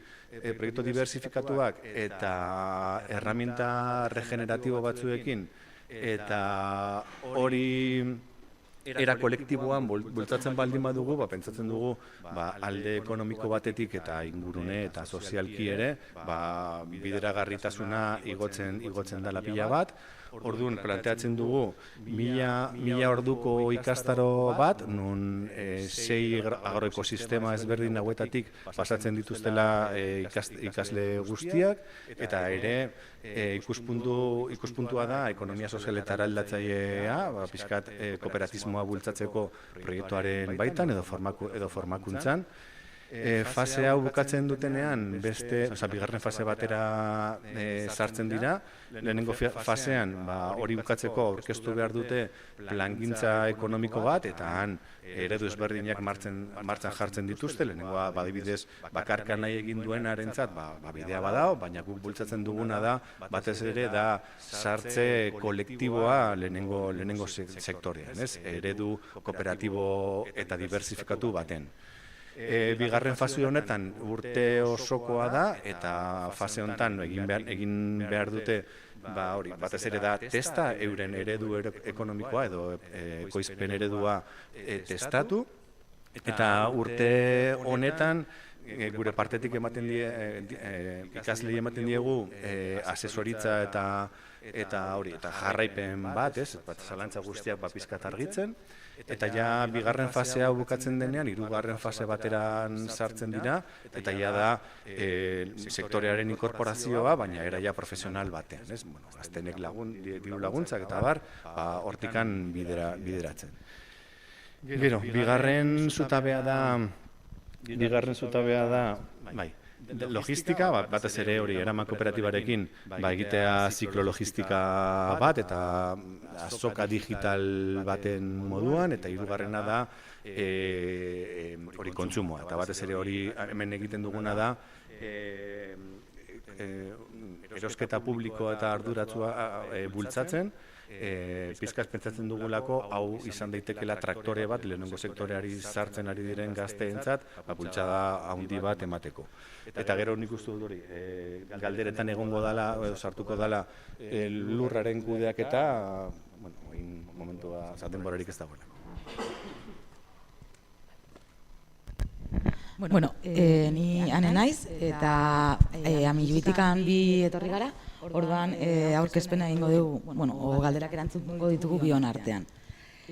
proiektu diversifikatuak eta herramienta regeneratibo batzuekin, eta hori era kolektiboan bultzatzen baldin badugu, pentsatzen dugu alde ekonomiko batetik eta ingurune eta sozialki ere bideragarritasuna igotzen dela pila bat. Orduan, planteatzen dugu 1000 orduko ikastaro bat, nun 6 agroekosistema ezberdin hauetatik pasatzen dituztela ikasle guztiak, eta ere ikuspuntua da ekonomia sozialetara aldatzailea, pixkat kooperatismoa bultzatzeko proiektuaren baitan edo formakuntzan. Fase hau bukatzen dutenean, bigarren fase batera sartzen dira. Lehenengo fasean hori bukatzeko aurkeztu behar dute plangintza ekonomiko bat, eta han eredu ezberdinak martxan jartzen dituzte. Lehenengoa badibidez bakarka nahi egin duenarentzat bidea badao, baina guk bultzatzen duguna da, batez ere da sartze kolektiboa lehenengo sektorean, eredu kooperatibo eta diversifikatu baten. Bigarren fase honetan urte osokoa da, eta fase honetan egin behar dute batez ere da testa, euren eredu ekonomikoa edo ekoizpen eredua testatu, eta urte honetan gure partetik ikaslei ematen diegu asesoritza eta jarraipen bat, zalantza guztiak pizkat argitzen, eta ja bigarren fasea bukatzen denean, 3. fase bateran sartzen dira, eta ja da sektorearen inkorporazioa, baina era profesional batean, gaztenek diru laguntzak eta hortikan bideratzen. Gero, bigarren zutabea da logistika, batez ere hori eraman kooperatibarekin egitea ziklo-logistika bat eta azoka digital baten moduan, eta 3. da hori kontsumoa, eta batez ere hori hemen egiten duguna da erosketa publikoa eta arduratsua bultzatzen, pizkaz pentsatzen dugulako hau izan daitekela traktore bat lehenengo sektoreari sartzen ari diren gazteentzat bultzada handi bat emateko. Eta gero nik uste dut hori, galderetan egongo dela, sartuko dela lurraren kudeaketa, momentua denborarik ez dagoela. Ni ane naiz, eta Amilluitikan bi etorri gara, orduan aurkezpena egingo dugu, galderak erantzungo ditugu bion artean.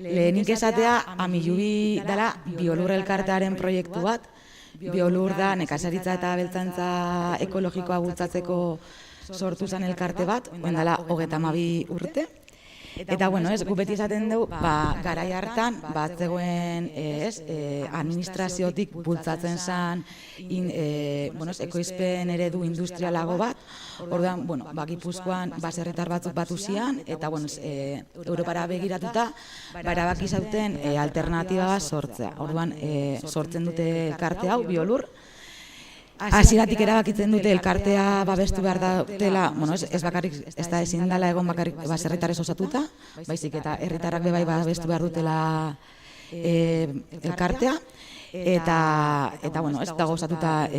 Lehenik esatea, Amillubi dela Biolur elkartearen proiektu bat. Biolur da nekazaritza eta abeltzantza ekologikoa bultzatzeko sortu zen elkarte bat, dela 32 urte. Eta, guk beti esaten dugu, garai hartan, zegoen administraziotik bultzatzen zen ekoizpen eredu industrialago bat, orduan, Gipuzkoan baserritar batzuk batu zian, eta, Europara begiratuta, erabaki zauten alternatiba bat sortzea. Orduan, sortzen dute elkarte hau, Biolur. Hasieratik erabakitzen dute elkartea babestu behar dutela, ez bakarrik, ez da ezin dela egon bakarrik baserritarrez osatuta, baizik eta herritarrak bebai babestu behar dutela elkartea, eta ez dago osatuta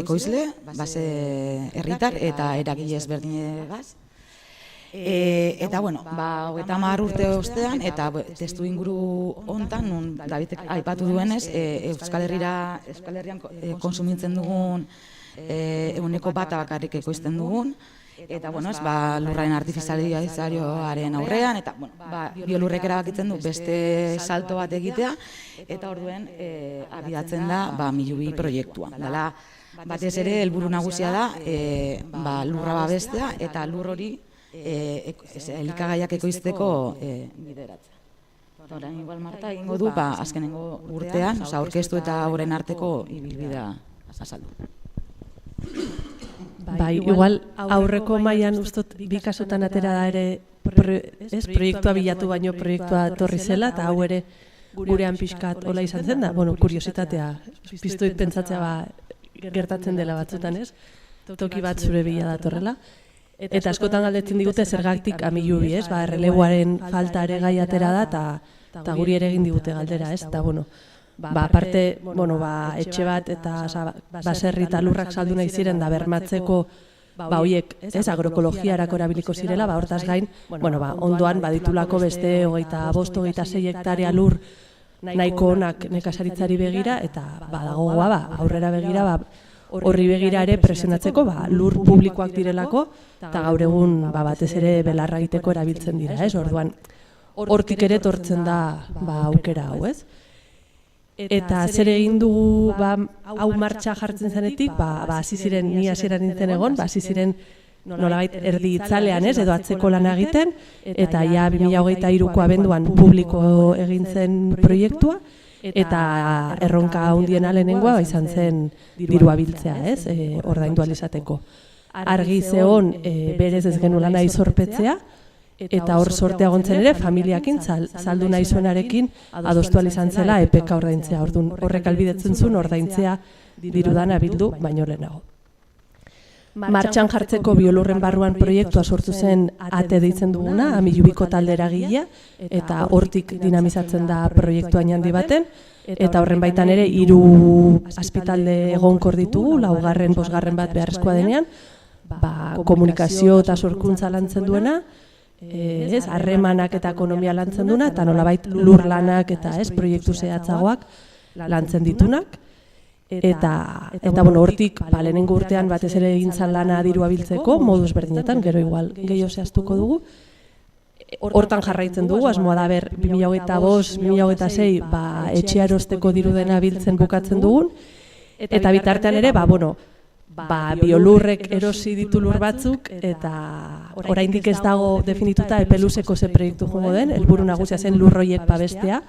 ekoizle, base herritar eta eragile ezberdinegaz. Eta, bueno, 30 urte ostean, eta testu inguru hontan, nun Davidek aipatu duenez, Euskal Herrian konsumitzen dugun ehuneko 1 bakarrik ekoizten dugun, eta, bueno, lurraren artifizializazioaren aurrean, eta, bueno, biolurrek erabakitzen du beste salto bat egitea, eta orduen abiatzen da Milubi proiektua. Dela, batez ere, helburu nagusia da lurra babestea, eta lur hori elikagaiak ekoizteko bideratzea. Orain igual Marta egingo du, azkenengo urtean, aurkeztu eta horren arteko ibilbidea azaldu. Bai, igual aurreko mailan ustot bi kasutan atera da ere proiektua bilatu baino proiektua etorri zela, eta hau ere gurean pixkat hola izan zen da, bueno, kuriositatea, piztuit pentsatzea gertatzen dela batzutan, ez? Toki bat zure bila datorrela. Eta askotan galdetzen digute zergatik Milubi, ez? Erreleboaren falta ere gai atera da, eta guri ere egin digute galdera, ez? Eta, bueno, aparte, etxe bat eta baserri eta lurrak saldu nahi ziren da bermatzeko horiek, ez, agroekologiarako erabiliko zirela, hortaz gain, ondoan baditulako beste 25-26 hektarea lur nahiko onak nekazaritzari begira, eta badagoa, aurrera begira, horri begira ere presionatzeko lur publikoak direlako, eta gaur egun batez ere belarra egiteko erabiltzen dira, ez, orduan hortik ere tortzen da aukera hau, ez? Eta zer egin dugu hau martxa jartzen zenetik, hasi ziren, ni hasieran nintzen egon, hasi ziren nolabait erdi itzalean, ez, edo atzeko lan egiten, eta ja 2023ko abenduan publiko egin zen proiektua, eta erronka handiena lehenengoa izan zen dirua biltzea, ez, ordaindu ahal izateko. Argi zegoen berez ez genuela nahi zorpetzea, eta hor sortea gontzen ere, familiakin saldu nahi zuenarekin adostu ahal izan zela epeka ordaintzea. Horrek albidetzen zuen ordaintzea dirudana bildu baino lehenago. Martxan jartzeko biolurren barruan proiektua sortu zen ATE deitzen duguna, Milubiko talde eragilea, eta hortik dinamizatzen da proiektuain handi baten, eta horren baitan ere 3 azpitalde egonkor ditugu, 4., 5. bat beharrezkoa denean, komunikazio eta sorkuntza lantzen duena, harremanak eta ekonomia lantzen duena, eta nolabait lur lanak eta proiektu zehatzagoak lantzen ditunak. Eta hortik, lehenengo urtean batez ere egin zan lana dirua biltzeko, moduz berdinetan, gero igual gehiago zehaztuko dugu. Hortan jarraitzen dugu, asmoa da 2025-2026 etxea erosteko dirudena biltzen bukatzen dugun, eta bitartean ere, biolurrek erosi ditu lur batzuk, eta oraindik ez dago definituta epeluzeko ze proiektu joango den, helburu nagusia zen lurroiek babestea,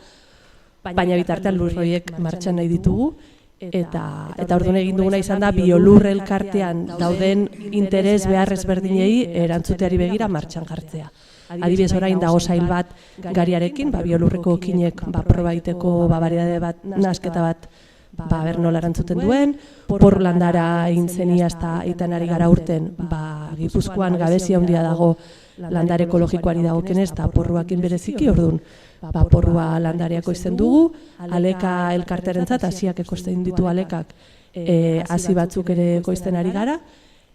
baina bitartean lurroiek martxan nahi ditugu, eta orduan egin duguna izan da biolur elkartean dauden interes behar ezberdinei erantzuteari begira martxan jartzea. Adibidez orain dago sail bat gariarekin, biolurreko okinek probaiteko bariedade bat, nasketa bat nola erantzuten duen, porlandara egin zenia eta ari gara urten, Gipuzkoan gabezia handia dago landare ekologikoari dagokenez eta porruakin bereziki, orduan porrua landareako izten dugu, aleka elkartearentzat, hasiak ekoizten ditu alekak, hasi batzuk ere ekoizten ari gara,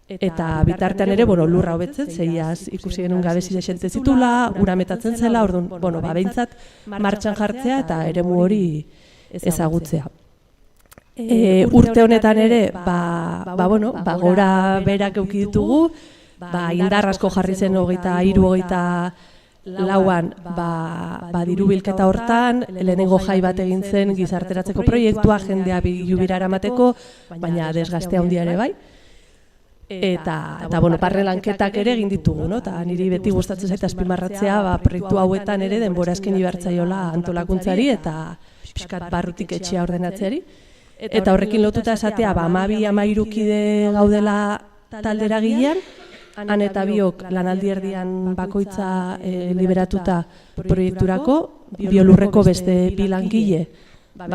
eta bitartean ere lurra hobetzen, zeiaz ikusi genuen gabezi desente zitula, ura metatzen zela, orduan, behintzat martxan jartzea eta eremu hori ezagutzea. Urte honetan ere, gora berak euki ditugu, indar asko jarri zen 23-24an diru bilketa hortan, lehenengo jai bat egin zen gizarteratzeko proiektua, jendea bilubira eramateko, baina desgazte handia ere bai. Eta parre lanketak ere egin ditugu, eta niri beti gustatzen zait azpimarratzea proiektu hauetan ere denbora eskeni behartzaiola antolakuntzari eta pixkat barrutik etxea ordenatzeari. Eta horrekin lotuta esatea, 12-13 kide gaudela taldera gilean, han eta biok lanaldi erdian bakoitza liberatuta proiekturako, biolurreko beste 2 langile,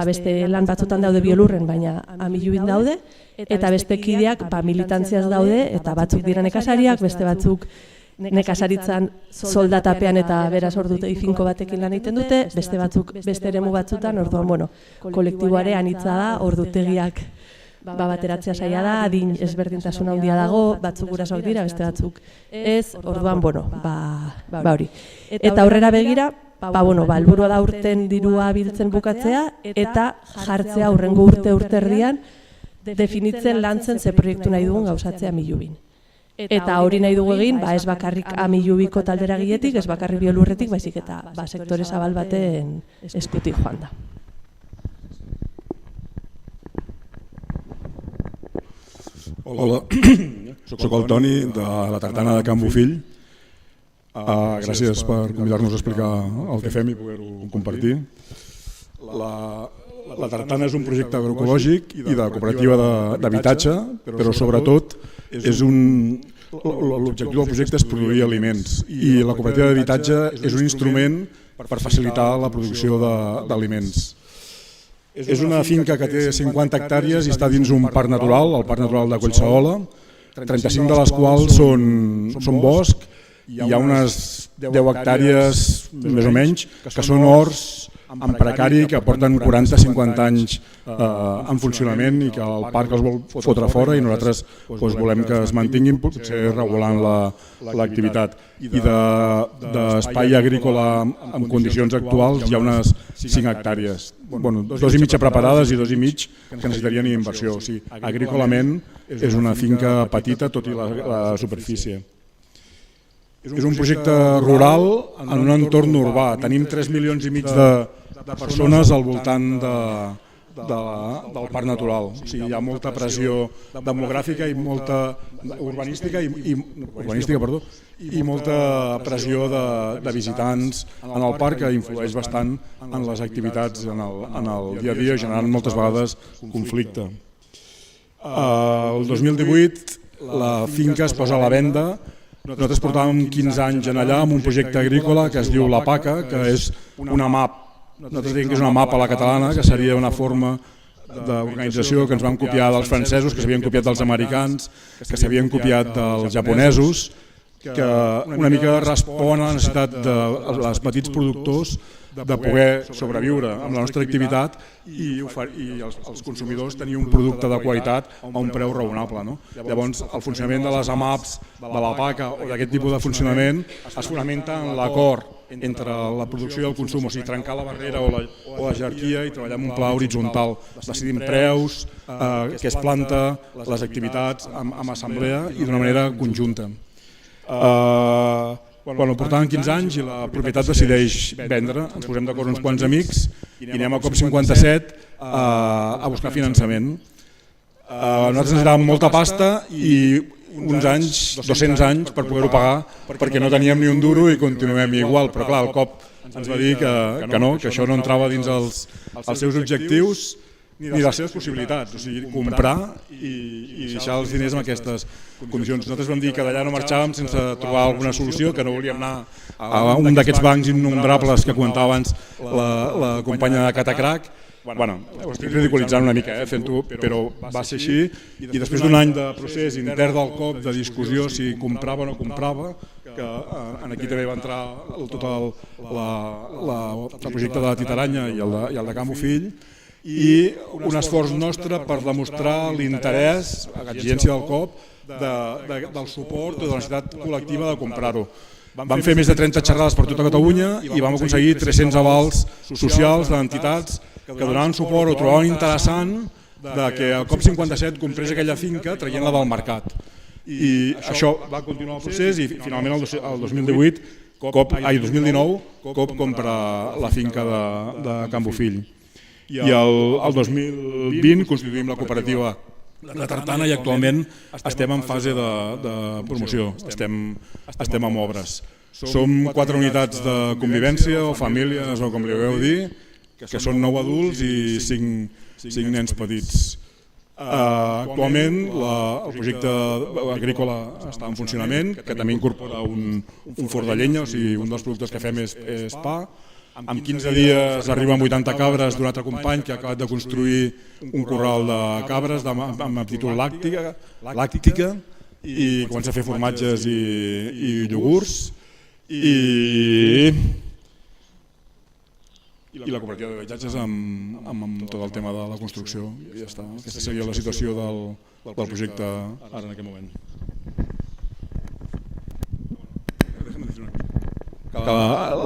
beste lan batzutan daude biolurren, baina Milubin daude, eta beste kideak militantziaz daude, eta batzuk dira nekazariak, beste batzuk nekazaritzan soldatapean eta beraz ordute finko batekin lan egiten dute, beste batzuk beste eremu batzutan, orduan, kolektiboare anitza da, ordutegiak bateratzea saia da, adin ezberdintasun handia dago, batzuk gurasoak dira, beste batzuk ez, orduan, hori. Eta aurrera begira, helburua da urten dirua biltzen bukatzea, eta jartzea aurrengo urte erdian, definitzen lantzen ze proiektu nahi dugun gauzatzea Amilubin. Eta hori nahi dugu egin, ez bakarrik Amilubiko talderagiletik, ez bakarrik Biolurretik, baizik eta sektore zabal baten eskutik joan da. Hola, soc el Toni de la Tartana de Can Bofill. Gràcies per convidar-nos a explicar el que fem i poder-ho compartir. La Tartana és un projecte agroecològic i de cooperativa d'habitatge, però sobretot l'objectiu del projecte és produir aliments i la cooperativa d'habitatge és un instrument per facilitar la producció d'aliments. És una finca que té 50 hectàrees i està dins un parc natural, el Parc Natural de Collserola, 35 de les quals són bosc, hi ha unes 10 hectàrees més o menys que són horts en precari que porten 40-50 anys en funcionament i que el parc els vol fotre fora i nosaltres volem que es mantinguin, potser regulant l'activitat. I d'espai agrícola en condicions actuals hi ha unes 5 hectàrees, 2,5 preparades i 2,5 que necessitarien inversió. O sigui, agrícolament és una finca petita tot i la superfície. És un projecte rural en un entorn urbà. Tenim 3,5 milions de persones al voltant del parc natural. O sigui, hi ha molta pressió demogràfica i molta urbanística i molta pressió de visitants en el parc que influeix bastant en les activitats en el dia a dia, generant moltes vegades conflicte. El 2018 la finca es posa a la venda. Nosaltres portàvem 15 anys allà amb un projecte agrícola que es diu La Paca, que és una MAP. Nosaltres diem que és una MAP a la catalana, que seria una forma d'organització que ens vam copiar dels francesos, que s'havien copiat dels americans, que s'havien copiat dels japonesos, que una mica respon a la necessitat dels petits productors de poder sobreviure amb la nostra activitat i els consumidors tenir un producte de qualitat a un preu raonable. Llavors, el funcionament de les AMAPs, de la PACA o d'aquest tipus de funcionament es fonamenta en l'acord entre la producció i el consum, o sigui, trencar la barrera o la jerarquia i treballar en un pla horitzontal. Decidim preus, què es planta, les activitats amb assemblea i d'una manera conjunta. Portàvem 15 anys i la propietat decideix vendre, ens posem d'acord uns quants amics i anem a COP57 a buscar finançament. Nosaltres necessitàvem molta pasta i uns anys, 200 anys per poder-ho pagar perquè no teníem ni un duro i continuem igual, però clar, el COP ens va dir que no, que això no entrava dins els seus objectius ni les seves possibilitats, o sigui, comprar i deixar els diners en aquestes condicions. Nosaltres vam dir que d'allà no marxàvem sense trobar alguna solució, que no volíem anar a un d'aquests bancs innombrables que comentava abans la companya de Catacrac. Ho estic ridiculitzant una mica, fent-ho, però va ser així, i després d'un any de procés intern del COP, de discussió si comprava o no comprava, que aquí també va entrar tot el projecte de la Titaranya i el de Can Bofill, i un esforç nostre per demostrar l'interès, l'exigència del COP, del suport o de la necessitat col·lectiva de comprar-ho. Vam fer més de 30 xerrades per tota Catalunya i vam aconseguir 300 avals socials d'entitats que donaven suport o trobaven interessant que el COP57 comprés aquella finca traient-la del mercat. I això va continuar el procés i finalment el 2019 COP compra la finca de Can Bofill. I el 2020 constituïm la cooperativa de Tartana i actualment estem en fase de promoció, estem en obres. Som 4 unitats de convivència o famílies o com li vau dir, que són 9 adults i 5 nens petits. Actualment el projecte agrícola està en funcionament, que també incorpora un forn de llenya, o sigui, un dels productes que fem és pa. En 15 dies arriben 80 cabres d'un altre company que ha acabat de construir un corral de cabres amb aptitud làctica i comença a fer formatges i iogurts. i la cooperativa d'habitatges amb tot el tema de la construcció. I ja està. Aquesta seria la situació del projecte ara en aquest moment.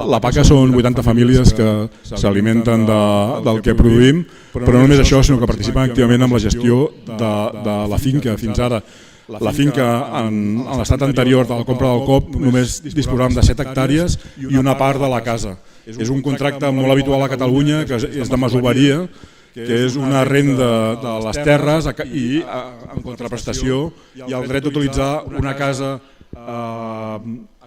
La PACA són 80 famílies que s'alimenten del que produïm, però no només això, sinó que participen activament en la gestió de la finca. Fins ara, la finca en l'estat anterior de la compra del COP només disposàvem de 7 hectàrees i una part de la casa. És un contracte molt habitual a Catalunya, que és de masoveria, que és una renda de les terres i en contraprestació hi ha el dret d'utilitzar una casa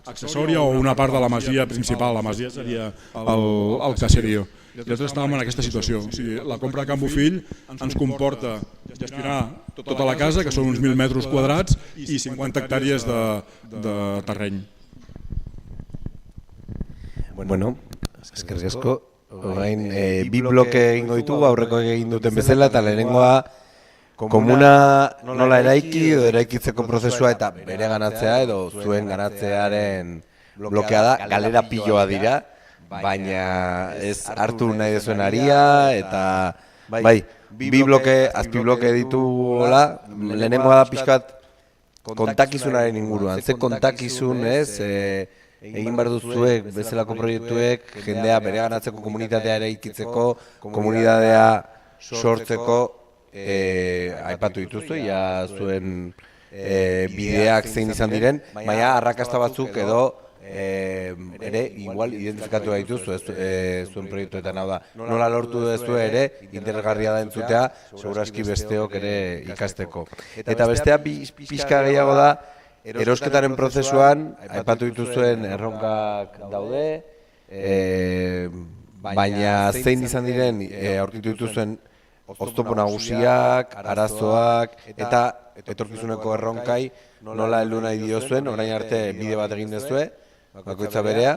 accessòria o una part de la masia principal. La masia seria el caserío. Nosaltres estàvem en aquesta situació. O sigui, la compra de Can Bofill ens comporta gestionar tota la casa, que són uns 1.000 metres quadrats, i 50 hectàrees de terreny. Bueno, eskerrik asko. Orain, bi bloke egingo ditugu, aurreko egin duten bezala, eta lehenengoa komuna nola eraiki edo eraikitzeko prozesua eta bere ganatzea edo zuen ganatzearen blokea da, galera piloa dira, baina ez hartu nahi dezuen aria, eta bai, bi bloke, azpi bloke ditugola, lehenengoa da pixkat kontakizunaren inguruan, ze kontakizun ez, egin behar duzuek, bezalako proiektuek, jendea bere ganatzeko komunitatea eraikitzeko, komunitatea sortzeko, aipatu dituzu, ja zuen bideak zein izan diren, baina arrakasta batzuk edo ere igual identifikatu dituzu zuen proiektuetan, hau da, nola lortu duzu ere, interesgarria da entzutea, segurazki besteok ere ikasteko. Eta bestea pixka gehiago da, erosketaren prozesuan, aipatu dituzuen erronkak daude, baina zein izan diren aurkitu dituzuen oztopo nagusiak, arazoak eta etorkizuneko erronkai nola heldu nahi diozuen, orain arte bide bat egin dezue, bakoitza berea,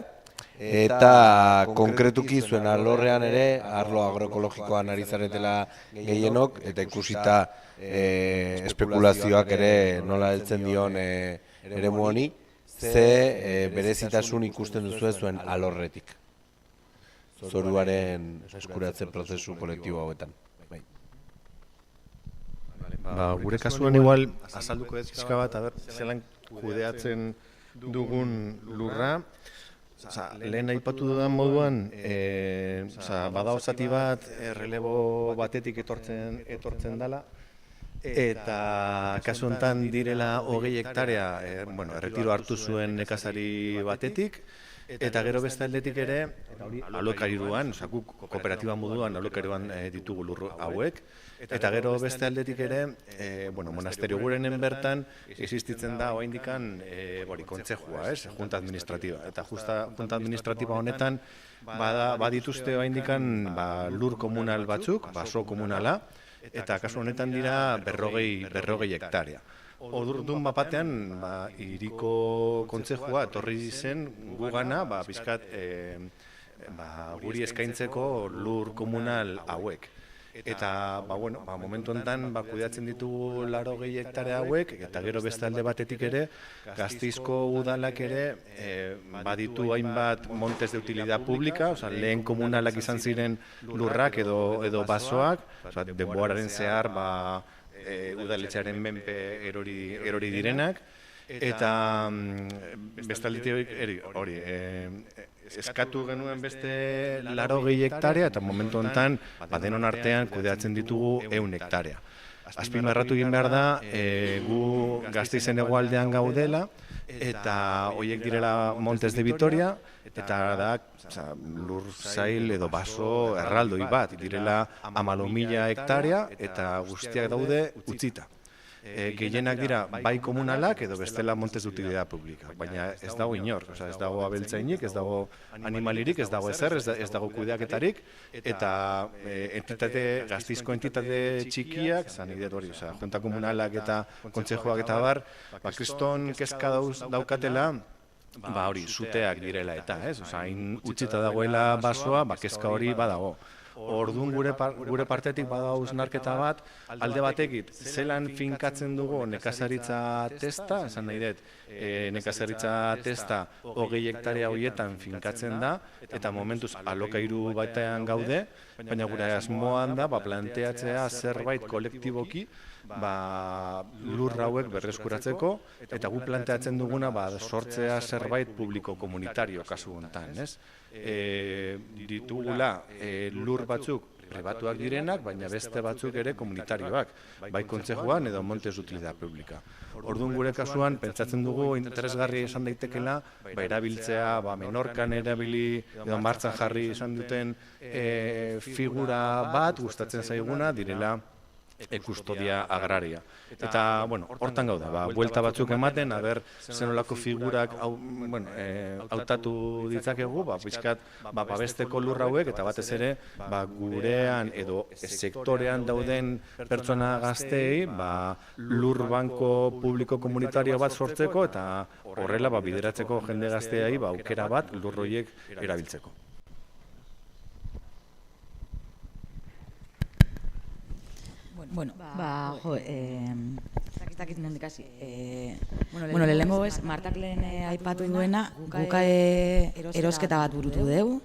eta konkretuki zuen alorrean ere, arlo agroekologikoan ari zaretela gehienok, eta ikusita espekulazioak ere nola heltzen dion eremu honi, ze berezitasun ikusten duzue zuen alorretik, zoruaren eskuratze prozesu kolektibo hauetan. Gure kasuan igual azalduko ez pixka bat, zelan kudeatzen dugun lurra. Lehen aipatu dudan moduan, bada osati bat, relebo batetik etortzen dela, eta kasu honetan direla 20 hektarea erretiro hartu zuen nekazari batetik, eta gero beste aldetik ere, alokairuan, guk kooperatiba moduan alokairuan ditugu lur hauek, eta gero beste aldetik ere, monasterio gurenen bertan existitzen da oraindikan kontsejua, junta administratiba. Eta junta administratiba honetan badituzte oraindikan lur komunal batzuk, baso komunala, eta kasu honetan dira 40 hektarea. Ordun batean hiriko kontsejua etorri zen gugana pixkat guri eskaintzeko lur komunal hauek. Eta momentu honetan kudeatzen ditugu 80 hektarea hauek, eta gero beste alde batetik ere Gasteizko udalak ere baditu hainbat montes de utilidad pública, lehen komunalak izan ziren lurrak edo basoak, denboraren zehar udaletxearen menpe erori direnak, eta bestaldetik hori, eskatu genuen beste 80 hektarea, eta momentu honetan denon artean kudeatzen ditugu 100 hektarea. Azpimarratu egin behar da, gu Gasteizen hegoaldean gaudela, eta horiek direla Montes de Vitoria, eta da lur zail edo baso erraldoi bat, direla 14.000 hektarea, eta guztiak daude utzita. Gehienak dira bai komunalak edo bestela Montes de Utilidad Pública, baina ez dago inor, ez dago abeltzainik, ez dago animalirik, ez dago ezer, ez dago kudeaketarik, eta Gasteizko entitate txikiak, junta komunalak eta kontsejoak eta bar, kriston kezka daukatela, hori, zuteak direla eta, hain utzita dagoela basoa, kezka hori badago. Orduan gure partetik bada hausnarketa bat, alde batekit, zelan finkatzen dugu nekazaritza testa, esan nahi dut, nekazaritza testa 20 hektarea horietan finkatzen da, eta momentuz alokairu batean gaude, baina gure asmoan da planteatzea zerbait kolektiboki lur hauek berreskuratzeko, eta gu planteatzen duguna sortzea zerbait publiko komunitario kasu honetan, ez? Ditugula lur batzuk pribatuak direnak, baina beste batzuk ere komunitarioak, bai kontzejuan edo Montes Utilidad Publika. Orduan gure kasuan, pentsatzen dugu interesgarria izan daitekela, erabiltzea, Menorkan erabili edo martxan jarri izan duten figura bat gustatzen zaiguna direla kustodia agraria. Eta, hortan gauda, buelta batzuk ematen, zenolako figurak hautatu ditzakegu, pixkat, babesteko lur hauek, eta batez ere, gurean edo sektorean dauden pertsona gazteei, lur banko publiko komunitario bat sortzeko, eta horrela bideratzeko jende gazteai, aukera bat lur horiek erabiltzeko. Ez dakit nondik hasi. Lehenengo ez, Martak lehen aipatu duena, guk erosketa bat burutu dugu.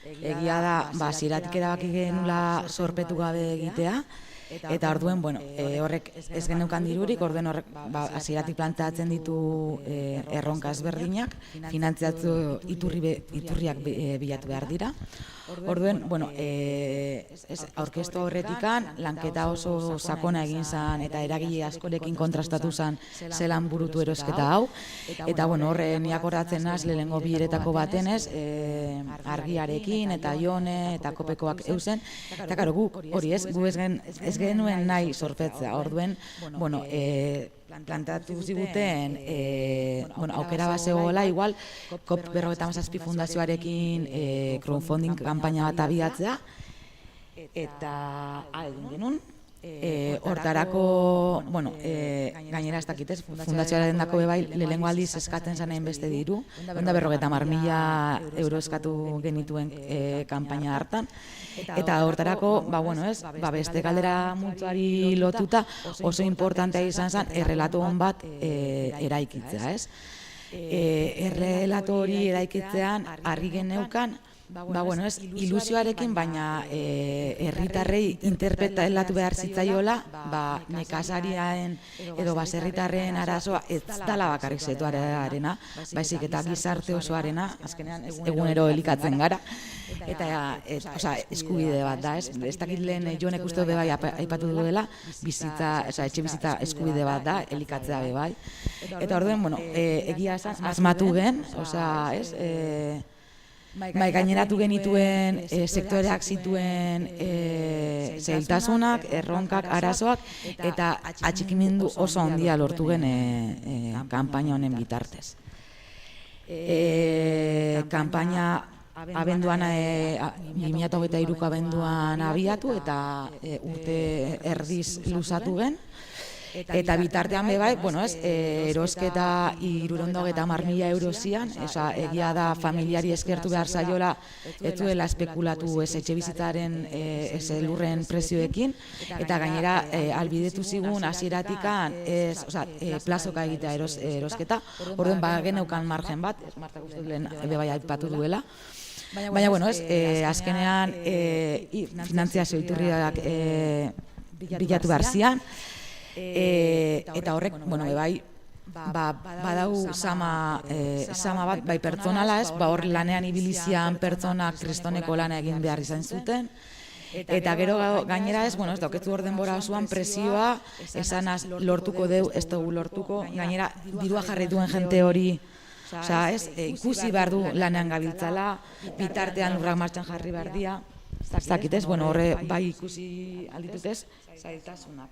Egia da, hasieratik erabaki genuela sorpetu gabe egitea, eta orduen, horrek ez geneukan dirurik, orduen horrek hasieratik planteatzen ditu erronka ezberdinak, finantziatzu iturriak bilatu behar dira. Orduen, aurkeztu horretikan, lanketa oso sakona egin zen eta eragile askorekin kontrastatu zen zelan burutu erosketa hau. Eta horre niak horratzen naz, lehenengo bileretako baten ez, argiarekin eta jone eta kopekoak eusen. Eta karo, gu hori ez, gu ez genuen nahi sorpetzea. Orduen, plantatu ziguten aukera bat zegoela, igual COP57 fundazioarekin crowdfunding kanpaina bat abiatzea, eta egin genuen. Hortarako, gainera ez dakitez, fundazioaren dako bebai lehenengo aldiz eskatzen zanein beste diru, 50.000 euro eskatu genituen kanpaina hartan, eta hortarako, beste galdera multuari lotuta oso importantea izan zen errelato hon bat eraikitzea, ez? Errelato hori eraikitzean argi geneukan, ilusioarekin, baina herritarrei interpretatu behar zitzaiola, nekazariaren edo baserritarren arazoa ez dela bakarrik sektorearena, baizik eta gizarte osoarena, azkenean egunero elikatzen gara, eta eskubide bat da, ez dakit lehen Jonek uste bebai aipatu duela, etxe bizitza eskubide bat da, elikatzea bebai. Eta orduen, egia esan, asmatu gen, gaineratu genituen sektoreak zituen zailtasunak, erronkak, arazoak, eta atxikimendu oso handia lortu gen kanpaina honen bitartez. Kanpaina abenduan, 2023ko abenduan abiatu eta urte erdiz luzatu gen. Eta bitartean bebai, erosketa 330.000 euro zian, egia da familiari eskertu behar zaiola, ez duela espekulatu ez etxe bizitzaren lurren prezioekin, eta gainera albidetu zigun hasieratikan plazoka egitea erosketa, orduan geneukan margen bat, Martak uste lehen bebai aipatu duela. Baina, azkenean finantziazio iturriak bilatu behar zian, eta horrek, badau sama bat, bai pertsonala ez, hor lanean ibilizian pertsonak kristoneko lana egin behar izan zuten, eta gero gainera ez, ez dauketu hor denbora osoan presioa, esanaz lortuko deu, ez dugu lortuko, gainera dirua jarri duen jente hori, ikusi behar du lanean gabiltzala, bitartean lurrak martxan jarri behar dia, ez dakitez, horre bai ikusi alditutez, zailtasunak.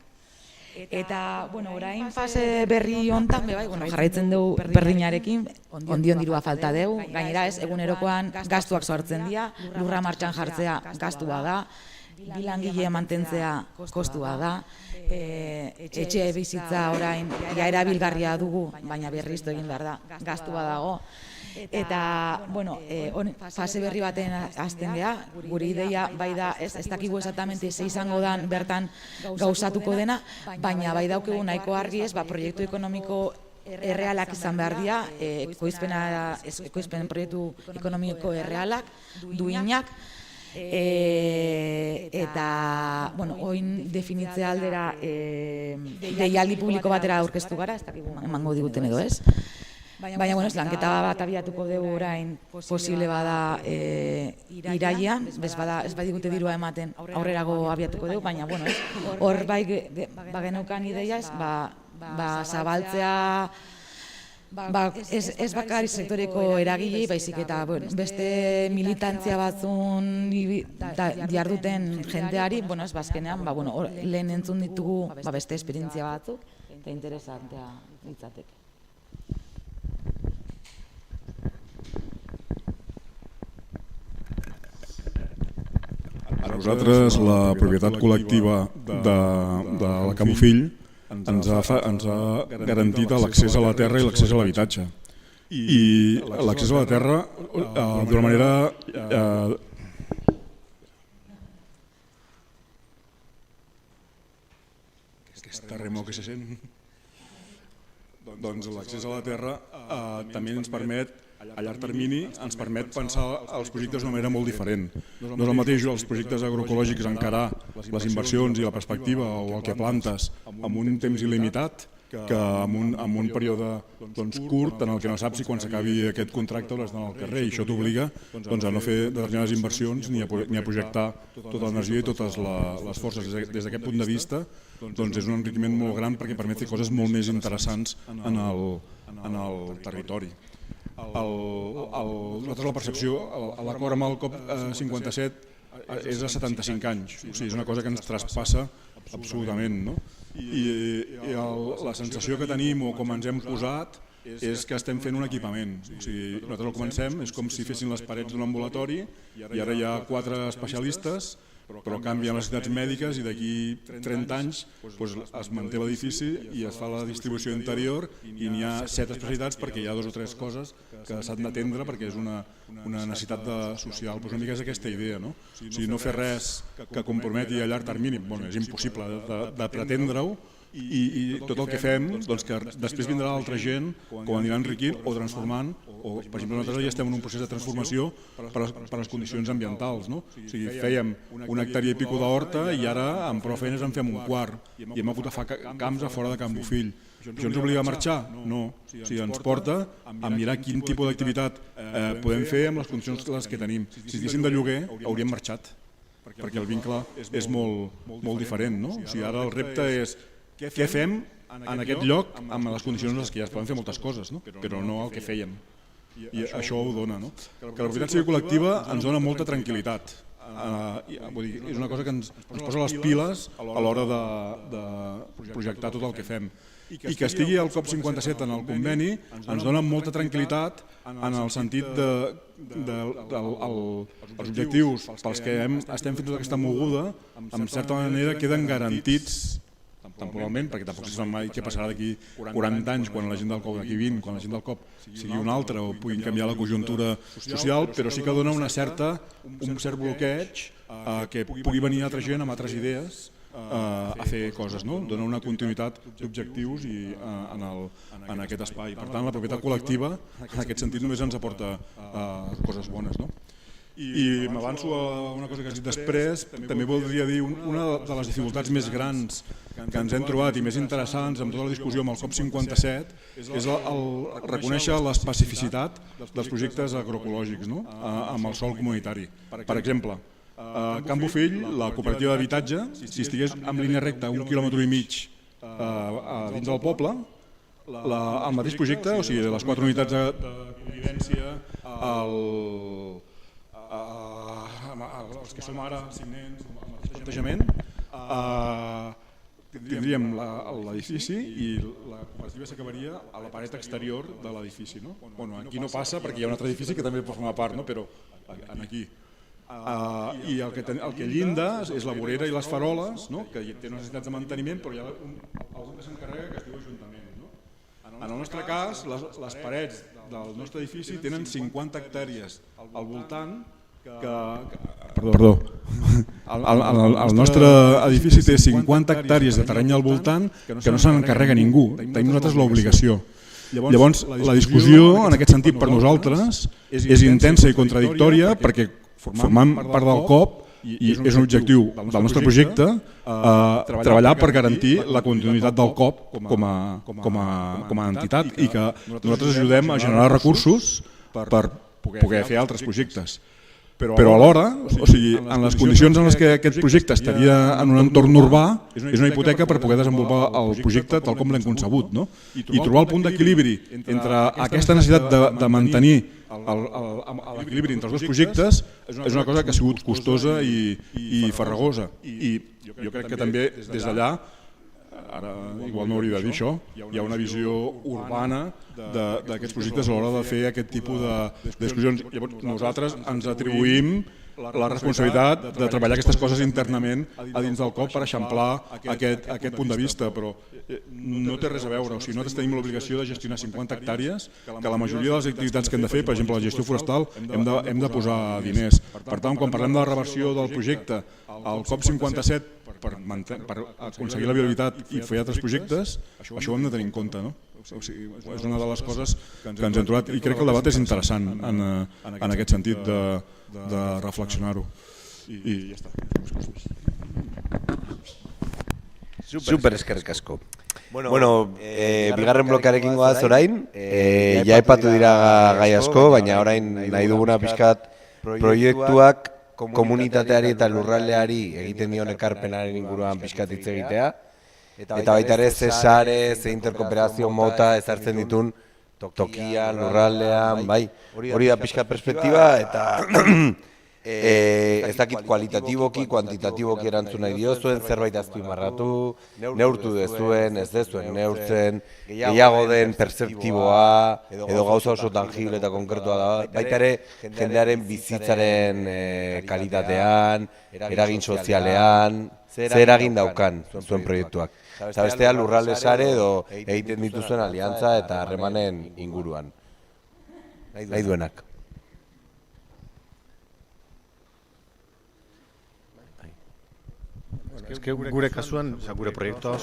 Eta, orain fase berri hontan, jarraitzen dugu berdinarekin, ondion dirua falta dugu, gainera ez, egunerokoan gastuak sortzen dira, lurra martxan jartzea gastua da, bilangile mantentzea kostua da, etxe bizitza orain erabilgarria dugu, baina berriztu egin behar da, gastua dago. Eta, bueno, fase berri baten hasten geha, gure ideia bai da, ez dakigu exactamente ze izango dan bertan gauzatuko dena, baina bai daukegu nahiko argi ez, proiektu ekonomiko errealak izan behar dira, ekoizpen proiektu ekonomiko errealak, duinak, eta, bueno, oin definitze aldera deialdi publiko batera aurkeztu gara, ez dakigu emango diguten edo ez. Baina, bueno, lanketa bat abiatuko dugu orain posible bada irailean, ez badigute dirua ematen aurrerago abiatuko dugu, baina, bueno, hor bai bageneukan ideia ez, zabaltzea, ez bakarrik sektoreko eragilei, baizik eta beste militantzia batzun jarduten jendeari, ez bazkenean, lehen entzun ditugu beste esperientzia batzuk, eta interesantea litzateke. A nosaltres la propietat col·lectiva de la Can Bofill ens ha garantit l'accés a la terra i l'accés a l'habitatge. I l'accés a la terra d'una manera... Aquesta remor que se sent... Doncs l'accés a la terra també ens permet, a llarg termini, ens permet pensar els projectes d'una manera molt diferent. No és el mateix els projectes agroecològics encarar les inversions i la perspectiva o el que plantes amb un temps il·limitat que amb un període curt en el que no saps si quan s'acabi aquest contracte hauràs d'anar al carrer i això t'obliga a no fer determinades inversions ni a projectar tota l'energia i totes les forces. Des d'aquest punt de vista és un enriquiment molt gran perquè permet fer coses molt més interessants en el territori. Nosaltres la percepció, l'acord amb el COP57 és de 75 anys, o sigui, és una cosa que ens traspassa absolutament. I la sensació que tenim o com ens hem posat és que estem fent un equipament. Nosaltres el comencem, és com si fessin les parets d'un ambulatori i ara hi ha 4 especialistes, però canvien les necessitats mèdiques i d'aquí 30 anys es manté l'edifici i es fa la distribució interior i n'hi ha 7 especialitats perquè hi ha 2 o 3 coses que s'han d'atendre perquè és una necessitat social. Una mica és aquesta idea, no? O sigui, no fer res que comprometi a llarg termini, és impossible de pretendre-ho, i tot el que fem, que després vindrà altra gent que ho anirà enriquint o transformant, o per exemple nosaltres ja estem en un procés de transformació per les condicions ambientals. O sigui, fèiem una hectàrea i pico d'horta i ara amb prou feines en fem un quart i hem hagut de fer camps a fora de Can Bofill. Això ens obliga a marxar? No. O sigui, ens porta a mirar quin tipus d'activitat podem fer amb les condicions que tenim. Si estiguéssim de lloguer hauríem marxat, perquè el vincle és molt diferent. O sigui, ara el repte és què fem en aquest lloc amb les condicions en què ja es poden fer moltes coses, però no el que fèiem. I això ho dona. Que la propietat civil col·lectiva ens dona molta tranquil·litat. És una cosa que ens posa les piles a l'hora de projectar tot el que fem. I que estigui al COP57 en el conveni ens dona molta tranquil·litat en el sentit dels objectius pels que estem fent tota aquesta moguda, en certa manera queden garantits temporalment, perquè tampoc se sap mai què passarà d'aquí 40 anys quan la gent del COP, d'aquí 20, quan la gent del COP sigui una altra o puguin canviar la conjuntura social, però sí que dona un cert bloqueig que pugui venir altra gent amb altres idees a fer coses, dona una continuïtat d'objectius en aquest espai. Per tant, la propietat col·lectiva en aquest sentit només ens aporta coses bones. I m'avanço a una cosa que has dit després, també voldria dir una de les dificultats més grans que ens hem trobat i més interessants amb tota la discussió amb el COP57 és reconèixer l'especificitat dels projectes agroecològics amb el sòl comunitari. Per exemple, a Can Bofill, la cooperativa d'habitatge, si estigués en línia recta 1,5 quilòmetres dins del poble, el mateix projecte, o sigui, les 4 unitats de convivència, els que som ara 5 nens, amb el plantejament, tindríem l'edifici i la cooperativa s'acabaria a la paret exterior de l'edifici. Aquí no passa perquè hi ha un altre edifici que també pot formar part, però aquí. I el que llinda és la vorera i les faroles, que té unes necessitats de manteniment, però hi ha algú que s'encarrega que es diu Ajuntament. En el nostre cas, les parets del nostre edifici tenen 50 hectàrees al voltant Perdó. El nostre edifici té 50 hectàrees de terreny al voltant que no se n'encarrega ningú. Tenim nosaltres l'obligació. Llavors, la discussió, en aquest sentit, per nosaltres, és intensa i contradictòria perquè formant part del COP i és un objectiu del nostre projecte treballar per garantir la continuïtat del COP com a entitat i que nosaltres ajudem a generar recursos per poder fer altres projectes. Però alhora, en les condicions en les que aquest projecte estaria en un entorn urbà, és una hipoteca per poder desenvolupar el projecte tal com l'hem concebut. I trobar el punt d'equilibri entre aquesta necessitat de mantenir l'equilibri entre els dos projectes és una cosa que ha sigut costosa i farragosa. I jo crec que també des d'allà, ara igual no hauria de dir això, hi ha una visió urbana d'aquests projectes a l'hora de fer aquest tipus de discussions. Llavors nosaltres ens atribuïm la responsabilitat de treballar aquestes coses internament a dins del COP per eixamplar aquest punt de vista, però no té res a veure. Nosaltres tenim l'obligació de gestionar 50 hectàrees, que la majoria de les activitats que hem de fer, per exemple la gestió forestal, hem de posar diners. Per tant, quan parlem de la reversió del projecte al COP 57 per aconseguir la viabilitat i fer altres projectes, això ho hem de tenir en compte. És una de les coses que ens hem trobat i crec que el debat és interessant en aquest sentit de reflexionar-ho. I ja està. Super eskerrik asko. Bueno, bigarren blokearekin goaz orain, ja aipatu dira gai asko, baina orain nahi duguna pixkat proiektuak komunitateari eta lurraldeari egiten dion ekarpenaren inguruan pixkat hitz egitea, eta baita ere ze sare, ze interkooperazio mota ezartzen ditun tokian, lurraldean, bai, hori da pixkat perspektiba, eta ez dakit kualitatiboki, kuantitatiboki erantzun nahi diozuen, zerbait azpimarratu, neurtu dezuen, ez dezuen neurtzen, gehiago den pertzeptiboa, edo gauza oso tangible eta konkretua da, baita ere jendearen bizitzaren kalitatean, eragin sozialean, zer eragin daukan zuen proiektuak. Eta bestea lurralde sare edo egiten dituzuen aliantza eta harremanen inguruan. Nahi duenak. Gure kasuan, gure proiektua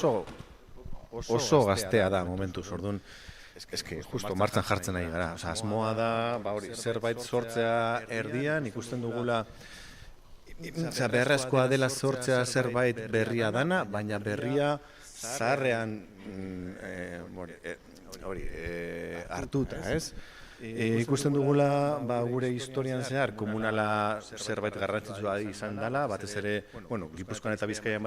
oso gaztea da momentuz, orduan. Justo martxan jartzen nahi gara. Asmoa da, zerbait sortzea erdian, ikusten dugula beharrezkoa dela sortzea zerbait berria dana, baina berria zaharrean hartuta, ez? Ikusten dugula gure historian zehar komunala zerbait garrantzitsua izan dela, batez ere, Gipuzkoan eta Bizkaian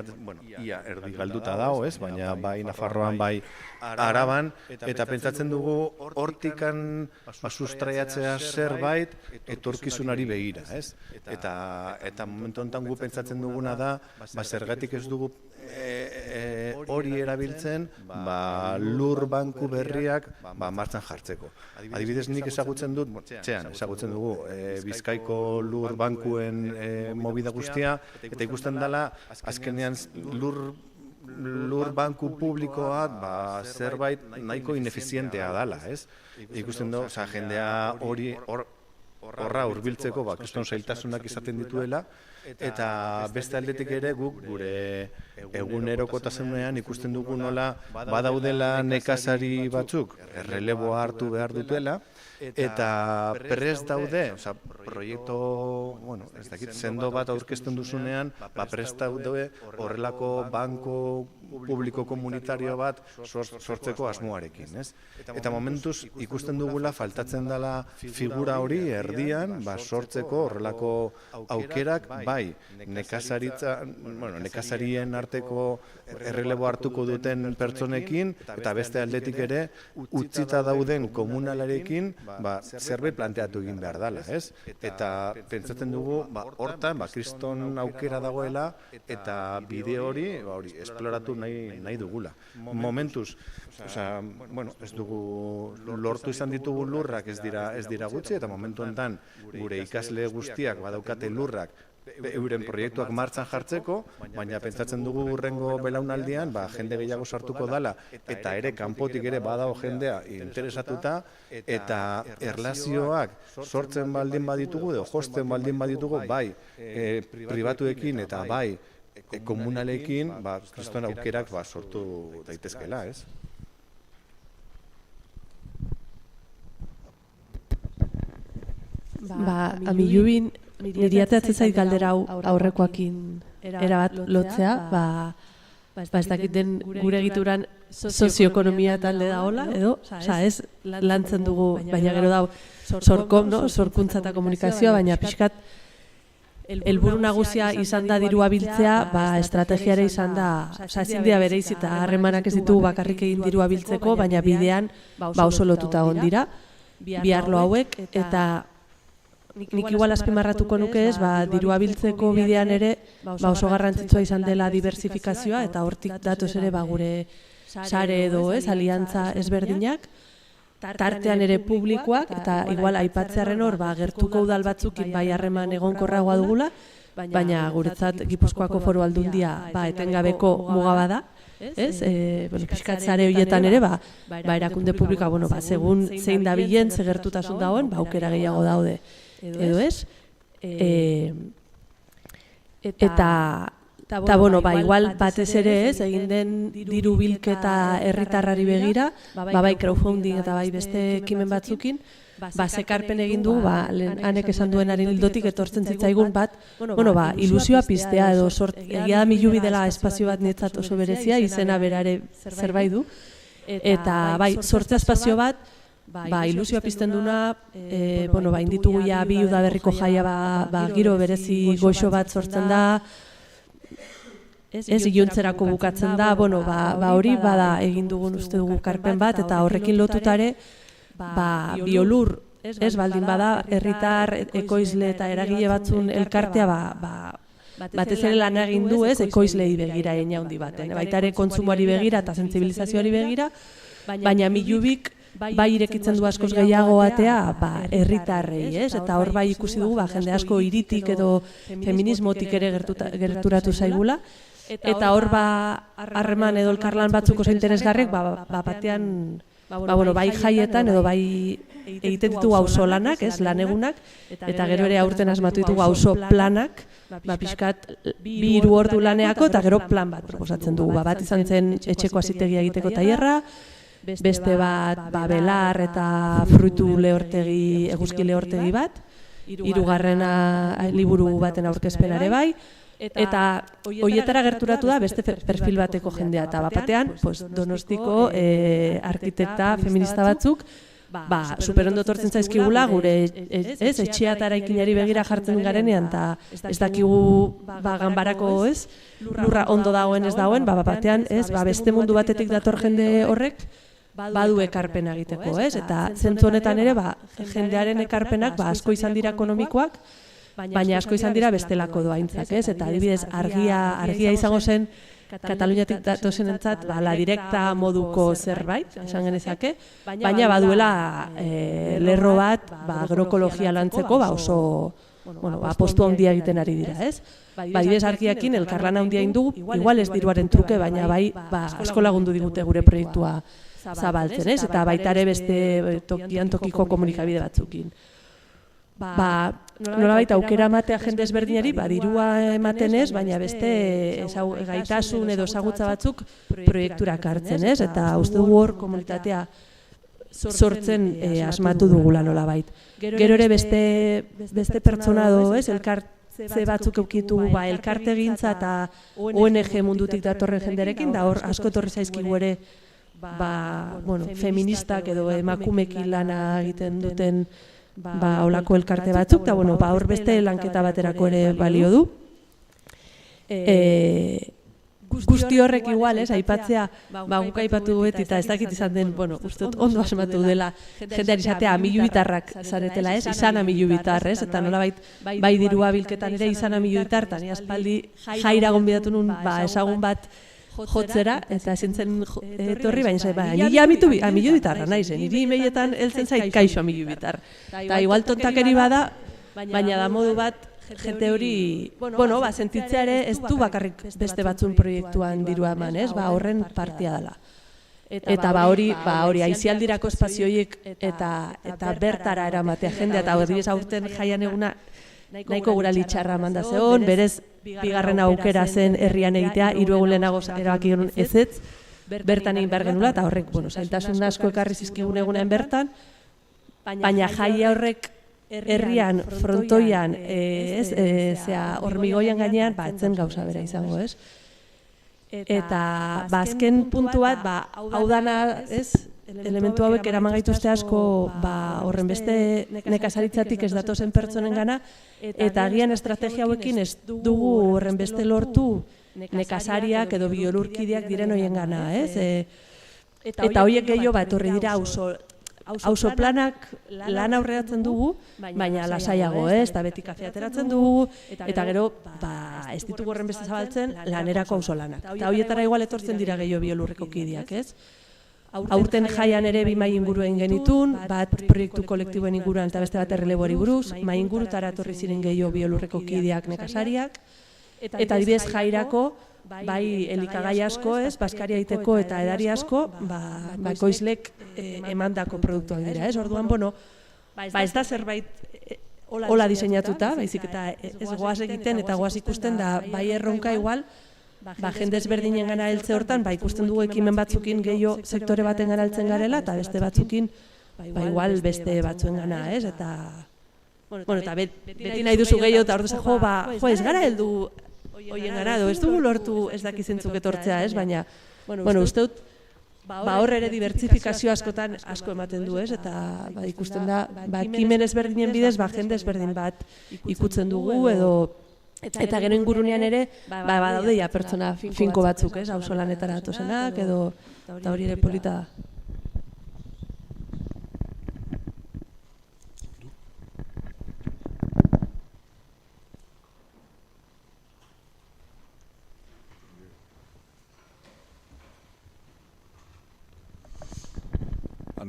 ia erdi galduta dago, ez? Baina bai Nafarroan, bai Araban, eta pentsatzen dugu hortikan sustraiatzea zerbait etorkizunari begira, ez? Eta momentu honetan gu pentsatzen duguna da, zergatik ez dugu hori erabiltzen lur banku berriak martxan jartzeko. Adibidez nik ezagutzen dut, ezagutzen dugu Bizkaiko lur bankuen movida guztia, eta ikusten dela azkenean lur banku publikoa zerbait nahiko inefizientea dela, ez? Ikusten du, jendea horra hurbiltzeko kriston zailtasunak izaten dituela, eta beste aldetik ere guk gure egunerokotasunean ikusten dugu nola badaudela nekazari batzuk erreleboa hartu behar dutela, eta prest daude, proiektu sendo bat aurkezten duzunean, prest daude horrelako banko publiko komunitario bat sortzeko asmoarekin, ez? Eta momentuz ikusten dugula faltatzen dela figura hori erdian sortzeko horrelako aukerak, bai, nekazarien arteko errelebo hartuko duten pertsonekin, eta beste aldetik ere utzita dauden komunalarekin zerbait planteatu egin behar dela, ez? Eta pentsatzen dugu hortan kriston aukera dagoela eta bide hori esploratu nahi dugula. Momentuz, ez dugu lortu izan ditugu lurrak ez dira gutxi, eta momentu honetan gure ikasle guztiak badaukate lurrak euren proiektuak martxan jartzeko, baina pentsatzen dugu hurrengo belaunaldian jende gehiago sartuko dela eta ere kanpotik ere badago jendea interesatuta eta erlazioak sortzen baldin baditugu edo josten baldin baditugu bai pribatuekin eta bai komunalekin kriston aukerak sortu daitezkela, ez? Amilubin, niri ateatzen zait galdera hau aurrekoakin erabat lotzea, ez dakiten gure egituran sozioekonomia talde da hola, edo, ez lantzen dugu, baina gero dau sorkuntza eta komunikazioa, baina pixkat helburu nagusia izan da dirua biltzea, estrategiare izan da, ezin dira bereiz eta harremanak ez ditugu bakarrik egin dirua biltzeko, baina bidean oso lotuta egon dira, bi arlo hauek, eta nik igual azpimarratuko nuke ez, dirua biltzeko bidean ere oso garrantzitsua izan dela diversifikazioa eta hortik datoz ere gure sare edo aliantza ezberdinak, tartean ere publikoak eta igual aipatzearen hor gertuko udal batzukin bai harreman egonkorragoa dugula, baina guretzat Gipuzkoako Foru Aldundia etengabeko muga bada, pixkat zare horietan ere erakunde publikoa, segun zein dabilen, ze gertutasun dagoen, aukera gehiago daude. Edo ez, eta igual batez ere ez, egin den diru bilketa herritarrari begira, bai crowdfunding eta bai beste ekimen batzukin, zekarpen egin du, hanek esan duenaren hildotik etortzen zitzaigun ilusioa piztea edo egia da Milubi dela espazio bat niretzat oso berezia, izena berare zerbait du, eta sortzea espazio bat, ilusioa pizten duna, inditugu bi udaberriko jaia giro berezi goixo bat sortzen da, ez iluntzerako bukatzen da, hori bada egin dugun uste dugu karpen bat, eta horrekin lotutare, biolur, ez baldin bada, herritar, ekoizle eta eragile batzun elkartea, batez ere lan egin du ez, ekoizlei begira egin handi baten, baita ere kontsumoari begira eta sentsibilizazioari begira, baina Milubik bai irekitzen du askoz gehiago atea herritarrei, ez? Eta hor bai ikusi dugu jende asko hiritik edo feminismotik ere gerturatu zaigula, eta hor harreman edo elkarlan batzuk oso interesgarrek batean bai jaietan edo bai egiten ditugu auzolanak, ez, lanegunak, eta gero ere aurten asmatu ditugu auzo planak, pixkat 2 ordu laneako eta gero plan bat proposatzen dugu. Bat izan zen etxeko hazitegia egiteko tailerra, beste bat belar eta fruitu lehortegi, eguzki lehortegi bat, 3. liburu baten aurkezpenare bai, eta horietara gerturatu da beste perfil bateko jendea, eta batean Donostiko arkitekta feminista batzuk superondo tortzen zaizkigula gure etxea eta eraikinari begira jartzen garenean, eta ez dakigu ganbarako lurra ondo dagoen ez dagoen, batean beste mundu batetik dator jende horrek badu ekarpena egiteko, ez? Eta zentzu honetan ere jendearen ekarpenak asko izan dira ekonomikoak, baina asko izan dira bestelako doaintzak, ez? Eta adibidez argia izango zen Kataluniatik datozenentzat la direkta moduko zerbait, esan genezake, baina baduela lerro bat agroekologia lantzeko oso apostu handia egiten ari dira, ez? Adibidez argiakin elkarlana handia egin dugu, igual ez diruaren truke, baina asko lagundu digute gure proiektua zabaltzen, ez? Eta baita ere beste tokian tokiko komunikabide batzukin. Nolabait aukera ematea jende ezberdinari, dirua ematen ez, baina beste gaitasun edo ezagutza batzuk proiekturak hartzen, ez? Eta uste dugu hor komunitatea sortzen asmatu dugula nolabait. Gero ere beste pertsona do, ez? Elkartze batzuk eukitu elkartegintza eta ONG mundutik datorren jenderekin, da hor asko etorri zaizkigu ere feministak edo emakumekin lana egiten duten olako elkarte batzuk, eta hor beste lanketa baterako ere balio du. Guzti horrek igual, aipatzea, guk aipatu duet, eta ez dakit izan den, uste ondo asmatu dela, jendeari izatea amilubitarrak zaretela, ez, izan amilubitar, ez, eta nolabait, bai dirua bilketan ere izan amilubitar, eta ni aspaldi jaira gonbidatu nun, ezagun bat jotzera, eta ezintzen etorri, baina nire amilubitarra nahi zen, nire imeietan heltzen zait kaixo amilubitar. Eta igual tontakeri bada, baina da modu bat jente hori, sentitzea ere ez du bakarrik beste batzun proiektuan dirua eman, horren partia dela. Eta hori aizialdirako espazioiek eta bertara eramatea jendea, eta adibidez aurten jaian eguna nahiko gura litxarra manda zeon, berez bigarren aukera zen herrian egitea, 3 egun lehenago erabaki genuen ezetz, bertan egin behar genula, eta horrek, zailtasun asko ekarri zizkigun egunean bertan, baina jaia horrek herrian, frontoian, hormigoian gainean, etzen gauza bera izango, ez? Eta azken puntu bat, hau dana, elementu hauek eraman gaituzte asko horren beste nekazaritzatik ez datozen pertsonen gana, eta agian estrategia hauekin ez dugu horren beste lortu nekazariak edo biolurkideak diren hoien gana, ez? Eta horiek gehiago etorri dira auzo planak lan aurreratzen dugu, baina lasaiago, eta beti kafea ateratzen dugu, eta gero ez ditugu horren beste zabaltzen lanerako auzo lanak. Eta horietara igual etortzen dira gehiago biolurreko kideak, ez? Aurten jaian ere 2 mahai inguru egin genitun, bat proiektu kolektiboen inguruan eta beste bat erreleboari buruz, mahai ingurutara etorri ziren gehiago biolurreko kideak nekazariak, eta adibidez jairako, bai elikagai asko, baskaria egiteko eta edari asko, ekoizlek emandako produktuak dira, ez? Orduan, ez da zerbait hola diseinatuta, baizik eta ez goaz egiten eta goaz ikusten da bai erronka igual, jende ezberdinen gana heltze hortan, ikusten dugu ekimen batzukin gehiago sektore baten gana heltzen garela, eta beste batzukin, igual beste batzuen gana, ez? Eta beti nahi duzu gehiago, eta ordu ez gara heldu hoien gara, ez dugu lortu ez dakizentzuk etortzea, ez? Baina, uste dut, hor ere dibertsifikazio askotan asko ematen du, ez? Eta ikusten da, ekimen ezberdinen bidez, jende ezberdin bat ikutzen dugu, edo eta gero ingurunean ere, badaude ja pertsona finko batzuk, ez? Auzo lanetara datozenak, edo eta hori ere polita da.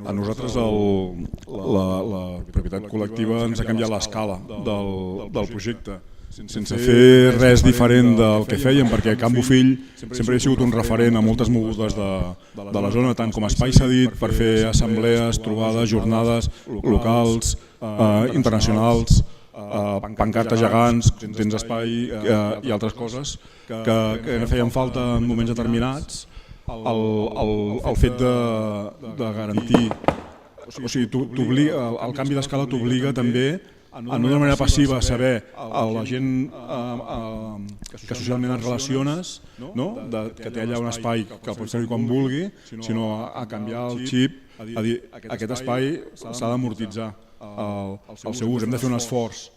A nosaltres la propietat col·lectiva ens ha canviat l'escala del projecte, sense fer res diferent del que fèiem, perquè Can Bofill sempre ha sigut un referent a moltes mogudes de la zona, tant com a espai cedit per fer assemblees, trobades, jornades locals, internacionals, pancartes gegants, temps espai i altres coses que feien falta en moments determinats. El fet de garantir, o sigui, el canvi d'escala t'obliga també a no d'una manera passiva saber a la gent que socialment et relaciones, que té allà un espai que pot servir quan vulgui, sinó a canviar el xip, a dir, aquest espai s'ha d'amortitzar el seu ús. Hem de fer un esforç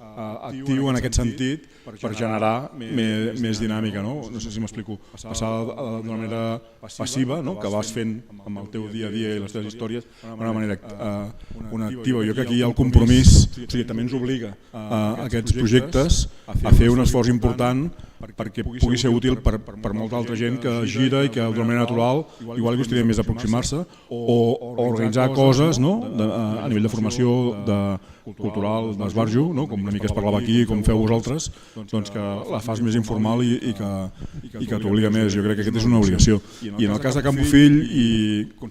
actiu en aquest sentit per generar més dinàmica. No sé si m'explico. Passar d'una manera passiva, que vas fent amb el teu dia a dia i les teves històries, d'una manera activa. Jo crec que aquí hi ha el compromís, també ens obliga a aquests projectes a fer un esforç important perquè pugui ser útil per molta altra gent que gira i que d'una manera natural igual li costaria més aproximar-se o organitzar coses a nivell de formació cultural d'esbarjo, com una mica es parlava aquí, com feu vosaltres, que la fas més informal i que t'obliga més. Jo crec que aquesta és una obligació. I en el cas de Can Bofill, i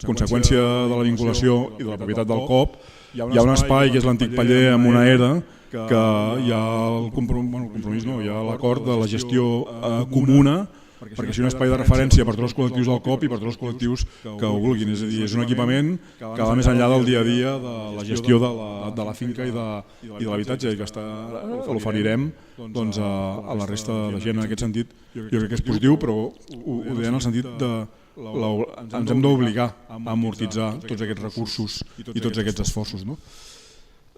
conseqüència de la vinculació i de la propietat del COP, hi ha un espai que és l'antic paller amb una era, que hi ha el compromís, hi ha l'acord de la gestió comuna, perquè sigui un espai de referència per tots els col·lectius del COP i per tots els col·lectius que ho vulguin. És a dir, és un equipament que va més enllà del dia a dia de la gestió de la finca i de l'habitatge, i que l'oferirem a la resta de gent. En aquest sentit, jo crec que és positiu, però ho deia en el sentit de ens hem d'obligar a amortitzar tots aquests recursos i tots aquests esforços.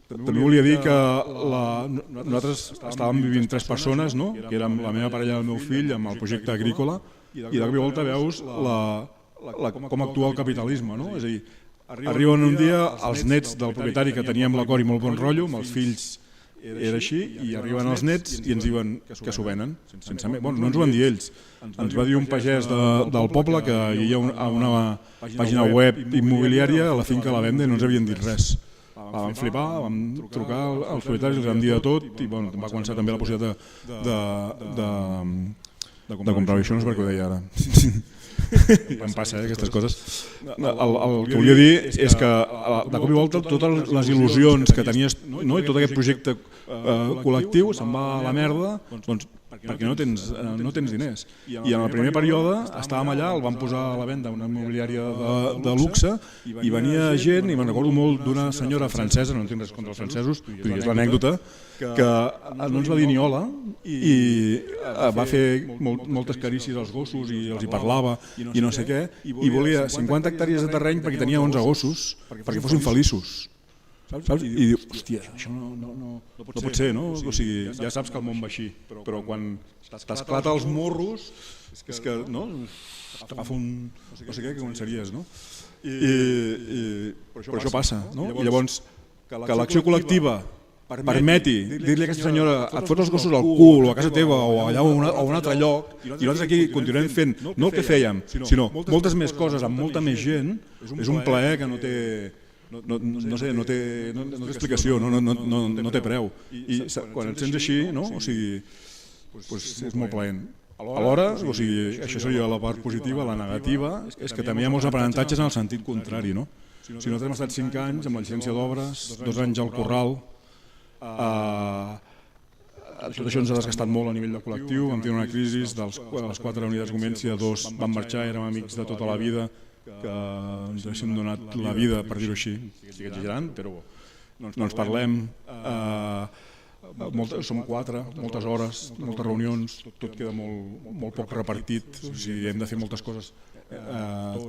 També volia dir que nosaltres estàvem vivint 3 persones, que érem la meva parella i el meu fill, amb el projecte agrícola, i de cop i volta veus com actua el capitalisme. És a dir, arriben un dia els nets del propietari, que teníem l'acord i molt bon rotllo, amb els fills era així, i arriben els nets i ens diuen que s'ho venen. No ens ho van dir ells, ens va dir un pagès del poble que hi havia una pàgina web immobiliària a la finca a la venda i no ens havien dit res. vam flipar, vam trucar als propietaris, els vam dir de tot i bueno, va començar també la possibilitat de comprar això, no sé per què ho deia ara. Em passa, aquestes coses. El que volia dir és que de cop i volta totes les il·lusions que tenies i tot aquest projecte col·lectiu se'n va a la merda perquè no tens diners. I en el primer període estàvem allà, el vam posar a la venda una immobiliària de luxe i venia gent, i me'n recordo molt d'una senyora francesa, no en tinc res contra els francesos, és l'anècdota, que no ens va dir ni hola i va fer moltes carícies als gossos i els hi parlava i no sé què, i volia 50 hectàrees de terreny perquè tenia 11 gossos perquè fossin feliços. Saps? I diu, hòstia, això no pot ser, no? O sigui, ja saps que el món va així, però quan t'esclata els morros, és que, no? T'agafa un... no sé què, que començaries, no? Però això passa, no? I llavors, que l'acció col·lectiva permeti dir-li a aquesta senyora et fots els gossos al cul o a casa teva o allà o a un altre lloc i nosaltres aquí continuem fent no el que fèiem, sinó moltes més coses amb molta més gent, és un plaer que no té... no té explicació, no té preu. I quan et sents així, o sigui, és molt plaent. Alhora, o sigui, això seria la part positiva, la negativa, és que també hi ha molts aprenentatges en el sentit contrari. Si nosaltres hem estat 5 anys amb la llicència d'obres, 2 anys al Corral, tot això ens ha desgastat molt a nivell de col·lectiu, vam tenir una crisi, de les 4 unitats Gomència, 2 van marxar, érem amics de tota la vida, que ens haguéssim donat la vida, per dir-ho així, estic exagerant, però no ens parlem, som 4, moltes hores, moltes reunions, tot queda molt poc repartit, o sigui, hem de fer moltes coses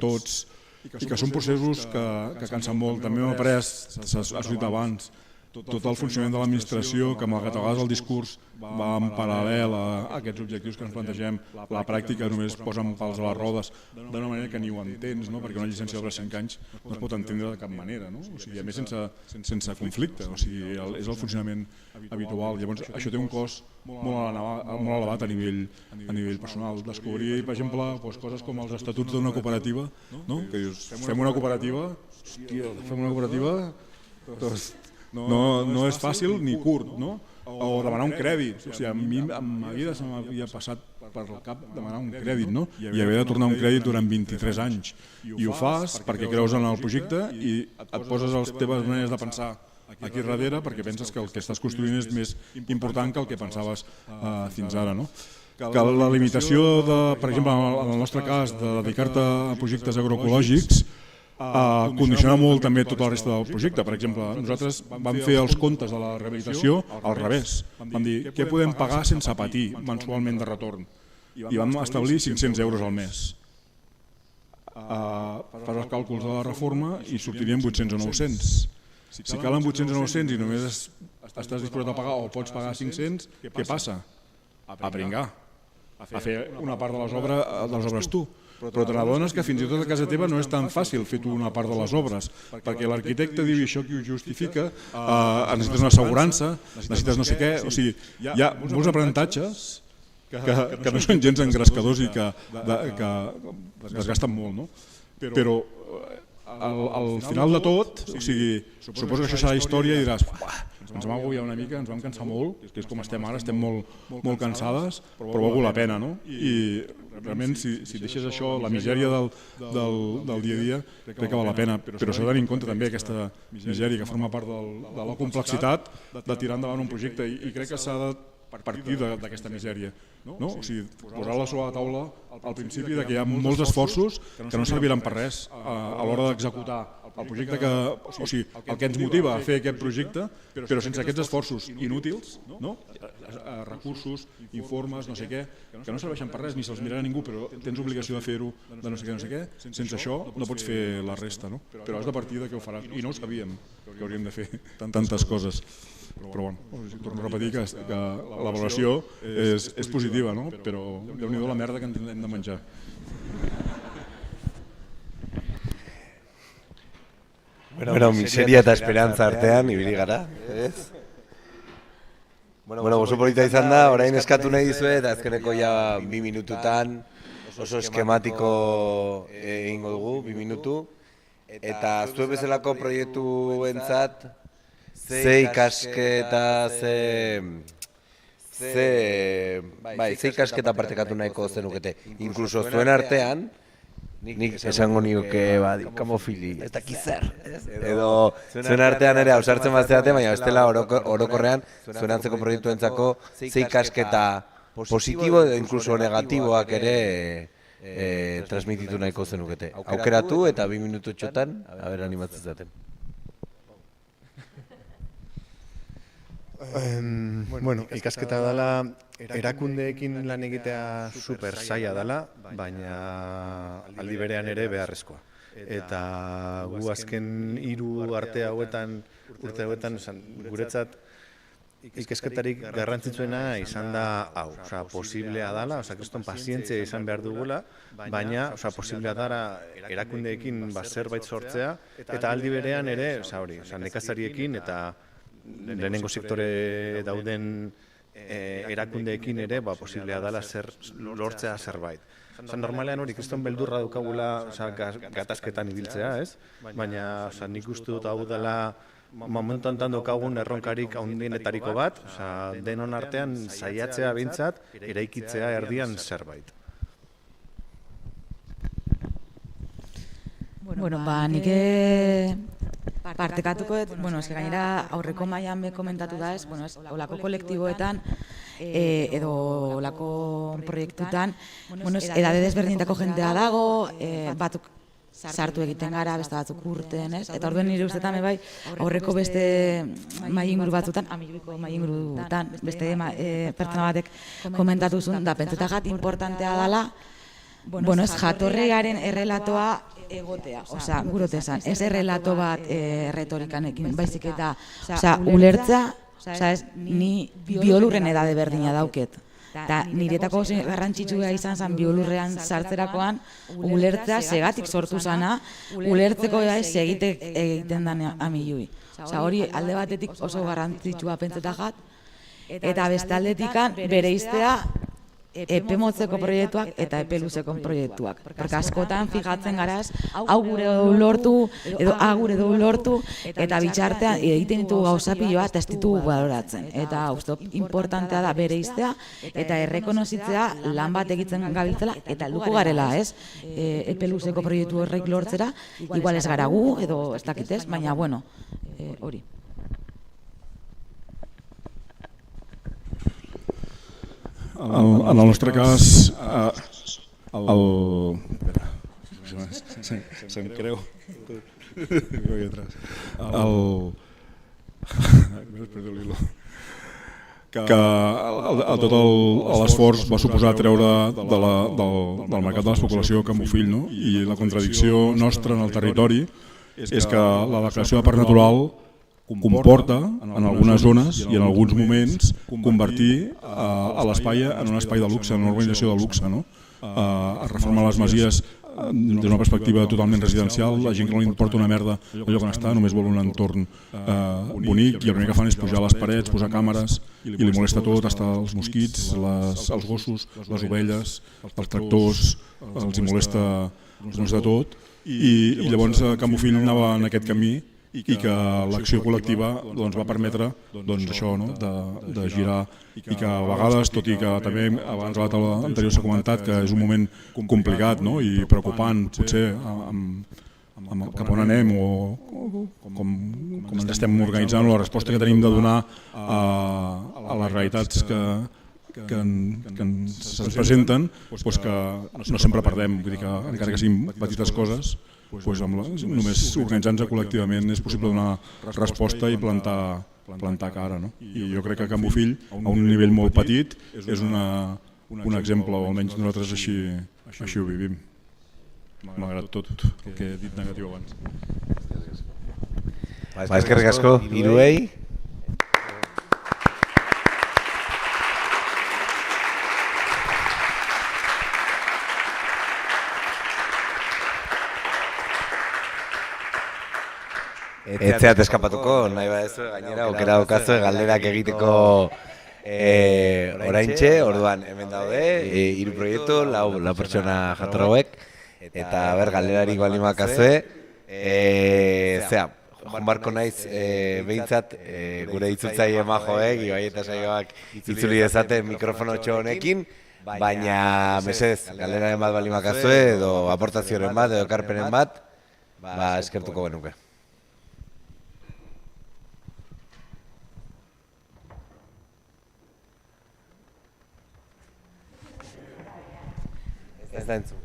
tots, i que són processos que cansen molt. També hem après, s'ha dit abans, tot el funcionament de l'administració, que malgrat a vegades el discurs va en paral·lel a aquests objectius que ens plantegem, la pràctica només posa pals a les rodes d'una manera que ni ho entens, perquè una llicència d'obres 5 anys no es pot entendre de cap manera, a més sense conflicte, és el funcionament habitual. Llavors això té un cost molt elevat a nivell personal. Descobrir, per exemple, coses com els estatuts d'una cooperativa, que dius, fem una cooperativa, no és fàcil ni curt, o demanar un crèdit. A mi en ma vida se m'havia passat per el cap demanar un crèdit i haver de tornar un crèdit durant 23 anys. I ho fas perquè creus en el projecte i et poses les teves maneres de pensar aquí darrere perquè penses que el que estàs construint és més important que el que pensaves fins ara. Que la limitació, per exemple, en el nostre cas, de dedicar-te a projectes agroecològics condiciona molt també tota la resta del projecte. Per exemple, nosaltres vam fer els comptes de la rehabilitació al revés. Vam dir, què podem pagar sense patir mensualment de retorn? I vam establir 500 euros al mes. Fas els càlculs de la reforma i sortirien 800 o 900. Si calen 800 o 900 i només estàs disposat a pagar o pots pagar 500, què passa? A pringar, a fer una part de les obres tu. Però te n'adones que fins i tot a casa teva no és tan fàcil fer tu una part de les obres, perquè l'arquitecte diu això qui ho justifica, necessites una assegurança, necessites no sé què, o sigui, hi ha molts aprenentatges que no són gens engrescadors i que desgasten molt, però al final de tot, o sigui, suposo que això serà història i diràs, ens vam agobiar una mica, ens vam cansar molt, que és com estem ara, estem molt cansades, però ha valgut la pena, I realment si deixes això, la misèria del dia a dia, crec que val la pena, però s'ha de tenir en compte també aquesta misèria que forma part de la complexitat de tirar endavant un projecte i crec que s'ha de partir d'aquesta misèria. O sigui, posar-la sobre la taula al principi que hi ha molts esforços que no serviran per res a l'hora d'executar el projecte, o sigui, el que ens motiva a fer aquest projecte, però sense aquests esforços inútils, recursos, informes, no sé què, que no serveixen per res, ni se'ls mirarà ningú, però tens obligació de fer-ho, de no sé què, sense això no pots fer la resta, però has de partir de què ho faràs, i no ho sabíem que hauríem de fer tantes coses. Però torno a repetir que la valoració és positiva, però déu-n'hi-do la merda que ens hem de menjar. Bueno, miseria eta esperantza artean, ibili gara, ez? Bueno, oso polita izan da, orain eskatu nahi dizuet, azkeneko ja 2 minututan, oso eskematiko egingo dugu, 2 minutu, eta zuek bezalako proiektu entzat, ze ikasketa, ze ikasketa partekatu nahiko zenukete. Inkluso zuen artean, nik esango nioke kamofili, ez dakit zer. Edo zuen artean ere hausartzen bat zeate, baina bestela orokorrean zuen antzeko proiektuentzako ze ikasketa positibo edo inkluso negatiboak ere transmititu nahiko zenukete. Aukeratu eta 2 minututxotan, animatzen zaten. Bueno, ikasketa dela, erakundeekin lan egitea super saia dela, baina aldi berean ere beharrezkoa. Eta gu azken 3 urte hauetan, guretzat ikasketarik garrantzitsuena izan da hau, posiblea dela, kriston pazientzia izan behar dugula, baina posiblea dara erakundeekin zerbait sortzea, eta aldi berean ere, nekazariekin eta lehenengo sektore dauden erakundeekin ere posiblea dela lortzea zerbait. Normalean hori kriston beldurra daukagula gatazketan ibiltzea, ez? Baina nik uste dut hau dela momentu honetan daukagun erronkarik handienetariko bat, denon artean saiatzea behintzat, eraikitzea erdian zerbait. Bueno, nik partekatuko dut, gainera aurreko mailan komentatu da ez, olako kolektiboetan edo olako proiektutan, edade desberdinetako jendea dago, batzuk sartu egiten gara, beste batzuk urten, ez? Eta orduen nire ustetan bai aurreko beste mai inguru batzutan, amilubiko mai ingurutan, beste pertsona batek komentatu zuen, da pentsetagat importantea dela, ez jatorriaren errelatoa egotea, gurotezan, ez errelato bat retorikanekin, baizik eta ulertza, ni biolurren edade berdina dauket. Eta niretako garrantzitsua izan zen biolurrean sartzerakoan, ulertza segatik sortu zana, ulertzeko segitek egiten den amilui. Hori alde batetik oso garrantzitsua pentsetagat, eta beste aldetikan bere iztea epe motzeko proiektuak eta epe luzeko proiektuak. Porque askotan fijatzen garaz, hau gure dugu lortu, edo gure dugu lortu, eta bitxartean egiten ditugu gauza piloa eta ez ditugu baloratzen. Eta importantea da bere iztea, eta errekonozitzea lan bat egiten gabiltzela, eta helduko garela, ez? Epe luzeko proiektu horrek lortzera, igual ez gara gu, edo ez dakitez, baina, bueno, hori. En el nostre cas, se'm creu que tot l'esforç va suposar treure del mercat de l'especulació Cambofill, i la contradicció nostra en el territori és que la declaració de parc natural comporta, en algunes zones i en alguns moments, convertir l'espai en un espai de luxe, en una urbanització de luxe. Es reformen les masies des d'una perspectiva totalment residencial, la gent que no li importa una merda el lloc on està, només vol un entorn bonic, i el primer que fan és pujar a les parets, posar càmeres, i li molesta tot, hasta els mosquits, els gossos, les ovelles, els tractors, els hi molesta tot, i llavors Cambofill anava en aquest camí, i que l'acció col·lectiva va permetre això, de girar, i que a vegades, tot i que també abans a l'anterior s'ha comentat que és un moment complicat i preocupant, potser cap on anem o com ens estem organitzant, la resposta que tenim de donar a les realitats que ens presenten, que no sempre perdem, encara que siguin petites coses, només organitzant-nos col·lectivament és possible donar resposta i plantar cara. I jo crec que Cambofill, a un nivell molt petit, és un exemple, o almenys nosaltres així ho vivim, malgrat tot el que he dit negatiu abans. Eskerrik asko, hiruei. Etzeat eskapatuko, nahi badezu, gainera, aukera daukazu, galderak egiteko oraintxe, orduan hemen daude, 3 proiektu, 4 pertsona jator hauek, eta galderarik baldin bakazue, barko naiz behintzat gure itzultzaile majoek, Ibai eta Saioak itzuli dezaten mikrofonotxo honekin, baina mesedez, galderaren bat bali makazue, edo aportazioaren bat, edo ekarpenen bat, eskertuko genuke. Ez da entzun.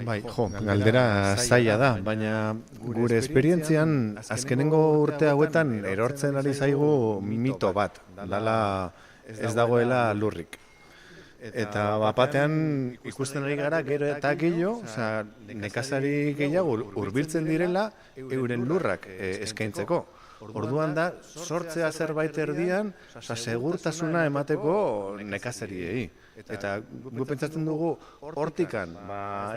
Bai, galdera zaila da, baina gure esperientzian azkenengo urte hauetan erortzen ari zaigu mito bat, dala ez dagoela lurrik. Eta bapatean ikusten ari gara gero eta gehiago, nekazari gehiago hurbiltzen direla euren lurrak eskaintzeko. Orduan da, sortzea zerbait erdian, segurtasuna emateko nekazariei. Eta gu pentsatzen dugu hortikan,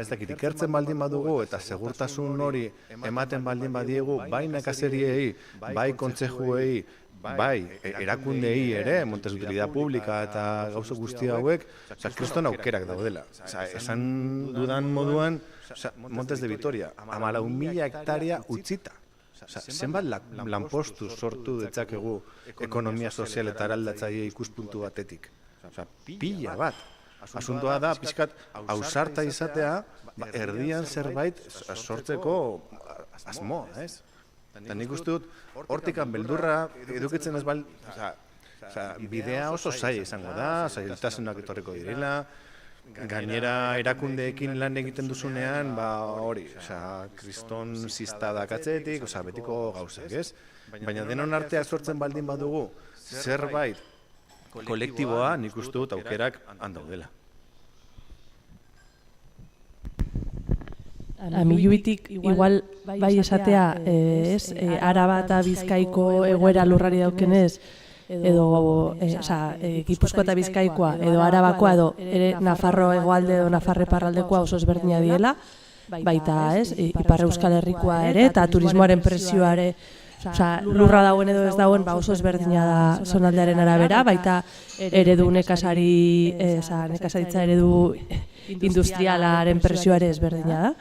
ez dakit, ikertzen baldin badugu eta segurtasun hori ematen baldin badiegu bai nekazariei, bai kontzejuei, bai erakundei ere, Montes Utilidad Publika eta gauza guzti hauek, kriston aukerak daudela. Esan dudan moduan, Montes de Vitoria, 14.000 hektaria utzita. Zenbat lanpostu sortu ditzakegu ekonomia sozial eta eraldatzaile ikuspuntu batetik. Pila bat. Asuntoa da, pixkat, ausarta izatea, erdian zerbait sortzeko asmoa, ez? Eta nik uste dut, hortikan beldurra edukitzen ez bal... Bidea oso zaila izango da, zailtasunak etorriko direla, gainera erakundeekin lan egiten duzunean, hori, kriston ziztadak atzetik, betiko gauzak, ez? Baina denon arteak sortzen baldin badugu, zerbait kolektiboa nik uste dut aukerak handaudela. Amilubitik igual bai esatea, Araba eta Bizkaiko egoera lurrari daukenez, edo Gipuzkoa eta Bizkaikoa, edo Arabakoa, edo ere Nafarro hegoalde edo Nafarre iparraldekoa oso ezberdina diela, baita Ipar Euskal Herrikoa ere, eta turismoaren presioa ere, lurra dauen edo ez dauen oso ezberdina da zonaldearen arabera, baita eredu nekazaritza eredu industrialaren presioa ere ezberdina da.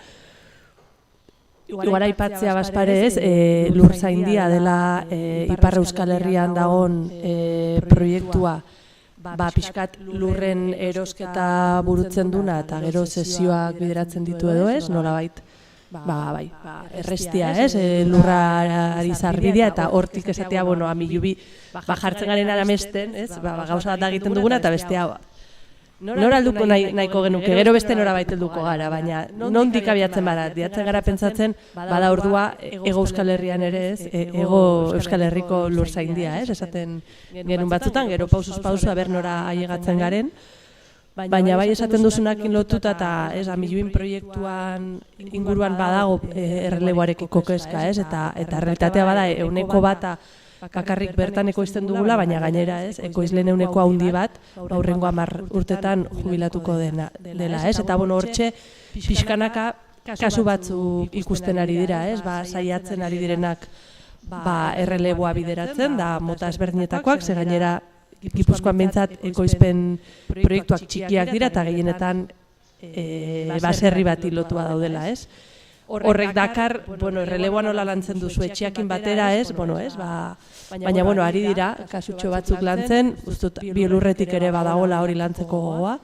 Igual aipatzea bazparez, Lurzaindia dela Ipar Euskal Herrian dagon proiektua, pixkat lurren erosketa burutzen duna eta gero sesioak bideratzen ditu edo ez, nolabait, errestia ez, lurrari zarbidea eta hortik esatea, amilubi jartzen garen aramesten, gauza bat egiten duguna eta bestea nora alduko nahiko genuke, gero beste nora baitelduko gara, baina nondik abiatzen bara, diatzen gara pentsatzen, bada ordua Ego Euskal Herrian ere ez, Ego Euskal Herriko Lurzaindia ez, esaten genuen batzutan, gero pausuz pausu aber nora ailegatzen garen, baina bai esaten duzunakin lotuta eta amilubin proiektuan inguruan badago erreleboarekiko kezka ez, eta realitatea bada euneko bata bakarrik bertan ekoizten dugula, baina gainera ez, ekoizlen euneko handi bat, aurrengo 10 urtetan jubilatuko dela ez, eta hortxe pixkanaka kasu batzuk ikusten ari dira ez, saiatzen ari direnak erreleboa bideratzen, da mota ezberdinetakoak, ze gainera Gipuzkoan behintzat ekoizpen proiektuak txikiak dira eta gehienetan baserri bat lotua daudela, ez? Horrek dakar, erreleboa nola lantzen duzu etxeakin batera, ez? Baina, ari dira, kasutxo batzuk lantzen, ustut, bielurretik ere badagola hori lantzeko gogoa,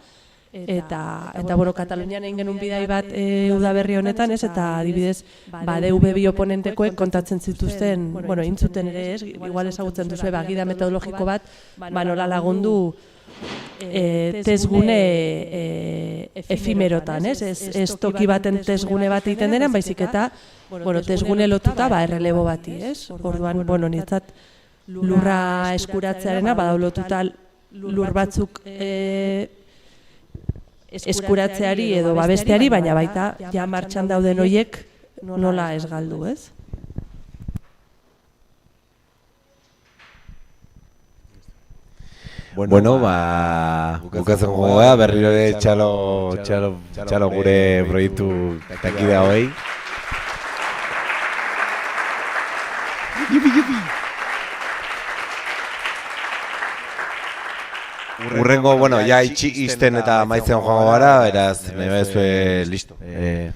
Eta bueno, Katalunian egin genuen bidai bat udaberri honetan, ez? Eta adibidez, DUB bi oponentekoek kontatzen zituzten, bueno, intzuten ere, ez? Igual ezagutzen duzu, gida metodologiko bat, nola lagundu testgune efimerotan, ez? Ez toki baten testgune bat egiten denean, baizik eta, bueno, testgune lotuta, errelebo bati, ez? Orduan, bueno, niretzat lurra eskuratzearena, badau lotuta lur batzuk eskuratzeari edo babesteari, baina baita ja martxan dauden horiek nola ez galdu, ez? Bueno, bukatzen gogoa, berriro ere txalo gure proiektu takidea hoi. Urrengo, bueno, ja izten eta maitzen joango gara, beraz, nahi behar listo,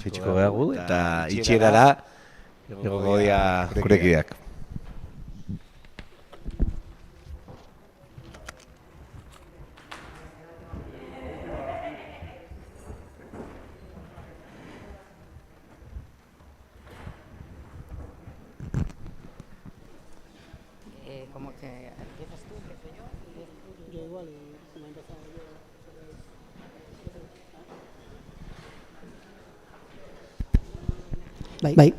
fitxiko gehagu, eta itxierara, egongo dira gurekideak. Bai.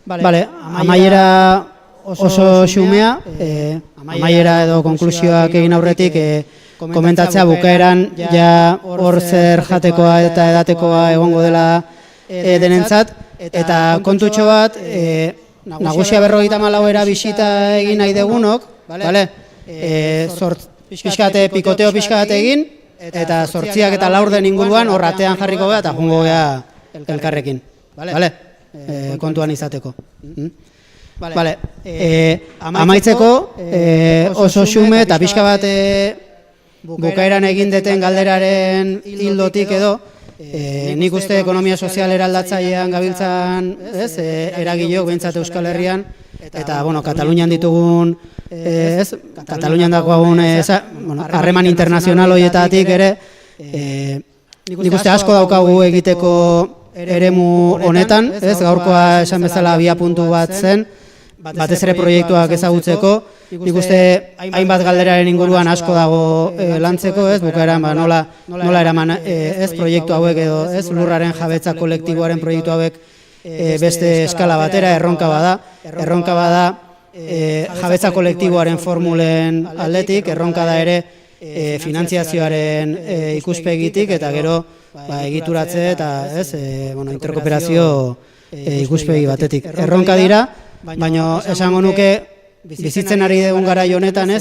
Bale, amaiera oso xumea, amaiera edo konklusioak egin aurretik komentatzea bukaeran ja hor zer jatekoa eta edatekoa egongo dela denentzat, eta kontutxo bat, nagusia 54era bisita egin nahi degunok, pixkate, pikoteo pixkate egin, eta 8 eta 4 den inguruan horratean jarriko geha eta jungo geha elkarrekin, kontuan izateko. Amaitzeko oso xume eta pixka bat bukaeran egin deten galderaren hildotik edo, nik uste ekonomia sozial eraldatzailean gabiltzan eragilok behintzat Euskal Herrian, eta Katalunian ditugun, Katalunian dagoagun harreman internazional horietatik ere, nik uste asko daukagu egiteko eremu honetan, gaurkoa esan bezala abiapuntu bat zen, batez ere proiektuak ezagutzeko, nik uste hainbat galderaren inguruan asko dago lantzeko, bukaeran nola eraman proiektu hauek edo lurraren jabetza kolektiboaren proiektu hauek beste eskala batera, erronka bada jabetza kolektiboaren formulen aldetik, erronka da ere finantziazioaren ikuspegitik eta gero egituratze eta interkooperazio ikuspegi batetik. Erronka dira, baina esango nuke bizitzen ari dugun garai honetan,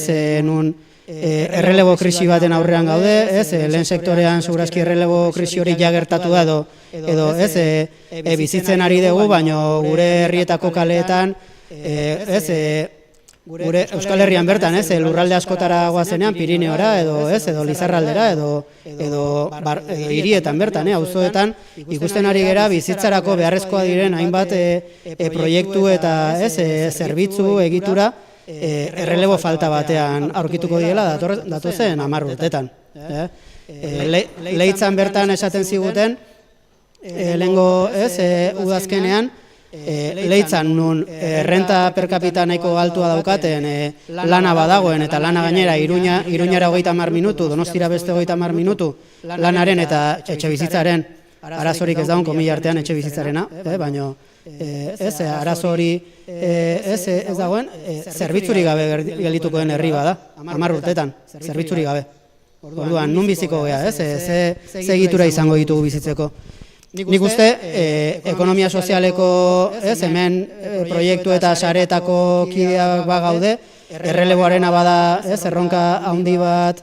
nun errelebo krisi baten aurrean gaude, lehen sektorean segurazki errelebo krisi hori jagertatu da edo bizitzen ari dugu, baina gure herrietako kaleetan, gure Euskal Herrian bertan, lurralde askotara goazenean, Pirineora edo Lizarraldera edo hirietan bertan, auzoetan ikusten ari gera bizitzarako beharrezkoa diren hainbat proiektu eta zerbitzu egitura errelebo falta batean aurkituko diela datozen 10 urtetan. Leitzan bertan esaten ziguten, lehengo udazkenean, Leitzan nun renta per capita nahiko altua daukaten lana badagoen eta lana gainera Iruñara 30 minutu, Donostira beste 30 minutu lanaren eta etxe bizitzaren arazorik ez dagoen komila artean etxe bizitzarena, baina arazo hori ez dagoen zerbitzurik gabe geldituko den herri bada, 10 urtetan, zerbitzurik gabe. Orduan, nun biziko gea, ze egitura izango ditugu bizitzeko. Nik uste, ekonomia sozialeko hemen proiektu eta sareetako kideak bagaude, erreleboarena bada erronka handi bat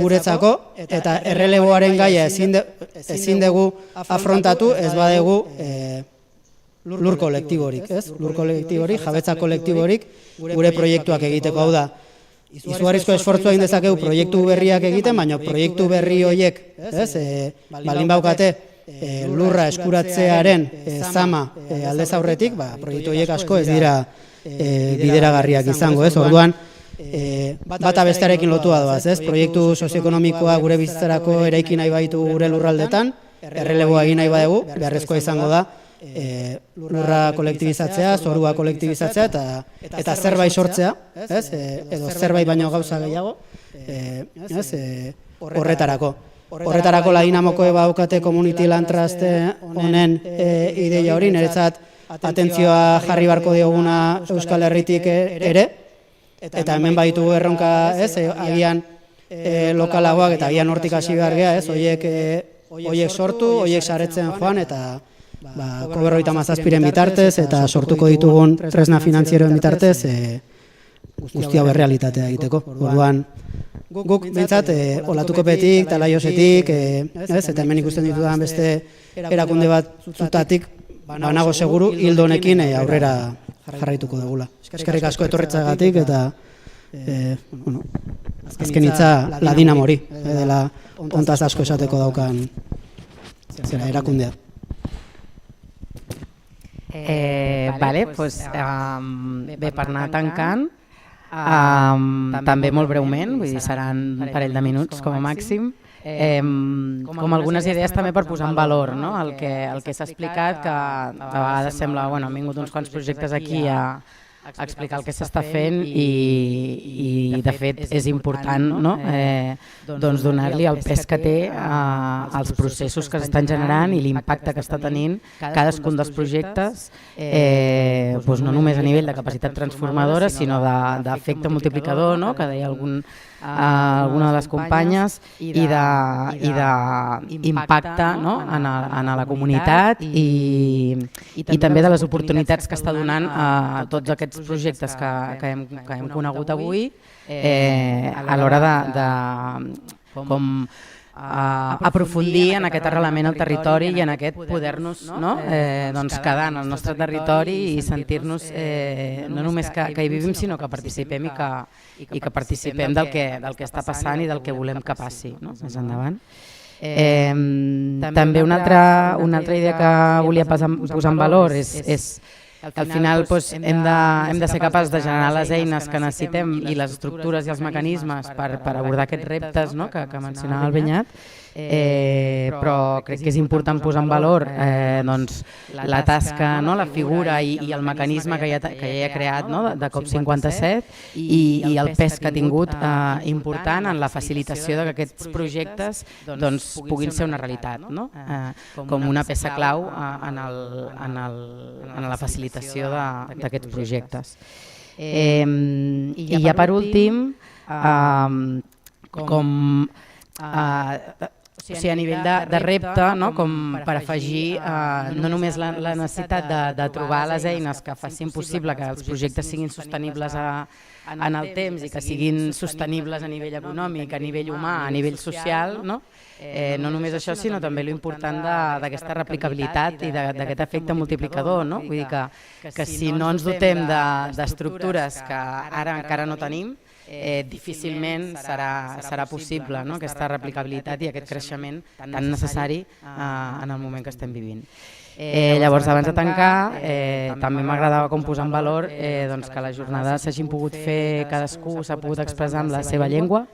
guretzako, eta erreleboaren gaia ezin dugu afrontatu ez badegu lur kolektiborik, lur kolektiborik, jabetza kolektiborik gure proiektuak egiteko. Hau da, izugarrizko esfortzua egin dezakegu proiektu berriak egiten, baina proiektu berri horiek baldin baukate lurra eskuratzearen zama aldez aurretik, proiektu horiek asko ez dira bideragarriak izango, orduan bata bestearekin lotua doaz, ez? Proiektu sozioekonomikoa gure bizitzarako eraiki nahi baitu gure lurraldetan, erreleboa egin nahi badugu, beharrezkoa izango da, lurra kolektibizatzea, zorua kolektibizatzea eta zerbait sortzea, edo zerbait baino gauza gehiago, horretarako. Horretarako La Dinamokoek badaukate Community Land Trust honen ideia hori, niretzat atentzioa jarri beharko dioguna Euskal Herritik ere, eta hemen baditu erronka, agian lokalagoak eta agian hortik hasi behar geha, horiek sortu, horiek saretzen joan, eta COP27 bitartez eta sortuko ditugun tresna finantzieroen bitartez guzti hau errealitatea egiteko. Orduan, guk bintzat Olatukopetik, Talaiosetik, eta hemen ikusten ditudan beste erakunde bat zutatik, banago seguru, hildo honekin aurrera jarraituko dugula. Eskerrik asko etorritzagatik eta azken hitza La Dinamori, dela ontaz asko esateko daukan erakundea. Vale, doncs bé, per anar tancant, també molt breument, vull dir, seran un parell de minuts com a màxim, com algunes idees també per posar en valor el que s'ha explicat, que a vegades sembla, bueno, han vingut uns quants projectes aquí a explicar el que s'està fent i de fet és important donar-li el pes que té als processos que s'estan generant i l'impacte que està tenint cadascun dels projectes, no només a nivell de capacitat transformadora sinó d'efecte multiplicador, que deia alguna de les companyes, i d'impacte en la comunitat i també de les oportunitats que està donant a tots aquests projectes que hem conegut avui a l'hora de aprofundir en aquest arrelament al territori i en aquest poder-nos quedar en el nostre territori i sentir-nos no només que hi vivim sinó que participem i que participem del que està passant i del que volem que passi més endavant. També una altra idea que volia posar en valor és que al final hem de ser capaços de generar les eines que necessitem i les estructures i els mecanismes per abordar aquests reptes que mencionava el Beñat, però crec que és important posar en valor la tasca, la figura i el mecanisme que ja he creat de COP27 i el pes que ha tingut important en la facilitació que aquests projectes puguin ser una realitat, com una peça clau en la facilitació d'aquests projectes. I ja per últim, a nivell de repte, com per afegir no només la necessitat de trobar les eines que facin possible que els projectes siguin sostenibles en el temps i que siguin sostenibles a nivell econòmic, a nivell humà, a nivell social, no només això, sinó també l'important d'aquesta replicabilitat i d'aquest efecte multiplicador. Vull dir que si no ens dotem d'estructures que ara encara no tenim, difícilment serà possible aquesta replicabilitat i aquest creixement tan necessari en el moment que estem vivint. Llavors, abans de tancar, també m'agradava posar en valor que les jornades s'hagin pogut fer, cadascú s'ha pogut expressar amb la seva llengua.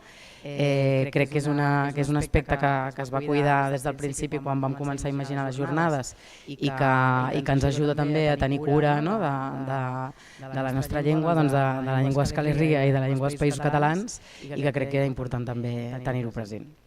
Crec que és un aspecte que es va cuidar des del principi quan vam començar a imaginar les jornades i que ens ajuda també a tenir cura de la nostra llengua, de la llengua Euskal Herria i de la llengua dels Països Catalans, i que crec que era important també tenir-ho present.